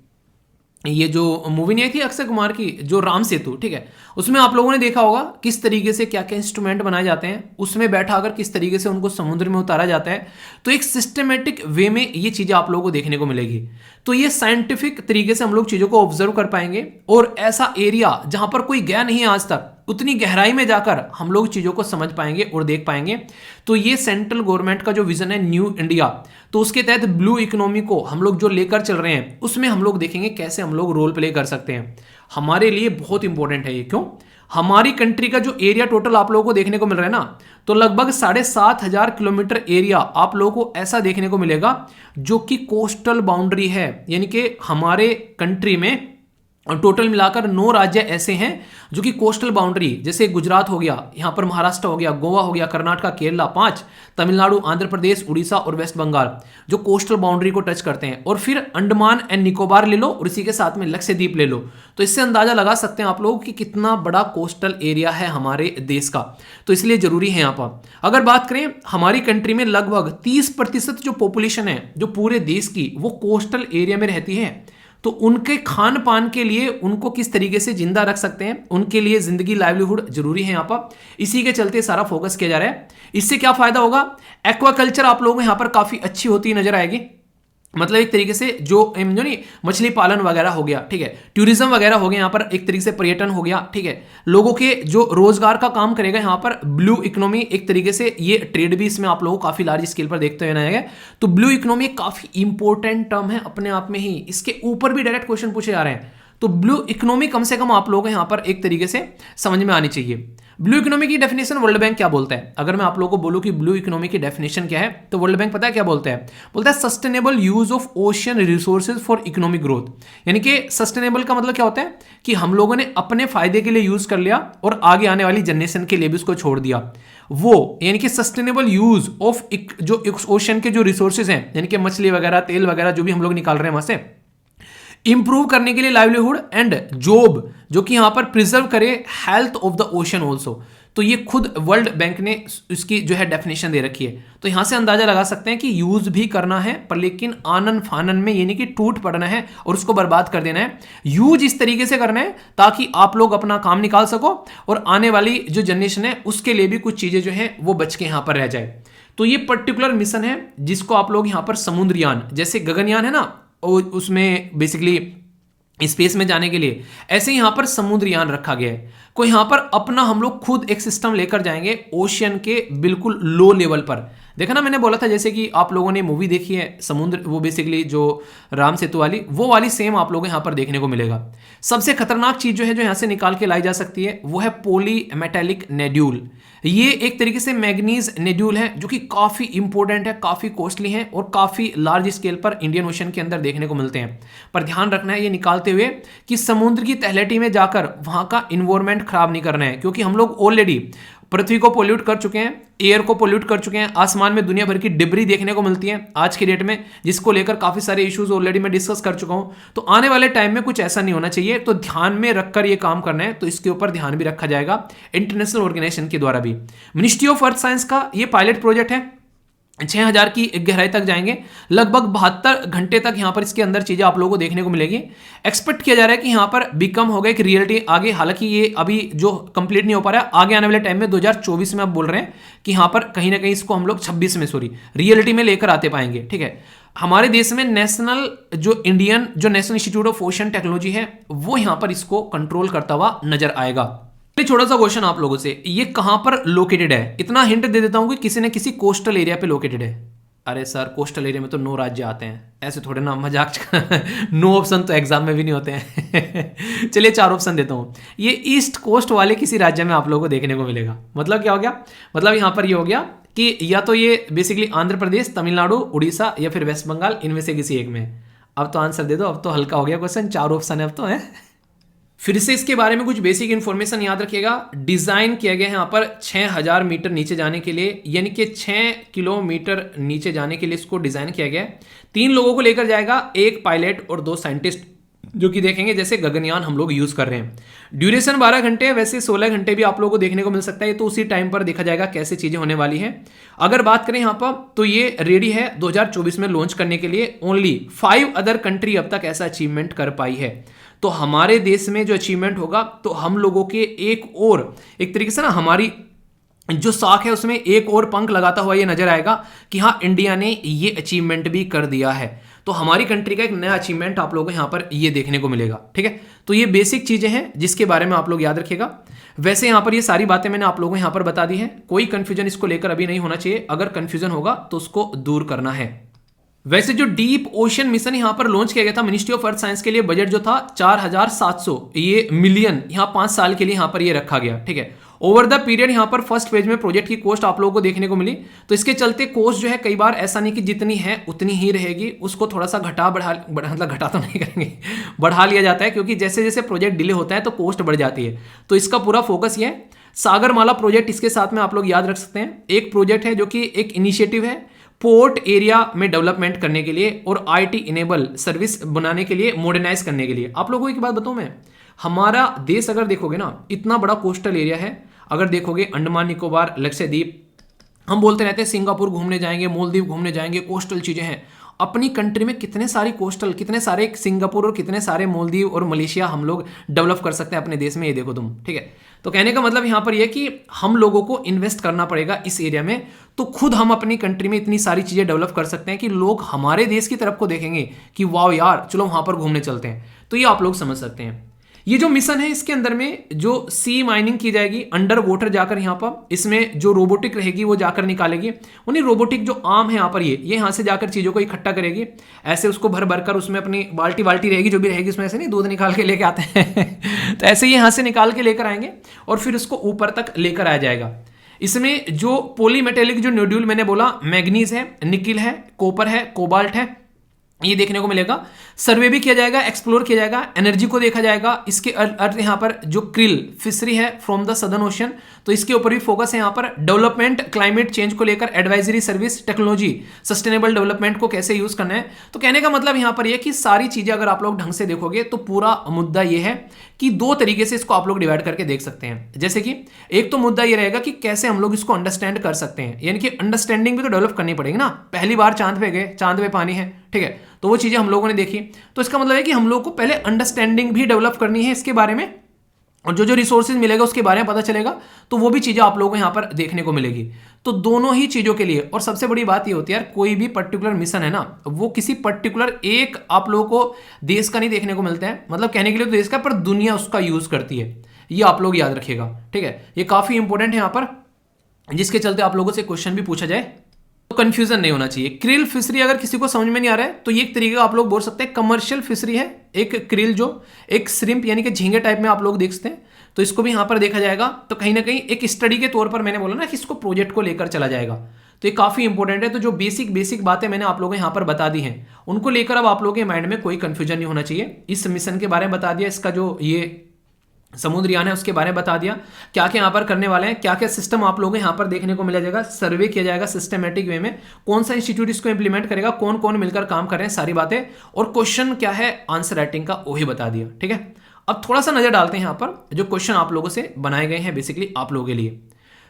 ये जो मूवी नहीं आई थी अक्षय कुमार की जो राम सेतु, ठीक है, उसमें आप लोगों ने देखा होगा किस तरीके से क्या क्या इंस्ट्रूमेंट बनाए जाते हैं, उसमें बैठाकर किस तरीके से उनको समुद्र में उतारा जाता है। तो एक सिस्टमेटिक वे में ये चीजें आप लोगों को देखने को मिलेगी। तो ये साइंटिफिक तरीके से हम लोग चीजों को ऑब्जर्व कर पाएंगे, और ऐसा एरिया जहां पर कोई गया नहीं है आज तक, उतनी गहराई में जाकर हम लोग चीजों को समझ पाएंगे और देख पाएंगे। तो ये सेंट्रल गवर्नमेंट का जो विजन है न्यू इंडिया, तो उसके तहत ब्लू इकोनॉमी को हम लोग जो लेकर चल रहे हैं उसमें हम लोग देखेंगे कैसे हम लोग रोल प्ले कर सकते हैं। हमारे लिए बहुत इंपॉर्टेंट है ये। क्यों? हमारी कंट्री का जो एरिया टोटल आप लोगों को देखने को मिल रहा है ना, तो लगभग 7500 किलोमीटर एरिया आप लोगों को ऐसा देखने को मिलेगा जो कि कोस्टल बाउंड्री है। यानी कि हमारे कंट्री में टोटल मिलाकर 9 राज्य ऐसे हैं जो कि कोस्टल बाउंड्री, जैसे गुजरात हो गया, यहां पर महाराष्ट्र हो गया, गोवा हो गया, कर्नाटका, केरला 5, तमिलनाडु, आंध्र प्रदेश, उड़ीसा और वेस्ट बंगाल, जो कोस्टल बाउंड्री को टच करते हैं। और फिर अंडमान एंड निकोबार ले लो और इसी के साथ में लक्षद्वीप ले लो। तो इससे अंदाजा लगा सकते हैं आप लोग कि कितना बड़ा कोस्टल एरिया है हमारे देश का। तो इसलिए जरूरी है। यहाँ पर अगर बात करें हमारी कंट्री में लगभग 30% जो पॉपुलेशन है जो पूरे देश की, वो कोस्टल एरिया में रहती है। तो उनके खान पान के लिए उनको किस तरीके से जिंदा रख सकते हैं, उनके लिए जिंदगी, लाइवलीहुड जरूरी है यहाँ पर। इसी के चलते सारा फोकस किया जा रहा है। इससे क्या फायदा होगा, एक्वाकल्चर आप लोगों को यहाँ पर काफी अच्छी होती नजर आएगी। मतलब एक तरीके से जो नहीं मछली पालन वगैरह हो गया, ठीक है, टूरिज्म वगैरह हो गया, यहाँ पर एक तरीके से पर्यटन हो गया, ठीक है, लोगों के जो रोजगार का काम करेगा यहाँ पर ब्लू इकोनॉमी। एक तरीके से ये ट्रेड भी इसमें आप लोगों को काफी लार्ज स्केल पर देखते हुए आएगा। तो ब्लू इकोनॉमी काफी इंपॉर्टेंट टर्म है अपने आप में ही, इसके ऊपर भी डायरेक्ट क्वेश्चन पूछे जा रहे हैं। तो ब्लू इकोनॉमी कम से कम आप लोगों को यहाँ पर एक तरीके से समझ में आनी चाहिए। ब्लू इकोनॉमी की डेफिनेशन वर्ल्ड बैंक क्या बोलता है, अगर मैं आप लोगों को बोलूं कि ब्लू इकोनॉमी की डेफिनेशन क्या है, तो वर्ल्ड बैंक पता है क्या बोलता है, बोलता है sustainable use of ocean resources for economic growth. यानी कि सस्टेनेबल का मतलब क्या होता है कि हम लोगों ने अपने फायदे के लिए यूज कर लिया और आगे आने वाली जनरेशन के लिए भी उसको छोड़ दिया। वो यानी कि सस्टेनेबल यूज ऑफ जो ओशियन के जो रिसोर्सेज हैं, यानी कि मछली वगैरह, तेल वगैरह जो भी हम लोग निकाल रहे हैं वहां से, इंप्रूव करने के लिए लाइवलीहुड एंड जॉब, जो कि यहां पर प्रिजर्व करे health of the ocean also. तो ये खुद वर्ल्ड बैंक ने इसकी जो है डेफिनेशन दे रखी है। तो यहां से अंदाजा लगा सकते हैं कि यूज भी करना है, पर लेकिन आनन फानन में, यानी कि टूट पड़ना है और उसको बर्बाद कर देना है। यूज इस तरीके से करना है ताकि आप लोग अपना काम निकाल सको और आने वाली जो जनरेशन है उसके लिए भी कुछ चीजें जो है वो बच के यहां पर रह जाए। तो ये पर्टिकुलर मिशन है जिसको आप लोग यहां पर समुद्रयान, जैसे गगनयान है ना, उसमें बेसिकली स्पेस में जाने के लिए, ऐसे यहां पर समुद्रयान रखा गया है। कोई यहां पर अपना हम लोग खुद एक सिस्टम लेकर जाएंगे ओशियन के बिल्कुल लो लेवल पर, देखा ना, मैंने बोला था जैसे कि आप लोगों ने मूवी देखी है समुद्र, वो बेसिकली जो राम सेतु वाली, वो वाली सेम आप लोगों को यहाँ पर देखने को मिलेगा। सबसे खतरनाक चीज जो है जो यहाँ से निकाल के लाई जा सकती है वो है पॉली मेटेलिक नेड्यूल। ये एक तरीके से मैग्नीज नेड्यूल है जो कि काफी इंपॉर्टेंट है, काफी कॉस्टली है और काफी लार्ज स्केल पर इंडियन ओशन के अंदर देखने को मिलते हैं। पर ध्यान रखना है ये निकालते हुए कि समुद्र की तलहटी में जाकर वहां का इन्वायरमेंट खराब नहीं करना है, क्योंकि हम लोग ऑलरेडी पृथ्वी को पोल्यूट कर चुके हैं, एयर को पोल्यूट कर चुके हैं, आसमान में दुनिया भर की डिब्री देखने को मिलती है आज की डेट में, जिसको लेकर काफी सारे इश्यूज ऑलरेडी मैं डिस्कस कर चुका हूं। तो आने वाले टाइम में कुछ ऐसा नहीं होना चाहिए, तो ध्यान में रखकर ये काम करना है। तो इसके ऊपर ध्यान भी रखा जाएगा इंटरनेशनल ऑर्गेनाइजेशन के द्वारा भी। मिनिस्ट्री ऑफ अर्थ साइंस का ये पायलट प्रोजेक्ट है, 6000 की गहराई तक जाएंगे, लगभग 72 घंटे तक यहां पर इसके अंदर चीजें आप लोगों को देखने को मिलेगी। एक्सपेक्ट किया जा रहा है कि यहां पर बिकम होगा एक रियलिटी आगे, हालांकि ये अभी जो कंप्लीट नहीं हो पा रहा है, आगे आने वाले टाइम में 2024 में अब बोल रहे हैं कि यहां पर कहीं ना कहीं इसको हम लोग 26 में रियलिटी में लेकर आते पाएंगे। ठीक है, हमारे देश में नेशनल जो national institute of ocean technology है वो यहां पर इसको कंट्रोल करता हुआ नजर आएगा। छोटा सा क्वेश्चन आप लोगों से, ये कहां पर लोकेटेड है? इतना हिंट दे देता हूं कि किसी न किसी कोस्टल एरिया पे लोकेटेड है। अरे सर, कोस्टल एरिया में तो 9 राज्य आते हैं, ऐसे थोड़े ना मजाक 9 ऑप्शन तो एग्जाम में भी नहीं होते हैं। चलिए 4 ऑप्शन देता हूं। ये ईस्ट कोस्ट वाले किसी राज्य में आप लोगों को देखने को मिलेगा। मतलब क्या हो गया? मतलब यहां पर ये हो गया कि या तो ये बेसिकली आंध्र प्रदेश, तमिलनाडु, उड़ीसा या फिर वेस्ट बंगाल, इनमें से किसी एक में। अब तो आंसर दे दो, अब तो हल्का हो गया क्वेश्चन, 4 ऑप्शन है अब तो है। फिर से इसके बारे में कुछ बेसिक इंफॉर्मेशन याद रखिएगा। डिजाइन किया गया है यहाँ पर 6000 मीटर नीचे जाने के लिए, यानी कि 6 किलोमीटर नीचे जाने के लिए इसको डिजाइन किया गया है। 3 लोगों को लेकर जाएगा, 1 पायलट और 2 साइंटिस्ट, जो कि देखेंगे जैसे गगनयान हम लोग यूज कर रहे हैं। ड्यूरेशन 12 घंटे है, वैसे 16 घंटे भी आप लोगों को देखने को मिल सकता है, तो उसी टाइम पर देखा जाएगा कैसे चीजें होने वाली हैं। अगर बात करें यहाँ पर तो ये रेडी है 2024 में लॉन्च करने के लिए। ओनली 5 अदर कंट्री अब तक ऐसा अचीवमेंट कर पाई है। तो हमारे देश में जो अचीवमेंट होगा तो हम लोगों के एक तरीके से ना हमारी जो साख है उसमें एक और पंख लगाता हुआ ये नजर आएगा कि हाँ, इंडिया ने ये अचीवमेंट भी कर दिया है। तो हमारी कंट्री का एक नया अचीवमेंट आप लोगों को यहां पर ये देखने को मिलेगा। ठीक है, तो ये बेसिक चीजें हैं जिसके बारे में आप लोग याद रखिएगा। वैसे यहां पर ये सारी बातें मैंने आप लोगों को यहां पर बता दी है, कोई कंफ्यूजन इसको लेकर अभी नहीं होना चाहिए। अगर कंफ्यूजन होगा तो उसको दूर करना है। वैसे जो डीप ओशन मिशन यहां पर लॉन्च किया गया था मिनिस्ट्री ऑफ अर्थ साइंस के लिए, बजट जो था 4700 ये मिलियन यहां 5 साल के लिए यहां पर ये रखा गया। ठीक है, ओवर द पीरियड यहां पर फर्स्ट फेज में प्रोजेक्ट की कॉस्ट आप लोगों को देखने को मिली। तो इसके चलते कॉस्ट जो है कई बार ऐसा नहीं कि जितनी है उतनी ही रहेगी, उसको थोड़ा सा मतलब घटा तो नहीं करेंगे, बढ़ा लिया जाता है, क्योंकि जैसे जैसे प्रोजेक्ट डिले होता है तो कॉस्ट बढ़ जाती है। तो इसका पूरा फोकस ये है। सागरमाला प्रोजेक्ट इसके साथ में आप लोग याद रख सकते हैं, एक प्रोजेक्ट है जो कि एक इनिशिएटिव है पोर्ट एरिया में डेवलपमेंट करने के लिए और आईटी इनेबल सर्विस बनाने के लिए, मॉडर्नाइज करने के लिए। आप लोगों को एक बात बताऊं मैं, हमारा देश अगर देखोगे ना, इतना बड़ा कोस्टल एरिया है। अगर देखोगे अंडमान निकोबार, लक्षद्वीप, हम बोलते रहते हैं सिंगापुर घूमने जाएंगे, मालदीव घूमने जाएंगे, कोस्टल चीजें हैं। अपनी कंट्री में कितने सारी कोस्टल, कितने सारे सिंगापुर और कितने सारे मालदीव और मलेशिया हम लोग डेवलप कर सकते हैं अपने देश में, ये देखो तुम। ठीक है, तो कहने का मतलब यहां पर यह कि हम लोगों को इन्वेस्ट करना पड़ेगा इस एरिया में, तो खुद हम अपनी कंट्री में इतनी सारी चीजें डेवलप कर सकते हैं कि लोग हमारे देश की तरफ को देखेंगे कि वाह यार चलो वहां पर घूमने चलते हैं। तो ये आप लोग समझ सकते हैं। ये जो मिशन है इसके अंदर में जो सी माइनिंग की जाएगी अंडर वाटर जाकर, यहाँ पर इसमें जो रोबोटिक रहेगी वो जाकर निकालेगी। उन्हीं रोबोटिक जो आर्म है यहाँ पर ये यहाँ से जाकर चीजों को इकट्ठा करेगी, ऐसे उसको भर भर कर उसमें अपनी बाल्टी रहेगी जो भी रहेगी उसमें, ऐसे नहीं दूध निकाल के लेके आते हैं तो ऐसे ही यहाँ से निकाल के लेकर आएंगे और फिर उसको ऊपर तक लेकर आ जाएगा। इसमें जो पॉलीमेटेलिक जो नोड्यूल मैंने बोला, मैग्नीज है, निकिल है, कॉपर है, कोबाल्ट है, ये देखने को मिलेगा। सर्वे भी किया जाएगा, एक्सप्लोर किया जाएगा, एनर्जी को देखा जाएगा। इसके अर्थ यहाँ पर जो क्रिल फिशरी है फ्रॉम द सदर्न ओशन, तो इसके ऊपर भी फोकस है यहाँ पर। डेवलपमेंट, क्लाइमेट चेंज को लेकर advisory service, technology, sustainable development को कैसे यूज करना है। तो कहने का मतलब यहाँ पर यह कि सारी चीजें अगर आप लोग ढंग से देखोगे तो पूरा मुद्दा यह है कि 2 तरीके से इसको आप लोग डिवाइड करके देख सकते हैं। जैसे कि एक तो मुद्दा यह रहेगा कि कैसे हम लोग इसको अंडरस्टैंड कर सकते हैं, यानी कि अंडरस्टैंडिंग भी तो डेवलप करनी पड़ेगी ना। पहली बार चांद पे गए, चांद पे पानी है, ठीक है, तो वो चीजें हम लोगों ने देखी। तो इसका मतलब है कि हम लोग को पहले अंडरस्टैंडिंग भी डेवलप करनी है इसके बारे में, और जो जो रिसोर्सेज मिलेगा उसके बारे में पता चलेगा, तो वो भी चीजें आप लोगों को यहां पर देखने को मिलेगी। तो दोनों ही चीजों के लिए, और सबसे बड़ी बात ये होती है यार, कोई भी पर्टिकुलर मिशन है ना, वो किसी पर्टिकुलर एक आप लोगों को देश का नहीं देखने को मिलता है, मतलब कहने के लिए तो देश का, पर दुनिया उसका यूज करती है। ये आप लोग याद रखिएगा, ठीक है। ये काफी इंपॉर्टेंट है यहां पर, जिसके चलते आप लोगों से क्वेश्चन भी पूछा जाए तो कंफ्यूजन नहीं होना चाहिए। क्रिल फिशरी अगर किसी को समझ में नहीं आ रहा है तो ये एक तरीके का आप लोग बोल सकते हैं कमर्शियल फिशरी है। एक क्रिल जो एक श्रिम्प यानी कि झींगे टाइप में आप लोग देख सकते हैं, तो इसको भी यहां पर देखा जाएगा। तो कहीं ना कहीं एक स्टडी के तौर पर मैंने बोला ना कि इसको प्रोजेक्ट को लेकर चला जाएगा, तो ये काफी इंपॉर्टेंट है। तो जो बेसिक बेसिक बातें मैंने आप लोगों को यहां पर बता दी हैं, उनको लेकर अब आप लोगों के माइंड में कोई कंफ्यूजन नहीं होना चाहिए। इस मिशन के बारे में बता दिया, इसका जो ये समुद्रयान है उसके बारे में बता दिया, क्या क्या यहाँ पर करने वाले हैं, क्या क्या सिस्टम आप लोगों को यहाँ पर देखने को मिला जाएगा, सर्वे किया जाएगा सिस्टमेटिक वे में, कौन सा इंस्टीट्यूट इसको इंप्लीमेंट करेगा, कौन कौन मिलकर काम कर रहे हैं, सारी बातें, और क्वेश्चन क्या है आंसर राइटिंग का वही बता दिया। ठीक है, अब थोड़ा सा नजर डालते हैं यहाँ पर जो क्वेश्चन आप लोगों से बनाए गए हैं बेसिकली आप लोगों के लिए।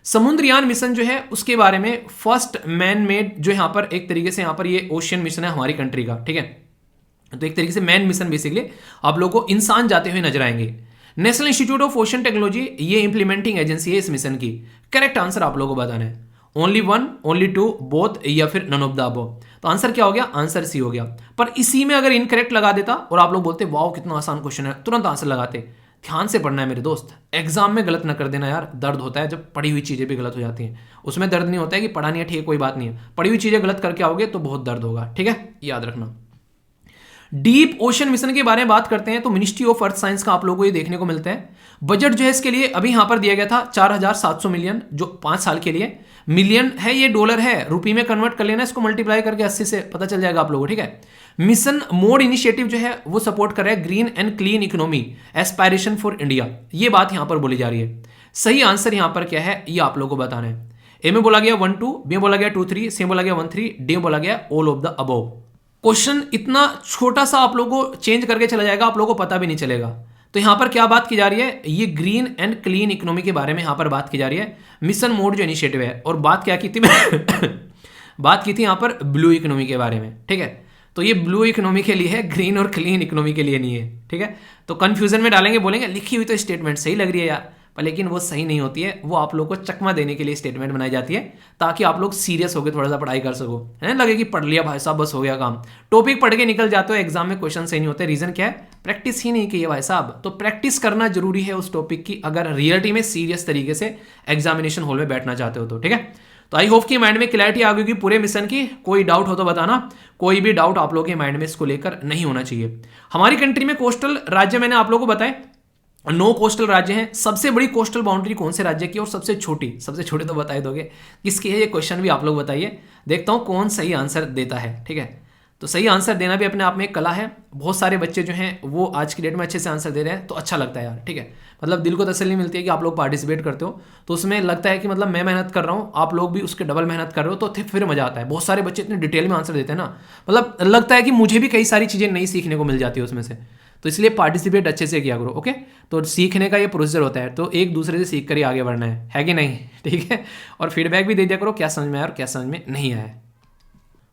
समुद्रयान मिशन जो है उसके बारे में फर्स्ट मैन मेड जो यहाँ पर एक तरीके से यहाँ पर ये ओशियन मिशन है हमारी कंट्री का। ठीक है, तो एक तरीके से मैन मिशन बेसिकली आप लोगों को इंसान जाते हुए नजर आएंगे। National institute of ocean technology ये इंप्लीमेंटिंग एजेंसी है इस मिशन की। करेक्ट आंसर आप लोगों को बताना है, only one, only two, both या फिर नन ऑफ द अबव। तो आंसर क्या हो गया, आंसर सी हो गया। पर इसी में अगर इनकरेक्ट लगा देता और आप लोग बोलते वाओ कितना आसान क्वेश्चन है, तुरंत आंसर लगाते। ध्यान से पढ़ना है मेरे दोस्त, एग्जाम में गलत ना कर देना यार, दर्द होता है जब पढ़ी हुई चीजें भी गलत हो जाती हैं। उसमें दर्द नहीं होता है कि पढ़ा नहीं है ठीक है कोई बात नहीं है, पढ़ी हुई चीजें गलत करके आओगे तो बहुत दर्द होगा। ठीक है, याद रखना। डीप ओशन मिशन के बारे में बात करते हैं तो मिनिस्ट्री ऑफ अर्थ साइंस का आप लोगों को ये देखने को मिलता है। बजट जो है इसके लिए अभी यहां पर दिया गया था 4700 मिलियन, जो 5 साल के लिए। मिलियन है ये डॉलर है, रुपये में कन्वर्ट कर लेना, इसको मल्टीप्लाई करके 80 से पता चल जाएगा आप लोगों को। ठीक है, मिशन मोड इनिशिएटिव जो है वो सपोर्ट कर रहा है green and clean economy aspiration for India, ये बात यहां पर बोली जा रही है। सही आंसर यहां पर क्या है ये आप लोगों को बताना है। ए में बोला गया 1 2, बी में बोला गया 2 3, सी में बोला गया 1 3, डी में बोला गया all of the above. Question इतना छोटा सा आप लोगों को चेंज करके चला जाएगा, आप लोगों को पता भी नहीं चलेगा। तो यहां पर क्या बात की जा रही है, ये ग्रीन एंड क्लीन इकोनॉमी के बारे में यहां पर बात की जा रही है, मिशन मोड जो इनिशिएटिव है। और बात क्या की थी बात की थी यहां पर ब्लू इकोनॉमी के बारे में। ठीक है, तो ये ब्लू इकोनॉमी के लिए है, ग्रीन और क्लीन इकोनॉमी के लिए नहीं है। ठीक है, तो कंफ्यूजन में डालेंगे, बोलेंगे लिखी हुई तो स्टेटमेंट सही लग रही है यार, पर लेकिन वो सही नहीं होती है, वो आप लोग को चकमा देने के लिए स्टेटमेंट बनाई जाती है ताकि आप लोग सीरियस होकर थोड़ा सा पढ़ाई कर सको, है ना, लगे कि पढ़ लिया भाई साहब बस हो गया काम। टॉपिक पढ़ के निकल जाते हो, एग्जाम में क्वेश्चन सही नहीं होते, रीजन क्या है, प्रैक्टिस ही नहीं की है भाई साहब। तो प्रैक्टिस करना जरूरी है उस टॉपिक की, अगर रियलिटी में सीरियस तरीके से एग्जामिनेशन हॉल में बैठना चाहते हो तो। ठीक है, तो आई होप कि माइंड में क्लैरिटी आ गई कि पूरे मिशन की। कोई डाउट हो तो बताना, कोई भी डाउट आप लोगों के माइंड में इसको लेकर नहीं होना चाहिए। हमारी कंट्री में कोस्टल राज्य मैंने आप लोगों को बताए 9 कोस्टल राज्य हैं। सबसे बड़ी कोस्टल बाउंड्री कौन से राज्य की और सबसे छोटी, सबसे छोटी तो बता ही दोगे किसकी है, ये क्वेश्चन भी आप लोग बताइए, देखता हूं कौन सही आंसर देता है। ठीक है, तो सही आंसर देना भी अपने आप में एक कला है। बहुत सारे बच्चे जो हैं वो आज की डेट में अच्छे से आंसर दे रहे हैं, तो अच्छा लगता है यार। ठीक है, मतलब दिल को तसल्ली मिलती है कि आप लोग पार्टिसिपेट करते हो, तो उसमें लगता है कि मतलब मैं मेहनत कर रहा हूँ, आप लोग भी उसके डबल मेहनत कर रहे हो, तो फिर मजा आता है। बहुत सारे बच्चे इतने डिटेल में आंसर देते हैं ना, मतलब लगता है कि मुझे भी कई सारी चीज़ें नई सीखने को मिल जाती है उसमें से। तो इसलिए पार्टिसिपेट अच्छे से किया करो। ओके, तो सीखने का ये प्रोसीजर होता है, तो एक दूसरे से सीख कर ही आगे बढ़ना है कि नहीं। ठीक है, और फीडबैक भी दे दिया करो, क्या समझ में आया और क्या समझ में नहीं आया।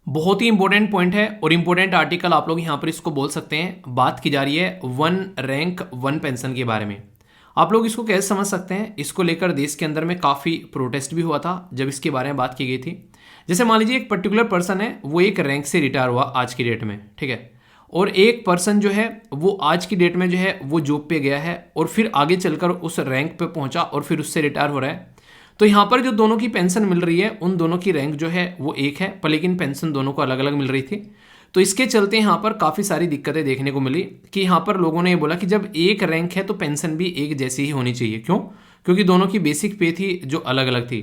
बहुत ही इंपॉर्टेंट पॉइंट है और इंपॉर्टेंट आर्टिकल आप लोग यहाँ पर इसको बोल सकते हैं। बात की जा रही है 1 रैंक 1 पेंशन के बारे में। आप लोग इसको कैसे समझ सकते हैं, इसको लेकर देश के अंदर में काफ़ी प्रोटेस्ट भी हुआ था जब इसके बारे में बात की गई थी। जैसे मान लीजिए एक पर्टिकुलर पर्सन है, वो एक रैंक से रिटायर हुआ आज की डेट में। ठीक है, और एक पर्सन जो है वो आज की डेट में जो है वो जॉब पे गया है और फिर आगे चलकर उस रैंक पे पहुंचा और फिर उससे रिटायर हो रहा है। तो यहाँ पर जो दोनों की पेंशन मिल रही है, उन दोनों की रैंक जो है वो एक है, पर लेकिन पेंशन दोनों को अलग अलग मिल रही थी। तो इसके चलते यहाँ पर काफ़ी सारी दिक्कतें देखने को मिली कि यहाँ पर लोगों ने ये बोला कि जब एक रैंक है तो पेंशन भी एक जैसी ही होनी चाहिए। क्यों? क्योंकि दोनों की बेसिक पे थी जो अलग अलग थी।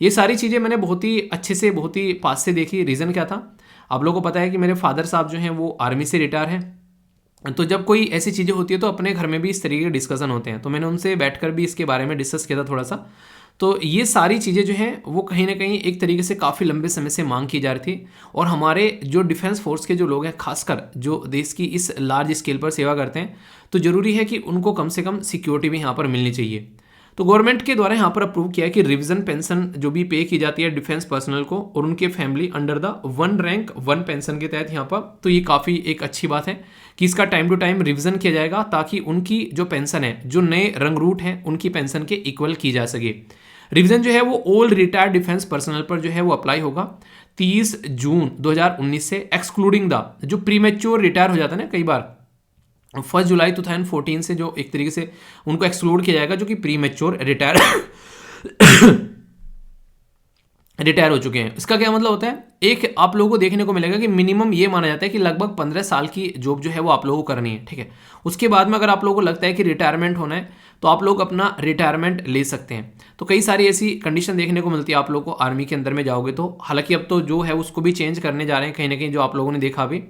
ये सारी चीज़ें मैंने बहुत ही अच्छे से, बहुत ही पास से देखी। रीज़न क्या था, आप लोगों को पता है कि मेरे फादर साहब जो हैं वो आर्मी से रिटायर हैं। तो जब कोई ऐसी चीज़ें होती है तो अपने घर में भी इस तरीके के डिस्कशन होते हैं, तो मैंने उनसे बैठकर भी इसके बारे में डिस्कस किया था थोड़ा सा। तो ये सारी चीज़ें जो हैं वो कहीं ना कहीं एक तरीके से काफ़ी लंबे समय से मांग की जा रही थी। और हमारे जो डिफेंस फोर्स के जो लोग हैं, खासकर जो देश की इस लार्ज स्केल पर सेवा करते हैं, तो ज़रूरी है कि उनको कम से कम सिक्योरिटी भी यहाँ पर मिलनी चाहिए। तो गवर्नमेंट के द्वारा यहाँ पर अप्रूव किया है कि रिवीजन पेंशन जो भी पे की जाती है डिफेंस पर्सनल को और उनके family under the 1 rank 1 pension के तहत यहाँ पर, तो ये काफ़ी एक अच्छी बात है कि इसका टाइम टू टाइम रिवीजन किया जाएगा ताकि उनकी जो पेंशन है, जो नए रंग रूट हैं, उनकी पेंशन के इक्वल की जा सके। रिवीजन जो है वो ऑल रिटायर्ड डिफेंस पर्सनल पर जो है वो अप्लाई होगा 30 जून 2019 से, एक्सक्लूडिंग द जो प्रीमेच्योर रिटायर हो जाता है ना कई बार, 1 जुलाई 2014 से जो एक तरीके से उनको एक्सक्लूड किया जाएगा जो कि प्री मैच्योर रिटायर हो चुके हैं। इसका क्या मतलब होता है, एक आप लोगों को देखने को मिलेगा कि मिनिमम ये माना जाता है कि लगभग 15 साल की जॉब जो है वो आप लोगों को करनी है, ठीक है। उसके बाद में अगर आप लोगों को लगता है कि रिटायरमेंट होना है तो आप लोग अपना रिटायरमेंट ले सकते हैं। तो कई सारी ऐसी कंडीशन देखने को मिलती है आप लोगों को आर्मी के अंदर में जाओगे तो। हालांकि अब तो जो है उसको भी चेंज करने जा रहे हैं कहीं ना कहीं, जो आप लोगों ने देखा अभी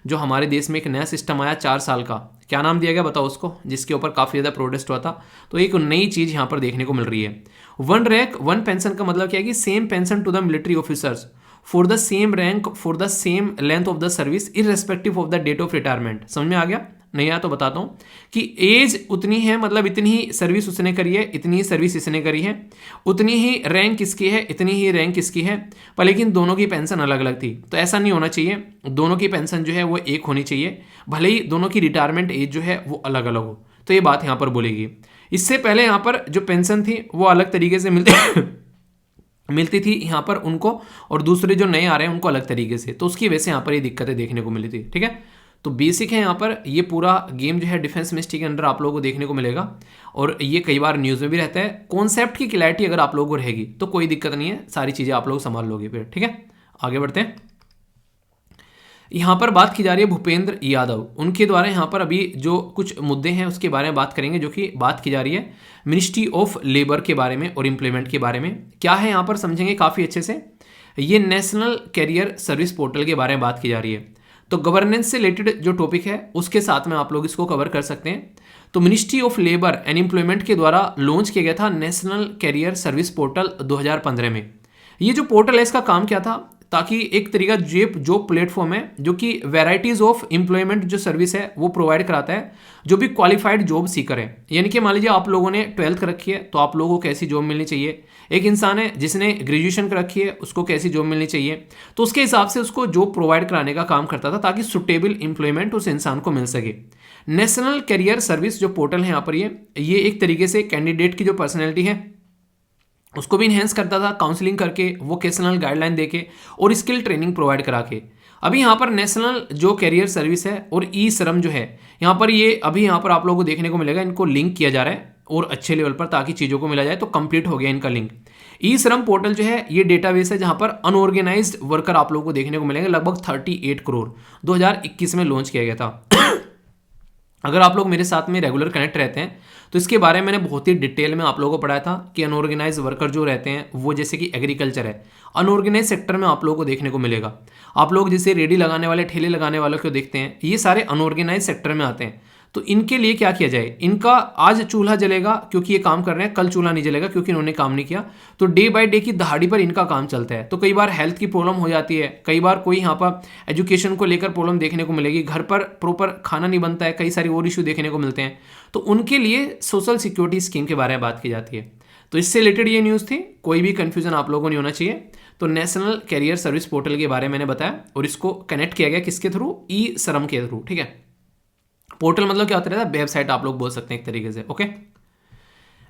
जो हमारे देश में एक नया सिस्टम आया 4 साल का, क्या नाम दिया गया बताओ उसको, जिसके ऊपर काफ़ी ज़्यादा प्रोटेस्ट हुआ था। तो एक नई चीज़ यहाँ पर देखने को मिल रही है। वन रैंक वन पेंशन का मतलब क्या है कि same pension to the military officers for the same rank for the same length of the service irrespective of the date of retirement. समझ में आ गया? नहीं आया तो बताता हूँ कि एज उतनी है, मतलब इतनी ही सर्विस उसने करी है, इतनी ही सर्विस इसने करी है, उतनी ही रैंक इसकी है, इतनी ही रैंक इसकी है, पर लेकिन दोनों की पेंशन अलग अलग थी। तो ऐसा नहीं होना चाहिए, दोनों की पेंशन जो है वो एक होनी चाहिए, भले ही दोनों की रिटायरमेंट एज जो है वो अलग अलग हो। तो ये बात यहाँ पर बोलेगी। इससे पहले यहाँ पर जो पेंशन थी वो अलग तरीके से मिलती थी यहाँ पर उनको, और दूसरे जो नए आ रहे हैं उनको अलग तरीके से। तो उसकी वजह से यहाँ पर ये दिक्कतें देखने को मिली थी, ठीक है। तो बेसिक है यहाँ पर ये पूरा गेम जो है डिफेंस मिनिस्ट्री के अंडर आप लोगों को देखने को मिलेगा, और ये कई बार न्यूज़ में भी रहता है। कॉन्सेप्ट की क्लैरिटी अगर आप लोगों को रहेगी तो कोई दिक्कत नहीं है, सारी चीज़ें आप लोग संभाल लोगे फिर, ठीक है। आगे बढ़ते हैं। यहाँ पर बात की जा रही है भूपेंद्र यादव, उनके द्वारा यहाँ पर अभी जो कुछ मुद्दे हैं उसके बारे में बात करेंगे, जो कि बात की जा रही है मिनिस्ट्री ऑफ लेबर के बारे में और इम्प्लीमेंट के बारे में। क्या है यहाँ पर समझेंगे काफ़ी अच्छे से। ये नेशनल कैरियर सर्विस पोर्टल के बारे में बात की जा रही है। तो गवर्नेंस से रिलेटेड जो टॉपिक है उसके साथ में आप लोग इसको कवर कर सकते हैं। तो ministry of labour and employment के द्वारा लॉन्च किया गया था नेशनल कैरियर सर्विस पोर्टल 2015 में। ये जो पोर्टल है इसका काम क्या था, ताकि एक तरीका जो प्लेटफॉर्म है जो कि वैराइटीज ऑफ एम्प्लॉयमेंट जो सर्विस है वो प्रोवाइड कराता है, जो भी क्वालिफाइड जॉब सीकर है। यानी कि मान लीजिए आप लोगों ने 12th कर रखी है तो आप लोगों को कैसी जॉब मिलनी चाहिए, एक इंसान है जिसने ग्रेजुएशन कर रखी है उसको कैसी जॉब मिलनी चाहिए, तो उसके हिसाब से उसको जॉब प्रोवाइड कराने का काम करता था, ताकि सुटेबल एम्प्लॉयमेंट उस इंसान को मिल सके। नेशनल कैरियर सर्विस जो पोर्टल है यहाँ पर ये एक तरीके से कैंडिडेट की जो पर्सनैलिटी है उसको भी इन्हेंस करता था, काउंसलिंग करके, वोकेशनल गाइडलाइन देके और स्किल ट्रेनिंग प्रोवाइड करा के। अभी यहाँ पर नेशनल जो कैरियर सर्विस है और ई श्रम जो है यहाँ पर, ये अभी यहाँ पर आप लोगों को देखने को मिलेगा, इनको लिंक किया जा रहा है और अच्छे लेवल पर, ताकि चीज़ों को मिला जाए। तो कंप्लीट हो गया इनका लिंक। ई श्रम पोर्टल जो है ये डेटाबेस है जहाँ पर अनऑर्गेनाइज्ड वर्कर आप लोगों को देखने को मिलेंगे, लगभग 38 करोड़ 2021 में लॉन्च किया गया था। अगर आप लोग मेरे साथ में रेगुलर कनेक्ट रहते हैं तो इसके बारे में मैंने बहुत ही डिटेल में आप लोगों को पढ़ाया था कि अनऑर्गेनाइज वर्कर जो रहते हैं वो, जैसे कि एग्रीकल्चर है, अनऑर्गेनाइज सेक्टर में आप लोगों को देखने को मिलेगा। आप लोग जैसे रेडी लगाने वाले, ठेले लगाने वालों को देखते हैं, ये सारे अनऑर्गेनाइज सेक्टर में आते हैं। तो इनके लिए क्या किया जाए, इनका आज चूल्हा जलेगा क्योंकि ये काम कर रहे हैं, कल चूल्हा नहीं जलेगा क्योंकि इन्होंने काम नहीं किया। तो डे बाय डे की दहाड़ी पर इनका काम चलता है। तो कई बार हेल्थ की प्रॉब्लम हो जाती है, कई बार कोई यहाँ पर एजुकेशन को लेकर प्रॉब्लम देखने को मिलेगी, घर पर प्रॉपर खाना नहीं बनता है, कई सारे और इशू देखने को मिलते हैं। तो उनके लिए सोशल सिक्योरिटी स्कीम के बारे में बात की जाती है। तो इससे रिलेटेड ये न्यूज़ थी, कोई भी कंफ्यूजन आप लोगों को नहीं होना चाहिए। तो नेशनल कैरियर सर्विस पोर्टल के बारे में मैंने बताया, और इसको कनेक्ट किया गया किसके थ्रू, ई श्रम के थ्रू, ठीक है। पोर्टल मतलब क्या होता है, वेबसाइट आप लोग बोल सकते हैं एक तरीके से, ओके।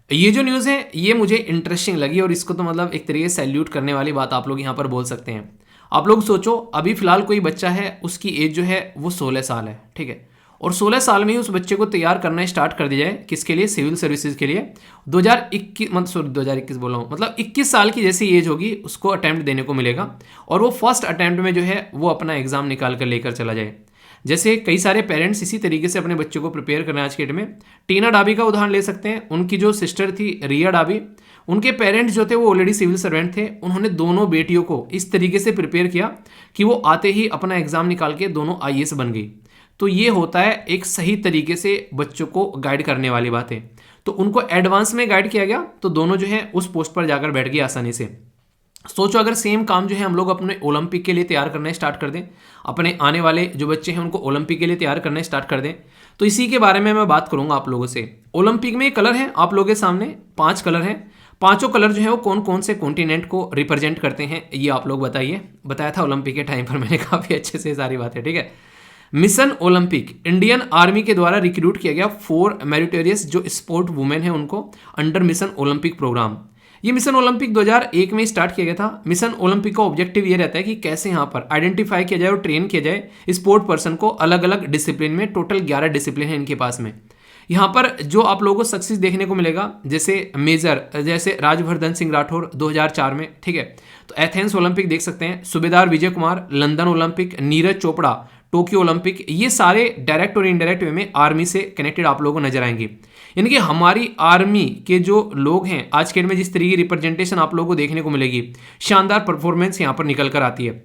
ये जो न्यूज़ है ये मुझे इंटरेस्टिंग लगी, और इसको तो मतलब एक तरीके से सैल्यूट करने वाली बात आप लोग यहाँ पर बोल सकते हैं। आप लोग सोचो, अभी फिलहाल कोई बच्चा है, उसकी एज जो है वो 16 साल है, ठीक है, और 16 साल में ही उस बच्चे को तैयार करना स्टार्ट कर दिया जाए, किसके लिए, सिविल सर्विसेज के लिए। 2021 बोल रहा हूँ, मतलब 21 साल की जैसी एज होगी उसको अटैम्प्ट देने को मिलेगा, और वो फर्स्ट अटैम्प्ट में जो है वो अपना एग्जाम निकाल कर लेकर चला जाए। जैसे कई सारे पेरेंट्स इसी तरीके से अपने बच्चों को प्रिपेयर कर रहे हैं आज के डेट में। टीना डाबी का उदाहरण ले सकते हैं, उनकी जो सिस्टर थी रिया डाबी, उनके पेरेंट्स जो थे वो ऑलरेडी सिविल सर्वेंट थे। उन्होंने दोनों बेटियों को इस तरीके से प्रिपेयर किया कि वो आते ही अपना एग्जाम निकाल के दोनों IAS बन गई। तो ये होता है एक सही तरीके से बच्चों को गाइड करने वाली बात है। तो उनको एडवांस में गाइड किया गया, तो दोनों जो है उस पोस्ट पर जाकर बैठ गई आसानी से। सोचो अगर सेम काम जो है हम लोग अपने ओलंपिक के लिए तैयार करना स्टार्ट कर दें, अपने आने वाले जो बच्चे हैं उनको ओलंपिक के लिए तैयार करना स्टार्ट कर दें, तो इसी के बारे में मैं बात करूंगा आप लोगों से। ओलंपिक में कलर है आप लोगों के सामने, 5 कलर हैं। 5 कलर जो है वो कौन कौन से कॉन्टिनेंट को रिप्रेजेंट करते हैं ये आप लोग बताइए। बताया था ओलंपिक के टाइम पर मैंने काफ़ी अच्छे से सारी बातें, ठीक है। मिशन ओलंपिक इंडियन आर्मी के द्वारा रिक्रूट किया गया 4 मेरिटोरियस जो स्पोर्ट वुमेन है उनको अंडर मिशन ओलंपिक प्रोग्राम। ये मिशन ओलंपिक 2001 में स्टार्ट किया गया था। मिशन ओलंपिक का ऑब्जेक्टिव ये रहता है कि कैसे यहाँ पर आइडेंटिफाई किया जाए और ट्रेन किया जाए स्पोर्ट पर्सन को अलग अलग डिसिप्लिन में। टोटल 11 डिसिप्लिन है इनके पास में। यहाँ पर जो आप लोगों को सक्सेस देखने को मिलेगा, जैसे मेजर जैसे राजवर्धन सिंह राठौर 2004 में, ठीक है। तो एथेंस ओलंपिक देख सकते हैं, सूबेदार Vijay Kumar London Olympic, Neeraj Chopra Tokyo Olympic, ये सारे डायरेक्ट और इनडायरेक्ट वे में आर्मी से कनेक्टेड आप लोगों को नजर आएंगे। यानी कि हमारी आर्मी के जो लोग हैं आज के डेट में जिस तरीके की रिप्रेजेंटेशन आप लोगों को देखने को मिलेगी, शानदार परफॉर्मेंस यहाँ पर निकल कर आती है।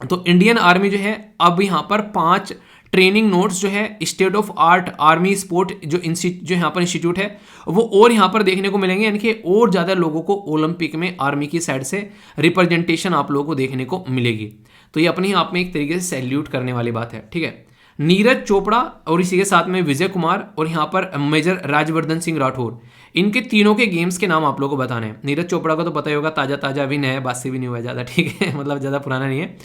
तो इंडियन आर्मी जो है अब यहाँ पर 5 ट्रेनिंग नोट्स जो है state of art army sport जो यहाँ पर इंस्टीट्यूट है वो और यहाँ पर देखने को मिलेंगे, यानी कि और ज़्यादा लोगों को ओलंपिक में आर्मी की साइड से रिप्रेजेंटेशन आप लोगों को देखने को मिलेगी। तो ये अपने ही आप में एक तरीके से सैल्यूट करने वाली बात है, ठीक है। नीरज चोपड़ा और इसी के साथ में विजय कुमार और यहाँ पर मेजर राजवर्धन सिंह राठौर, इनके तीनों के गेम्स के नाम आप लोगों को बताने हैं। नीरज चोपड़ा का तो पता ही होगा, ताज़ा ताज़ा अभी नया है, बासी भी नहीं हुआ ज़्यादा, ठीक है, मतलब ज़्यादा पुराना नहीं है।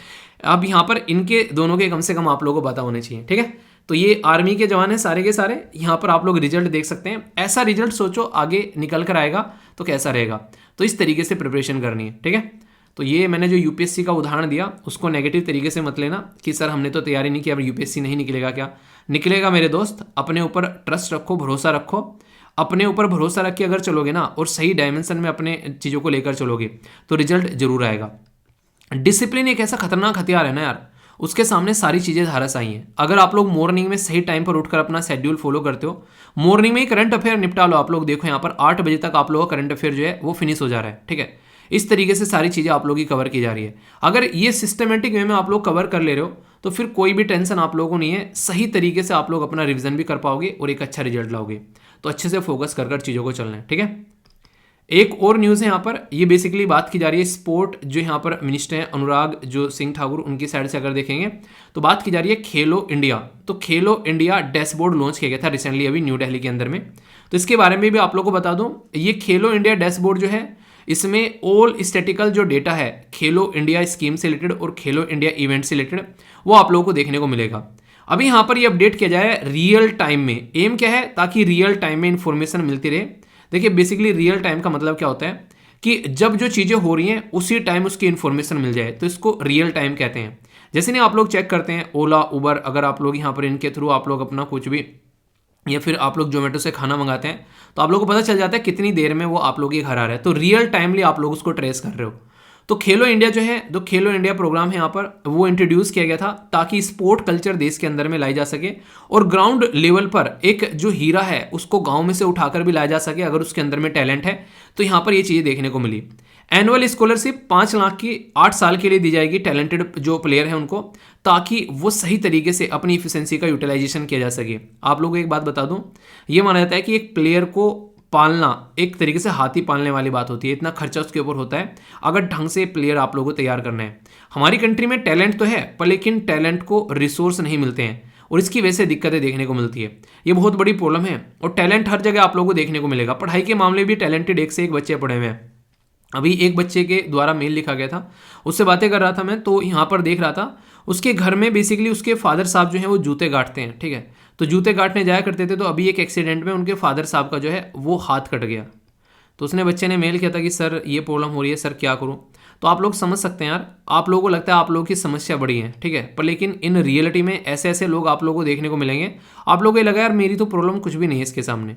अब यहाँ पर इनके दोनों के कम से कम आप लोगों को पता होने चाहिए, ठीक है। तो ये आर्मी के जवान हैं सारे के सारे, यहाँ पर आप लोग रिजल्ट देख सकते हैं। ऐसा रिजल्ट सोचो आगे निकल कर आएगा तो कैसा रहेगा, तो इस तरीके से प्रिपरेशन करनी है, ठीक है। तो ये मैंने जो यूपीएससी का उदाहरण दिया उसको नेगेटिव तरीके से मत लेना कि सर हमने तो तैयारी नहीं की, अब यूपीएससी नहीं निकलेगा। क्या निकलेगा मेरे दोस्त, अपने ऊपर ट्रस्ट रखो, भरोसा रखो, अपने ऊपर भरोसा रख के अगर चलोगे ना और सही डायमेंशन में अपने चीज़ों को लेकर चलोगे तो रिजल्ट जरूर आएगा। डिसिप्लिन एक ऐसा खतरनाक हथियार है ना यार, उसके सामने सारी चीज़ें धारस आई हैं। अगर आप लोग मॉर्निंग में सही टाइम पर उठकर अपना शेड्यूल फॉलो करते हो, मॉर्निंग में ही करंट अफेयर निपटा लो। आप लोग देखो यहाँ पर 8 बजे तक आप लोगों का करंट अफेयर जो है वो फिनिश हो जा रहा है, ठीक है। इस तरीके से सारी चीज़ें आप लोगों की कवर की जा रही है। अगर ये सिस्टमेटिक वे में आप लोग कवर कर ले रहे हो तो फिर कोई भी टेंशन आप लोगों को नहीं है, सही तरीके से आप लोग अपना रिवीजन भी कर पाओगे और एक अच्छा रिजल्ट लाओगे। तो अच्छे से फोकस कर चीज़ों को चलना है, ठीक है। एक और न्यूज़ है यहाँ पर, ये बेसिकली बात की जा रही है स्पोर्ट जो यहाँ पर मिनिस्टर हैं अनुराग जो सिंह ठाकुर, उनकी साइड से अगर देखेंगे तो बात की जा रही है खेलो इंडिया। तो खेलो इंडिया डैशबोर्ड लॉन्च किया गया था रिसेंटली अभी न्यू दिल्ली के अंदर में। तो इसके बारे में भी आप लोगों को बता दूं, ये खेलो इंडिया डैशबोर्ड जो है इसमें ऑल स्टैटिकल जो डेटा है खेलो इंडिया स्कीम से रिलेटेड और खेलो इंडिया इवेंट से रिलेटेड वो आप लोगों को देखने को मिलेगा। अभी यहाँ पर ये अपडेट किया जाए रियल टाइम में। एम क्या है, ताकि रियल टाइम में इंफॉर्मेशन मिलती रहे। देखिए बेसिकली रियल टाइम का मतलब क्या होता है कि जब जो चीज़ें हो रही हैं उसी टाइम उसकी इन्फॉर्मेशन मिल जाए, तो इसको रियल टाइम कहते हैं। जैसे नहीं आप लोग चेक करते हैं ओला उबर, अगर आप लोग यहाँ पर इनके थ्रू आप लोग अपना कुछ भी या फिर आप लोग जोमेटो से खाना मंगाते हैं तो आप लोगों को पता चल जाता है कितनी देर में वो आप लोग के घर आ रहा है। तो रियल टाइमली आप लोग उसको ट्रेस कर रहे हो। तो खेलो इंडिया जो है, तो खेलो इंडिया प्रोग्राम है यहाँ पर वो इंट्रोड्यूस किया गया था ताकि स्पोर्ट कल्चर देश के अंदर में लाई जा सके और ग्राउंड लेवल पर एक जो हीरा है उसको गांव में से उठाकर भी लाया जा सके अगर उसके अंदर में टैलेंट है। तो यहाँ पर ये चीज़ें देखने को मिली। एनुअल स्कॉलरशिप 5 लाख की 8 साल के लिए दी जाएगी टैलेंटेड जो प्लेयर है उनको, ताकि वो सही तरीके से अपनी इफिशिएंसी का यूटिलाइजेशन किया जा सके। आप लोगों को एक बात बता दूं, ये माना जाता है कि एक प्लेयर को पालना एक तरीके से हाथी पालने वाली बात होती है। इतना खर्चा उसके ऊपर होता है अगर ढंग से प्लेयर आप लोगों को तैयार करना है। हमारी कंट्री में टैलेंट तो है पर लेकिन टैलेंट को रिसोर्स नहीं मिलते हैं और इसकी वजह से दिक्कतें देखने को मिलती है। ये बहुत बड़ी प्रॉब्लम है। और टैलेंट हर जगह आप लोगों को देखने को मिलेगा। पढ़ाई के मामले भी टैलेंटेड एक से एक बच्चे पढ़े हुए हैं। अभी एक बच्चे के द्वारा मेल लिखा गया था, उससे बातें कर रहा था मैं, तो यहाँ पर देख रहा था उसके घर में बेसिकली उसके फादर साहब जो हैं वो जूते गांठते हैं, ठीक है। तो जूते काटने जाया करते थे, तो अभी एक एक्सीडेंट में उनके फादर साहब का जो है वो हाथ कट गया। तो उसने बच्चे ने मेल किया था कि सर ये प्रॉब्लम हो रही है, सर क्या करूँ। तो आप लोग समझ सकते हैं यार, आप लोगों को लगता है आप लोगों की समस्या बड़ी है, ठीक है, पर लेकिन इन रियलिटी में ऐसे ऐसे लोग आप लोगों को देखने को मिलेंगे। आप लोगों को लगा यार मेरी तो प्रॉब्लम कुछ भी नहीं है इसके सामने।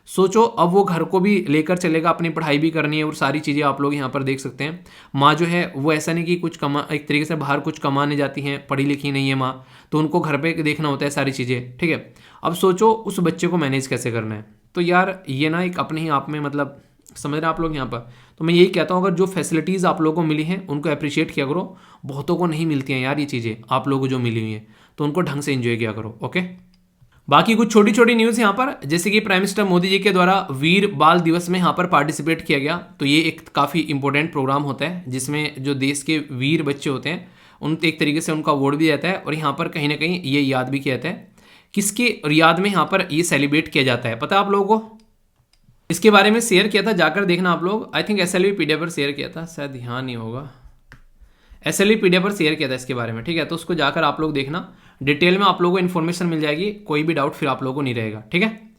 सोचो अब वो घर को भी लेकर चलेगा, अपनी पढ़ाई भी करनी है और सारी चीज़ें आप लोग यहाँ पर देख सकते हैं। माँ जो है वो ऐसा नहीं कि कुछ कमा एक तरीके से बाहर कुछ कमाने जाती हैं, पढ़ी लिखी नहीं है माँ, तो उनको घर पे देखना होता है सारी चीज़ें, ठीक है। अब सोचो उस बच्चे को मैनेज कैसे करना है। तो यार ये ना एक अपने ही आप में मतलब समझ रहे हैं आप लोग यहाँ पर। तो मैं यही कहता हूँ अगर जो फैसिलिटीज़ आप लोगों को मिली हैं उनको अप्रिशिएट किया करो। बहुतों को नहीं मिलती हैं यार ये चीज़ें, आप लोगों को जो मिली हुई हैं, तो उनको ढंग से एंजॉय किया करो। ओके, बाकी कुछ छोटी छोटी न्यूज़ यहाँ पर, जैसे कि प्राइम मिनिस्टर मोदी जी के द्वारा वीर बाल दिवस में यहाँ पर पार्टिसिपेट किया गया। तो ये एक काफ़ी इंपॉर्टेंट प्रोग्राम होता है जिसमें जो देश के वीर बच्चे होते हैं उन एक तरीके से उनका अवार्ड भी जाता है और यहाँ पर कहीं ना कहीं ये याद भी किया जाता है। किसके याद में यहाँ पर ये सेलिब्रेट किया जाता है पता है आप लोगों को? इसके बारे में शेयर किया था, जाकर देखना आप लोग। आई थिंक SLV PDF पर शेयर किया था, शायद ध्यान नहीं होगा, SLV PDF पर शेयर किया था इसके बारे में, ठीक है। तो उसको जाकर आप लोग देखना, डिटेल में आप लोगों को इन्फॉर्मेशन मिल जाएगी, कोई भी डाउट फिर आप लोगों को नहीं रहेगा, ठीक है।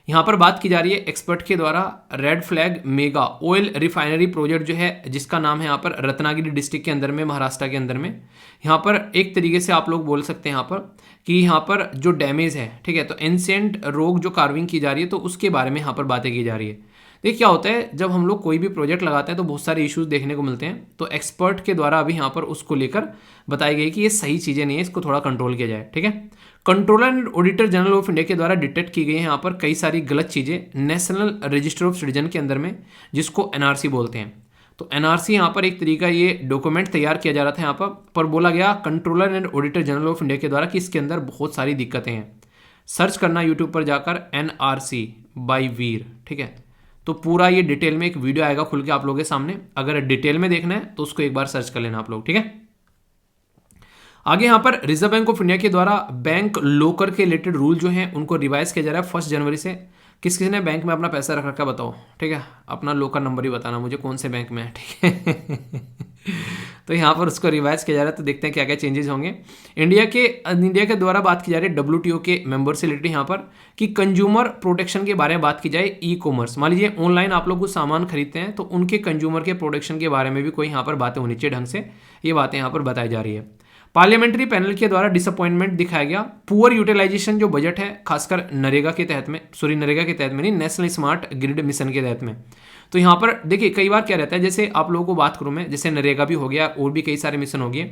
यहाँ पर बात की जा रही है एक्सपर्ट के द्वारा red flag mega oil refinery project जो है जिसका नाम है यहाँ पर रत्नागिरी डिस्ट्रिक्ट के अंदर में, महाराष्ट्र के अंदर में। यहाँ पर एक तरीके से आप लोग बोल सकते हैं यहाँ पर कि यहाँ पर जो डैमेज है, ठीक है, तो एंशिएंट रोग जो कार्विंग की जा रही है तो उसके बारे में यहाँ पर बातें की जा रही है। देखिए क्या होता है, जब हम लोग कोई भी प्रोजेक्ट लगाते हैं तो बहुत सारे इश्यूज देखने को मिलते हैं, तो एक्सपर्ट के द्वारा अभी यहाँ पर उसको लेकर बताई गई कि ये सही चीज़ें नहीं है, इसको थोड़ा कंट्रोल किया जाए। ठीक है, controller and auditor general of India के द्वारा डिटेक्ट की गई है यहाँ पर कई सारी गलत चीज़ें नेशनल रजिस्टर ऑफ सिटीजन के अंदर में, जिसको एनआरसी बोलते हैं। तो एनआरसी यहाँ पर एक तरीका ये डॉक्यूमेंट तैयार किया जा रहा था यहाँ पर बोला गया controller and auditor general of India के द्वारा कि इसके अंदर बहुत सारी दिक्कतें हैं। सर्च करना यूट्यूब पर जाकर एनआरसी बाय वीर, ठीक है, तो पूरा ये डिटेल में एक वीडियो आएगा खुल के आप लोगों के सामने। अगर डिटेल में देखना है तो उसको एक बार सर्च कर लेना आप लोग। ठीक है, आगे यहाँ पर रिजर्व बैंक ऑफ इंडिया के द्वारा बैंक लॉकर के रिलेटेड रूल जो हैं उनको रिवाइज किया जा रहा है 1 जनवरी से। किस किसी ने बैंक में अपना पैसा रख रखा बताओ, ठीक है, अपना लॉकर नंबर ही बताना मुझे कौन से बैंक में है, ठीक है। तो यहाँ पर उसको रिवाइज किया जा रहा है, तो देखते हैं क्या क्या चेंजेस होंगे। इंडिया के द्वारा बात की जा रही है WTO के मेंबर से रिलेटेड यहाँ पर कि कंज्यूमर प्रोटेक्शन के बारे में बात की जाए। ई कॉमर्स, मान लीजिए ऑनलाइन आप लोग कुछ सामान खरीदते हैं तो उनके कंज्यूमर के प्रोटेक्शन के बारे में भी कोई यहाँ पर बातें होनी चाहिए ढंग से, ये बातें यहाँ पर बताई जा रही है। पार्लियामेंट्री पैनल के द्वारा डिसअपॉइंटमेंट दिखाया गया पुअर यूटिलाइजेशन जो बजट है खासकर नरेगा के तहत में, नरेगा के तहत में नहीं, नेशनल स्मार्ट ग्रिड मिशन के तहत में। तो यहाँ पर देखिए कई बार क्या रहता है, जैसे आप लोगों को बात करूं मैं, जैसे नरेगा भी हो गया और भी कई सारे मिशन हो गए,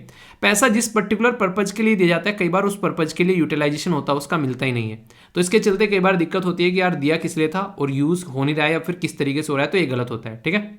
पैसा जिस पर्टिकुलर पर्पज के लिए दिया जाता है कई बार उस पर्पज के लिए यूटिलाइजेशन होता है उसका मिलता ही नहीं है। तो इसके चलते कई बार दिक्कत होती है कि यार दिया किस लिए था और यूज हो नहीं रहा है या फिर किस तरीके से हो रहा है, तो ये गलत होता है। ठीक है,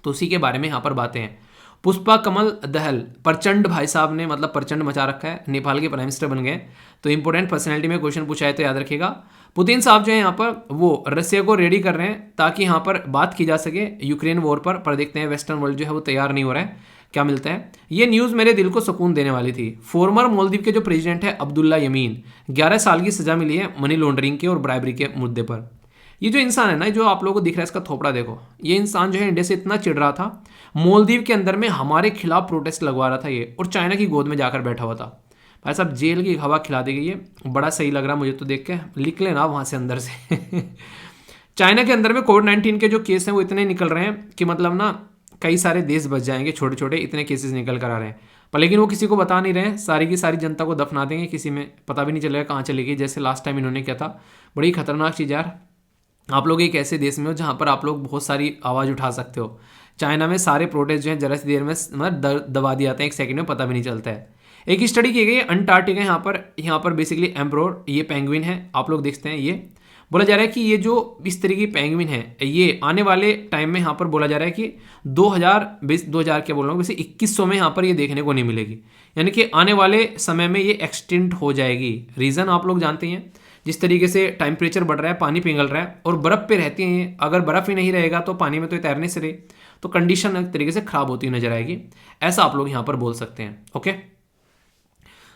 तो उसी के बारे में यहाँ पर बातें हैं। पुष्पा कमल दहल, प्रचंड भाई साहब ने मतलब प्रचंड मचा रखा है, नेपाल के प्राइम मिनिस्टर बन गए। तो इंपॉर्टेंट पर्सनैलिटी में क्वेश्चन पूछा है तो याद रखिएगा। पुतिन साहब जो है यहाँ पर वो रसिया को रेडी कर रहे हैं ताकि यहाँ पर बात की जा सके यूक्रेन वॉर पर देखते हैं वेस्टर्न वर्ल्ड जो है वो तैयार नहीं हो रहा है, क्या मिलता है। ये न्यूज़ मेरे दिल को सुकून देने वाली थी। फॉर्मर मालदीव के जो प्रेसिडेंट है अब्दुल्ला यमीन, 11 साल की सजा मिली है मनी लॉन्ड्रिंग के और ब्राइबरी के मुद्दे पर। ये जो इंसान है ना, जो आप लोगों को दिख रहा है इसका थोपड़ा देखो, ये इंसान जो है इंडिया से इतना चिढ़ रहा था, मालदीव के अंदर में हमारे खिलाफ प्रोटेस्ट लगवा रहा था ये, और चाइना की गोद में जाकर बैठा हुआ था। भाई साहब जेल की हवा खिला दी गई है, बड़ा सही लग रहा मुझे तो देख के, लिख लेना वहाँ से अंदर से। चाइना के अंदर में कोविड-19 के जो केस हैं वो इतने निकल रहे हैं कि मतलब ना कई सारे देश बच जाएंगे, छोटे छोटे इतने केसेस निकल कर आ रहे हैं, पर लेकिन वो किसी को बता नहीं रहे हैं, सारी की सारी जनता को दफना देंगे, किसी में पता भी नहीं चलेगा कहाँ चलेगी, जैसे लास्ट टाइम इन्होंने किया था। बड़ी खतरनाक चीज़ यार, आप लोग एक ऐसे देश में हो जहाँ पर आप लोग बहुत सारी आवाज़ उठा सकते हो। चाइना में सारे प्रोटेस्ट जो है जरा सी देर में मतलब दबा दिए जाते हैं, 1 सेकंड में पता भी नहीं चलता है। एक स्टडी की गई है अंटार्कटिका, यहाँ पर बेसिकली एम्प्रोर, ये पेंगुइन है, आप लोग देखते हैं। ये बोला जा रहा है कि ये जो इस तरह की पेंगुइन है ये आने वाले टाइम में यहाँ पर बोला जा रहा है कि 2000 क्या बोल रहा हूँ, वैसे 2100 में यहाँ पर ये देखने को नहीं मिलेगी, यानी कि आने वाले समय में ये एक्सटिंक्ट हो जाएगी। रीज़न आप लोग जानते हैं, जिस तरीके से टेम्परेचर बढ़ रहा है, पानी पिघल रहा है और बर्फ़ पे रहती हैं, अगर बर्फ़ ही नहीं रहेगा तो पानी में तो तैरने से रहे, तो कंडीशन एक तरीके से ख़राब होती नजर आएगी, ऐसा आप लोग यहाँ पर बोल सकते हैं। ओके,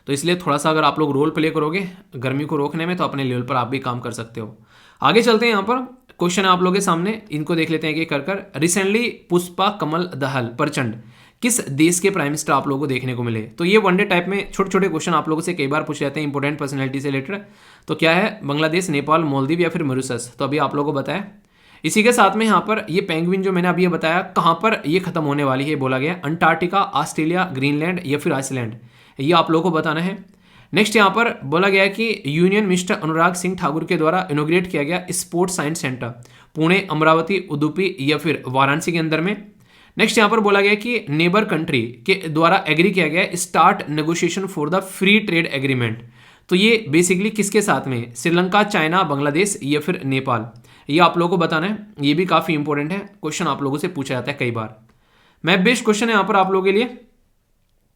तो इसलिए थोड़ा सा अगर आप लोग रोल प्ले करोगे गर्मी को रोकने में तो अपने लेवल पर आप भी काम कर सकते हो। आगे चलते हैं, यहाँ पर क्वेश्चन है आप लोगों के सामने, इनको देख लेते हैं कि कर रिसेंटली पुष्पा कमल दहल प्रचंड किस देश के प्राइम मिनिस्टर आप लोगों को देखने को मिले। तो ये वनडे टाइप में छोटे छोटे क्वेश्चन आप लोगों से कई बार पूछे जाते हैं इंपॉर्टेंट पर्सनैलिटी से रिलेटेड। तो क्या है, बांग्लादेश, नेपाल, मालदीव या फिर मॉरिशस, तो अभी आप लोगों को बताया। इसी के साथ में यहाँ पर ये पेंगुइन जो मैंने अभी ये बताया कहाँ पर ये खत्म होने वाली है, बोला गया अंटार्कटिका, ऑस्ट्रेलिया, ग्रीनलैंड या फिर आइसलैंड, ये आप लोगों को बताना है। नेक्स्ट यहाँ पर बोला गया कि यूनियन मिनिस्टर अनुराग सिंह ठाकुर के द्वारा इनोग्रेट किया गया sports science centre Pune, Amravati, Udupi या फिर वाराणसी के अंदर में। नेक्स्ट यहाँ पर बोला गया कि नेबर कंट्री के द्वारा एग्री किया गया start negotiation for the free trade agreement. तो ये बेसिकली किसके साथ में, श्रीलंका, चाइना, बांग्लादेश या फिर नेपाल, ये आप लोगों को बताना है। ये भी काफ़ी इंपॉर्टेंट है, क्वेश्चन आप लोगों से पूछा जाता है कई बार। मैप बेस्ड क्वेश्चन है यहाँ पर आप लोगों के लिए।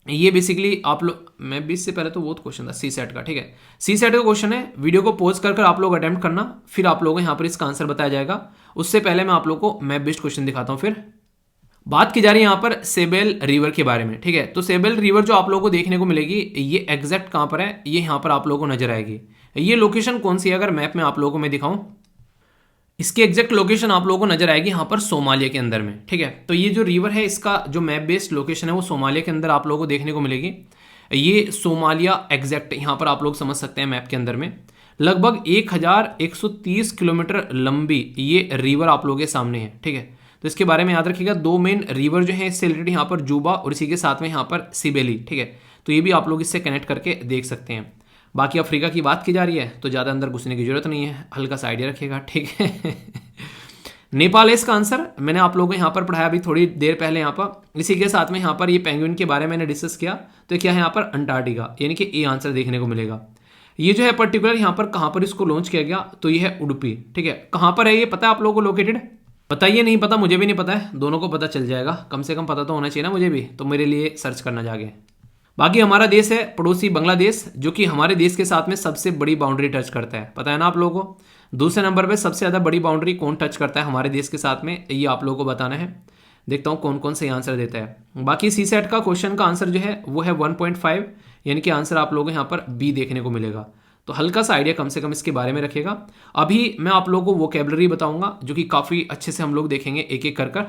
ये बेसिकली आप लोग, मैप बेस्ड से पहले तो बहुत क्वेश्चन था सी सेट का, ठीक है, सी सेट का क्वेश्चन है। वीडियो को पॉज कर आप लोग अटेम्प्ट करना, फिर आप लोगों को यहाँ पर इसका आंसर बताया जाएगा। उससे पहले मैं आप लोग को मैप बेस्ड क्वेश्चन दिखाता हूँ। फिर बात की जा रही है यहाँ पर सेबेल रिवर के बारे में, ठीक है। तो सेबेल रिवर जो आप लोगों को देखने को मिलेगी ये एग्जैक्ट कहाँ पर है, ये यहाँ पर आप लोगों को नजर आएगी। ये लोकेशन कौन सी है, अगर मैप में आप लोगों को मैं दिखाऊं, इसकी एग्जैक्ट लोकेशन आप लोगों को नजर आएगी यहाँ पर सोमालिया के अंदर में, ठीक है। तो ये जो रिवर है इसका जो मैप बेस्ड लोकेशन है वो सोमालिया के अंदर आप लोगों को देखने को मिलेगी। ये सोमालिया एग्जैक्ट यहाँ पर आप लोग समझ सकते हैं मैप के अंदर में। लगभग 1130 किलोमीटर लंबी ये रिवर आप लोगों के सामने है, ठीक है। तो इसके बारे में याद रखिएगा, दो मेन रिवर जो है इससे रिलेटेड यहाँ पर जुबा और इसी के साथ में यहाँ पर सिबेली, ठीक है। तो ये भी आप लोग इससे कनेक्ट करके देख सकते हैं। बाकी अफ्रीका की बात की जा रही है तो ज़्यादा अंदर घुसने की जरूरत नहीं है, हल्का सा आइडिया रखिएगा, ठीक है। नेपाल है इसका आंसर, मैंने आप लोगों को यहाँ पर पढ़ाया अभी थोड़ी देर पहले यहाँ पर। इसी के साथ में यहाँ पर ये पेंगुइन के बारे में मैंने डिस्कस किया, तो क्या है यहाँ पर अंटार्कटिका, यानी कि ये आंसर देखने को मिलेगा। ये जो है पर्टिकुलर यहाँ पर कहाँ पर इसको लॉन्च किया गया, तो ये है उडुपी, ठीक है। कहाँ पर है ये पता है आप लोगों को लोकेटेड? बताइए, नहीं पता, मुझे भी नहीं पता है, दोनों को पता चल जाएगा, कम से कम पता तो होना चाहिए ना मुझे भी, तो मेरे लिए सर्च करना जाके। बाकी हमारा देश है पड़ोसी बांग्लादेश, जो कि हमारे देश के साथ में सबसे बड़ी बाउंड्री टच करता है, पता है ना आप लोगों को। दूसरे नंबर पे सबसे ज़्यादा बड़ी बाउंड्री कौन टच करता है हमारे देश के साथ में, ये आप लोगों को बताना है। देखता हूँ कौन कौन सही आंसर देता है। बाकी सी सेट का क्वेश्चन का आंसर जो है वो है 1.5, यानी कि आंसर आप लोगों को यहाँ पर बी देखने को मिलेगा। तो हल्का सा आइडिया कम से कम इसके बारे में रखिएगा। अभी मैं आप लोगों को वोकेबलरी बताऊंगा जो कि काफ़ी अच्छे से हम लोग देखेंगे एक एक कर।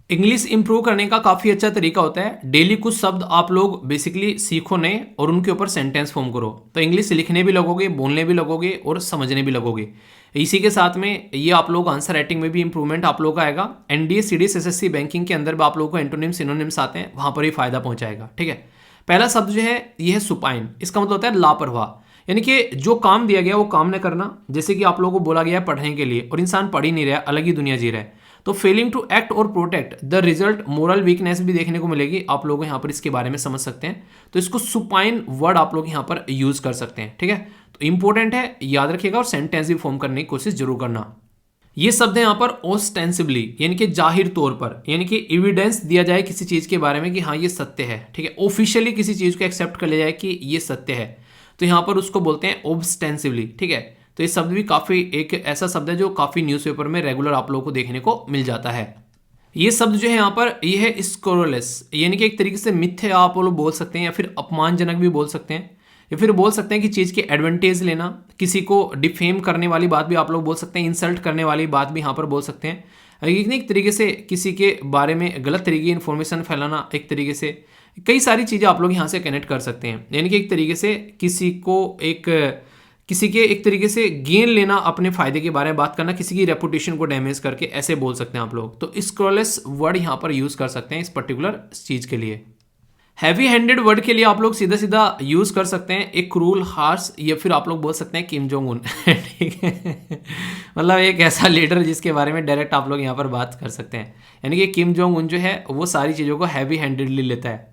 इंग्लिश इंप्रूव करने का काफ़ी अच्छा तरीका होता है, डेली कुछ शब्द आप लोग बेसिकली सीखो नए और उनके ऊपर सेंटेंस फॉर्म करो, तो इंग्लिश लिखने भी लगोगे, बोलने भी लगोगे और समझने भी लगोगे। इसी के साथ में ये आप लोग आंसर राइटिंग में भी इंप्रूवमेंट आप लोग का आएगा। एनडीए सीडीएस एसएससी बैंकिंग के अंदर भी आप लोगों को एंटोनिम सिनोनिम्स आते हैं, वहां पर ही फायदा पहुंचाएगा, ठीक है। पहला शब्द जो है ये है सुपाइन, इसका मतलब होता है लापरवाह, यानी कि जो काम दिया गया वो काम न करना। जैसे कि आप लोगों को बोला गया है पढ़ने के लिए और इंसान पढ़ ही नहीं रहा, अलग ही दुनिया जी रहा है, तो फेलिंग टू एक्ट और protect the result, moral weakness भी देखने को मिलेगी, आप लोग यहाँ पर इसके बारे में समझ सकते हैं। तो इसको सुपाइन वर्ड आप लोग यहाँ पर यूज कर सकते हैं, ठीक है। तो इंपॉर्टेंट है, याद रखिएगा, और सेंटेंस भी फॉर्म करने की कोशिश जरूर करना। ये शब्द है यहाँ पर ऑस्टेंसिबली, यानी कि जाहिर तौर पर, यानी कि एविडेंस दिया जाए किसी चीज के बारे में कि हाँ ये सत्य है, ठीक है। ऑफिशियली किसी चीज को एक्सेप्ट कर लिया जाए कि ये सत्य है, तो यहाँ पर उसको बोलते हैं ऑब्स्टेंसिवली, ठीक है। तो ये शब्द भी काफी एक ऐसा शब्द है जो काफी न्यूज़पेपर में रेगुलर आप लोगों को देखने को मिल जाता है। ये शब्द जो है यहाँ पर ये है स्कोरलेस, यानी कि एक तरीके से मिथ्या आप लोग बोल सकते हैं, या फिर अपमानजनक भी बोल सकते हैं, या फिर बोल सकते हैं कि चीज़ की एडवांटेज लेना, किसी को डिफेम करने वाली बात भी आप लोग बोल सकते हैं, इंसल्ट करने वाली बात भी यहाँ पर बोल सकते हैं। एक तरीके से किसी के बारे में गलत तरीके की इन्फॉर्मेशन फैलाना, एक तरीके से कई सारी चीज़ें आप लोग यहाँ से कनेक्ट कर सकते हैं, यानी कि एक तरीके से किसी के एक तरीके से गेन लेना, अपने फायदे के बारे में बात करना, किसी की रेपुटेशन को डैमेज करके, ऐसे बोल सकते हैं आप लोग। तो स्क्रॉलेस वर्ड यहाँ पर यूज कर सकते हैं इस पर्टिकुलर चीज के लिए। हैवी हैंडेड वर्ड के लिए आप लोग सीधा सीधा यूज कर सकते हैं एक क्रूल, हार्श, या फिर आप लोग बोल सकते हैं किम जोंग उन, ठीक है। मतलब एक ऐसा लीडर जिसके बारे में डायरेक्ट आप लोग यहाँ पर बात कर सकते हैं, यानी कि किम जोंग उन जो है वो सारी चीजों को हैवी हैंडेडली लेता है।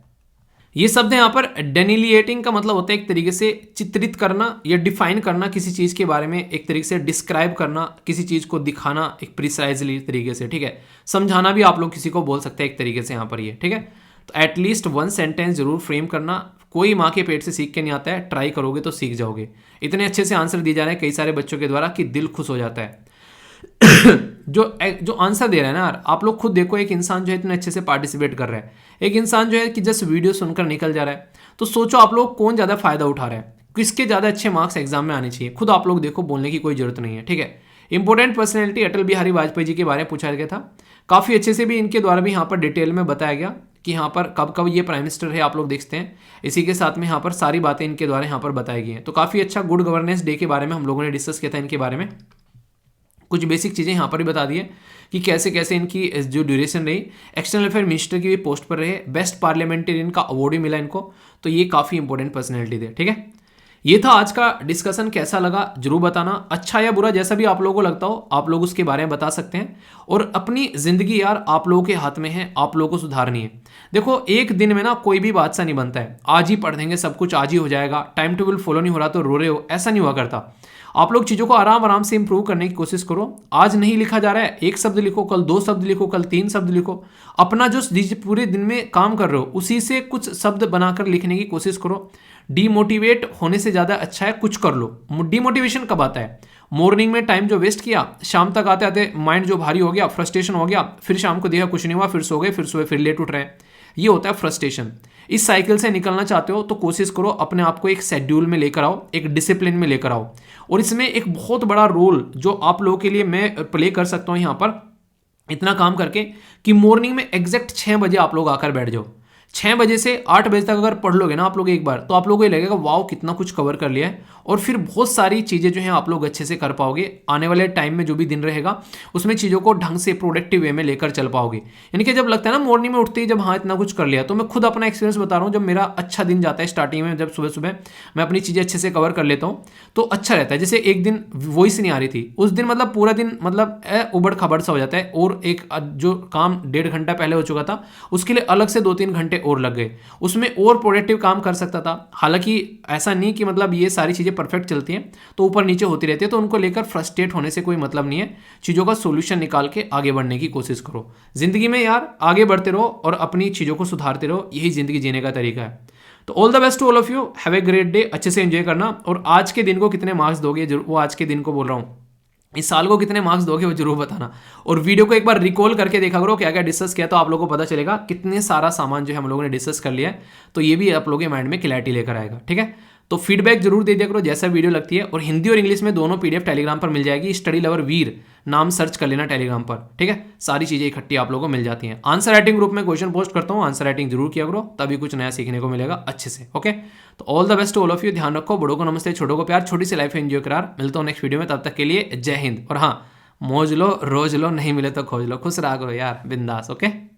ये शब्द है यहाँ पर डेनिलिएटिंग का मतलब होता है एक तरीके से चित्रित करना या डिफाइन करना, किसी चीज के बारे में एक तरीके से डिस्क्राइब करना, किसी चीज को दिखाना एक प्रिसाइजली तरीके से, ठीक है। समझाना भी आप लोग किसी को बोल सकते हैं एक तरीके से यहाँ पर ये, ठीक है। तो एटलीस्ट वन सेंटेंस जरूर फ्रेम करना, कोई माँ के पेट से सीख के नहीं आता है, ट्राई करोगे तो सीख जाओगे। इतने अच्छे से आंसर दिए जा रहे हैं कई सारे बच्चों के द्वारा कि दिल खुश हो जाता है। जो आंसर दे रहा है ना यार, आप लोग खुद देखो, एक इंसान जो है इतने अच्छे से पार्टिसिपेट कर रहा है, एक इंसान जो है कि जस्ट वीडियो सुनकर निकल जा रहा है, तो सोचो आप लोग कौन ज़्यादा फायदा उठा रहा है, किसके ज़्यादा अच्छे मार्क्स एग्जाम में आने चाहिए। खुद आप लोग देखो, बोलने की कोई जरूरत नहीं है, ठीक है। इंपॉर्टेंट पर्सनैलिटी अटल बिहारी वाजपेयी जी के बारे में पूछा गया था, काफ़ी अच्छे से भी इनके द्वारा भी यहाँ पर डिटेल में बताया गया कि यहाँ पर कब कब ये प्राइम मिनिस्टर है, आप लोग देखते हैं। इसी के साथ में यहाँ पर सारी बातें इनके द्वारा यहाँ पर बताई गई हैं। तो काफ़ी अच्छा गुड गवर्नेंस डे के बारे में हम लोगों ने डिस्कस किया था, इनके बारे में कुछ बेसिक चीज़ें यहाँ पर भी बता दी है कि कैसे कैसे इनकी जो ड्यूरेशन रही, एक्सटर्नल अफेयर मिनिस्टर की भी पोस्ट पर रहे, बेस्ट पार्लियामेंटेरियन का अवार्ड भी मिला इनको, तो ये काफ़ी इंपॉर्टेंट पर्सनैलिटी थे, ठीक है। ये था आज का डिस्कशन, कैसा लगा जरूर बताना, अच्छा या बुरा जैसा भी आप लोगों को लगता हो आप लोग उसके बारे में बता सकते हैं। और अपनी जिंदगी यार आप लोगों के हाथ में है, आप लोगों को सुधारनी है। देखो एक दिन में ना कोई भी बादशाह नहीं बनता है, आज ही पढ़ देंगे सब कुछ आज ही हो जाएगा, टाइम टेबल फॉलो नहीं हो रहा तो रो रहे हो, ऐसा नहीं हुआ करता। आप लोग चीज़ों को आराम आराम से इंप्रूव करने की कोशिश करो। आज नहीं लिखा जा रहा है, एक शब्द लिखो, कल 2 शब्द लिखो, कल 3 शब्द लिखो। अपना जो पूरे दिन में काम कर रहे हो उसी से कुछ शब्द बनाकर लिखने की कोशिश करो। डीमोटिवेट होने से ज़्यादा अच्छा है कुछ कर लो। डीमोटिवेशन कब आता है? मॉर्निंग में टाइम जो वेस्ट किया, शाम तक आते आते माइंड जो भारी हो गया, फ्रस्ट्रेशन हो गया, फिर शाम को देखा कुछ नहीं हुआ, फिर सो गए, फिर सोए, फिर लेट उठ रहे हैं, ये होता है फ्रस्ट्रेशन। इस साइकिल से निकलना चाहते हो तो कोशिश करो अपने आप को एक शेड्यूल में लेकर आओ, एक डिसिप्लिन में लेकर आओ। और इसमें एक बहुत बड़ा रोल जो आप लोगों के लिए मैं प्ले कर सकता हूं यहाँ पर, इतना काम करके कि मॉर्निंग में एग्जैक्ट 6 बजे आप लोग आकर बैठ जाओ। 6 बजे से 8 बजे तक अगर पढ़ लोगे ना आप लोग एक बार, तो आप लोगों को ये लगेगा वाओ कितना कुछ कवर कर लिया है, और फिर बहुत सारी चीज़ें जो हैं आप लोग अच्छे से कर पाओगे। आने वाले टाइम में जो भी दिन रहेगा उसमें चीज़ों को ढंग से प्रोडक्टिव वे में लेकर चल पाओगे। यानी कि जब लगता है ना मॉर्निंग में उठते ही जब हाँ इतना कुछ कर लिया, तो मैं खुद अपना एक्सपीरियंस बता रहा हूँ, जब मेरा अच्छा दिन जाता है स्टार्टिंग में, जब सुबह सुबह मैं अपनी चीज़ें अच्छे से कवर कर लेता हूँ तो अच्छा रहता है। जैसे एक दिन वॉइस नहीं आ रही थी, उस दिन मतलब पूरा दिन मतलब उबड़ खबड़ सा हो जाता है, और एक जो काम 1.5 घंटा पहले हो चुका था उसके लिए अलग से 2-3 घंटे और लग गए, उसमें और प्रोडक्टिव काम कर सकता था। हालांकि ऐसा नहीं कि मतलब ये सारी चीज़ें परफेक्ट चलती हैं तो ऊपर नीचे होती रहती है, तो उनको लेकर फ्रस्ट्रेट होने से कोई मतलब नहीं है। चीज़ों का सोल्यूशन निकाल के आगे बढ़ने की कोशिश करो। जिंदगी में यार आगे बढ़ते रहो और अपनी चीज़ों को सुधारते रहो, यही जिंदगी जीने का तरीका है। तो all the best to all of you, have a great day, अच्छे से एंजॉय करना। और आज के दिन को कितने मार्क्स दोगे, वो आज के दिन को बोल रहा हूँ, इस साल को कितने मार्क्स दोगे वो जरूर बताना। और वीडियो को एक बार रिकॉल करके देखा करो क्या क्या डिस्कस किया, तो आप लोगों को पता चलेगा कितने सारा सामान जो है हम लोगों ने डिस्कस कर लिया है। तो ये भी आप लोगों के माइंड में क्लैरिटी लेकर आएगा, ठीक है। तो फीडबैक जरूर दे दिया करो जैसा वीडियो लगती है। और हिंदी और इंग्लिश में दोनों पीडीएफ टेलीग्राम पर मिल जाएगी, स्टडी लवर वीर नाम सर्च कर लेना टेलीग्राम पर, ठीक है। सारी चीज़ें इकट्ठी आप लोगों को मिल जाती हैं। आंसर राइटिंग ग्रुप में क्वेश्चन पोस्ट करता हूँ, आंसर राइटिंग जरूर किया करो, तभी कुछ नया सीखने को मिलेगा अच्छे से, ओके। तो all the best to all of you, ध्यान रखो, बड़ों को नमस्ते, छोटों को प्यार, छोटी सी लाइफ एंजॉय करार। मिलता हूँ नेक्स्ट वीडियो में, तब तक के लिए जय हिंद। और हाँ, मौज लो रोज लो, नहीं मिले तो खोज लो, खुश रहा करो यार, बिंदास, ओके।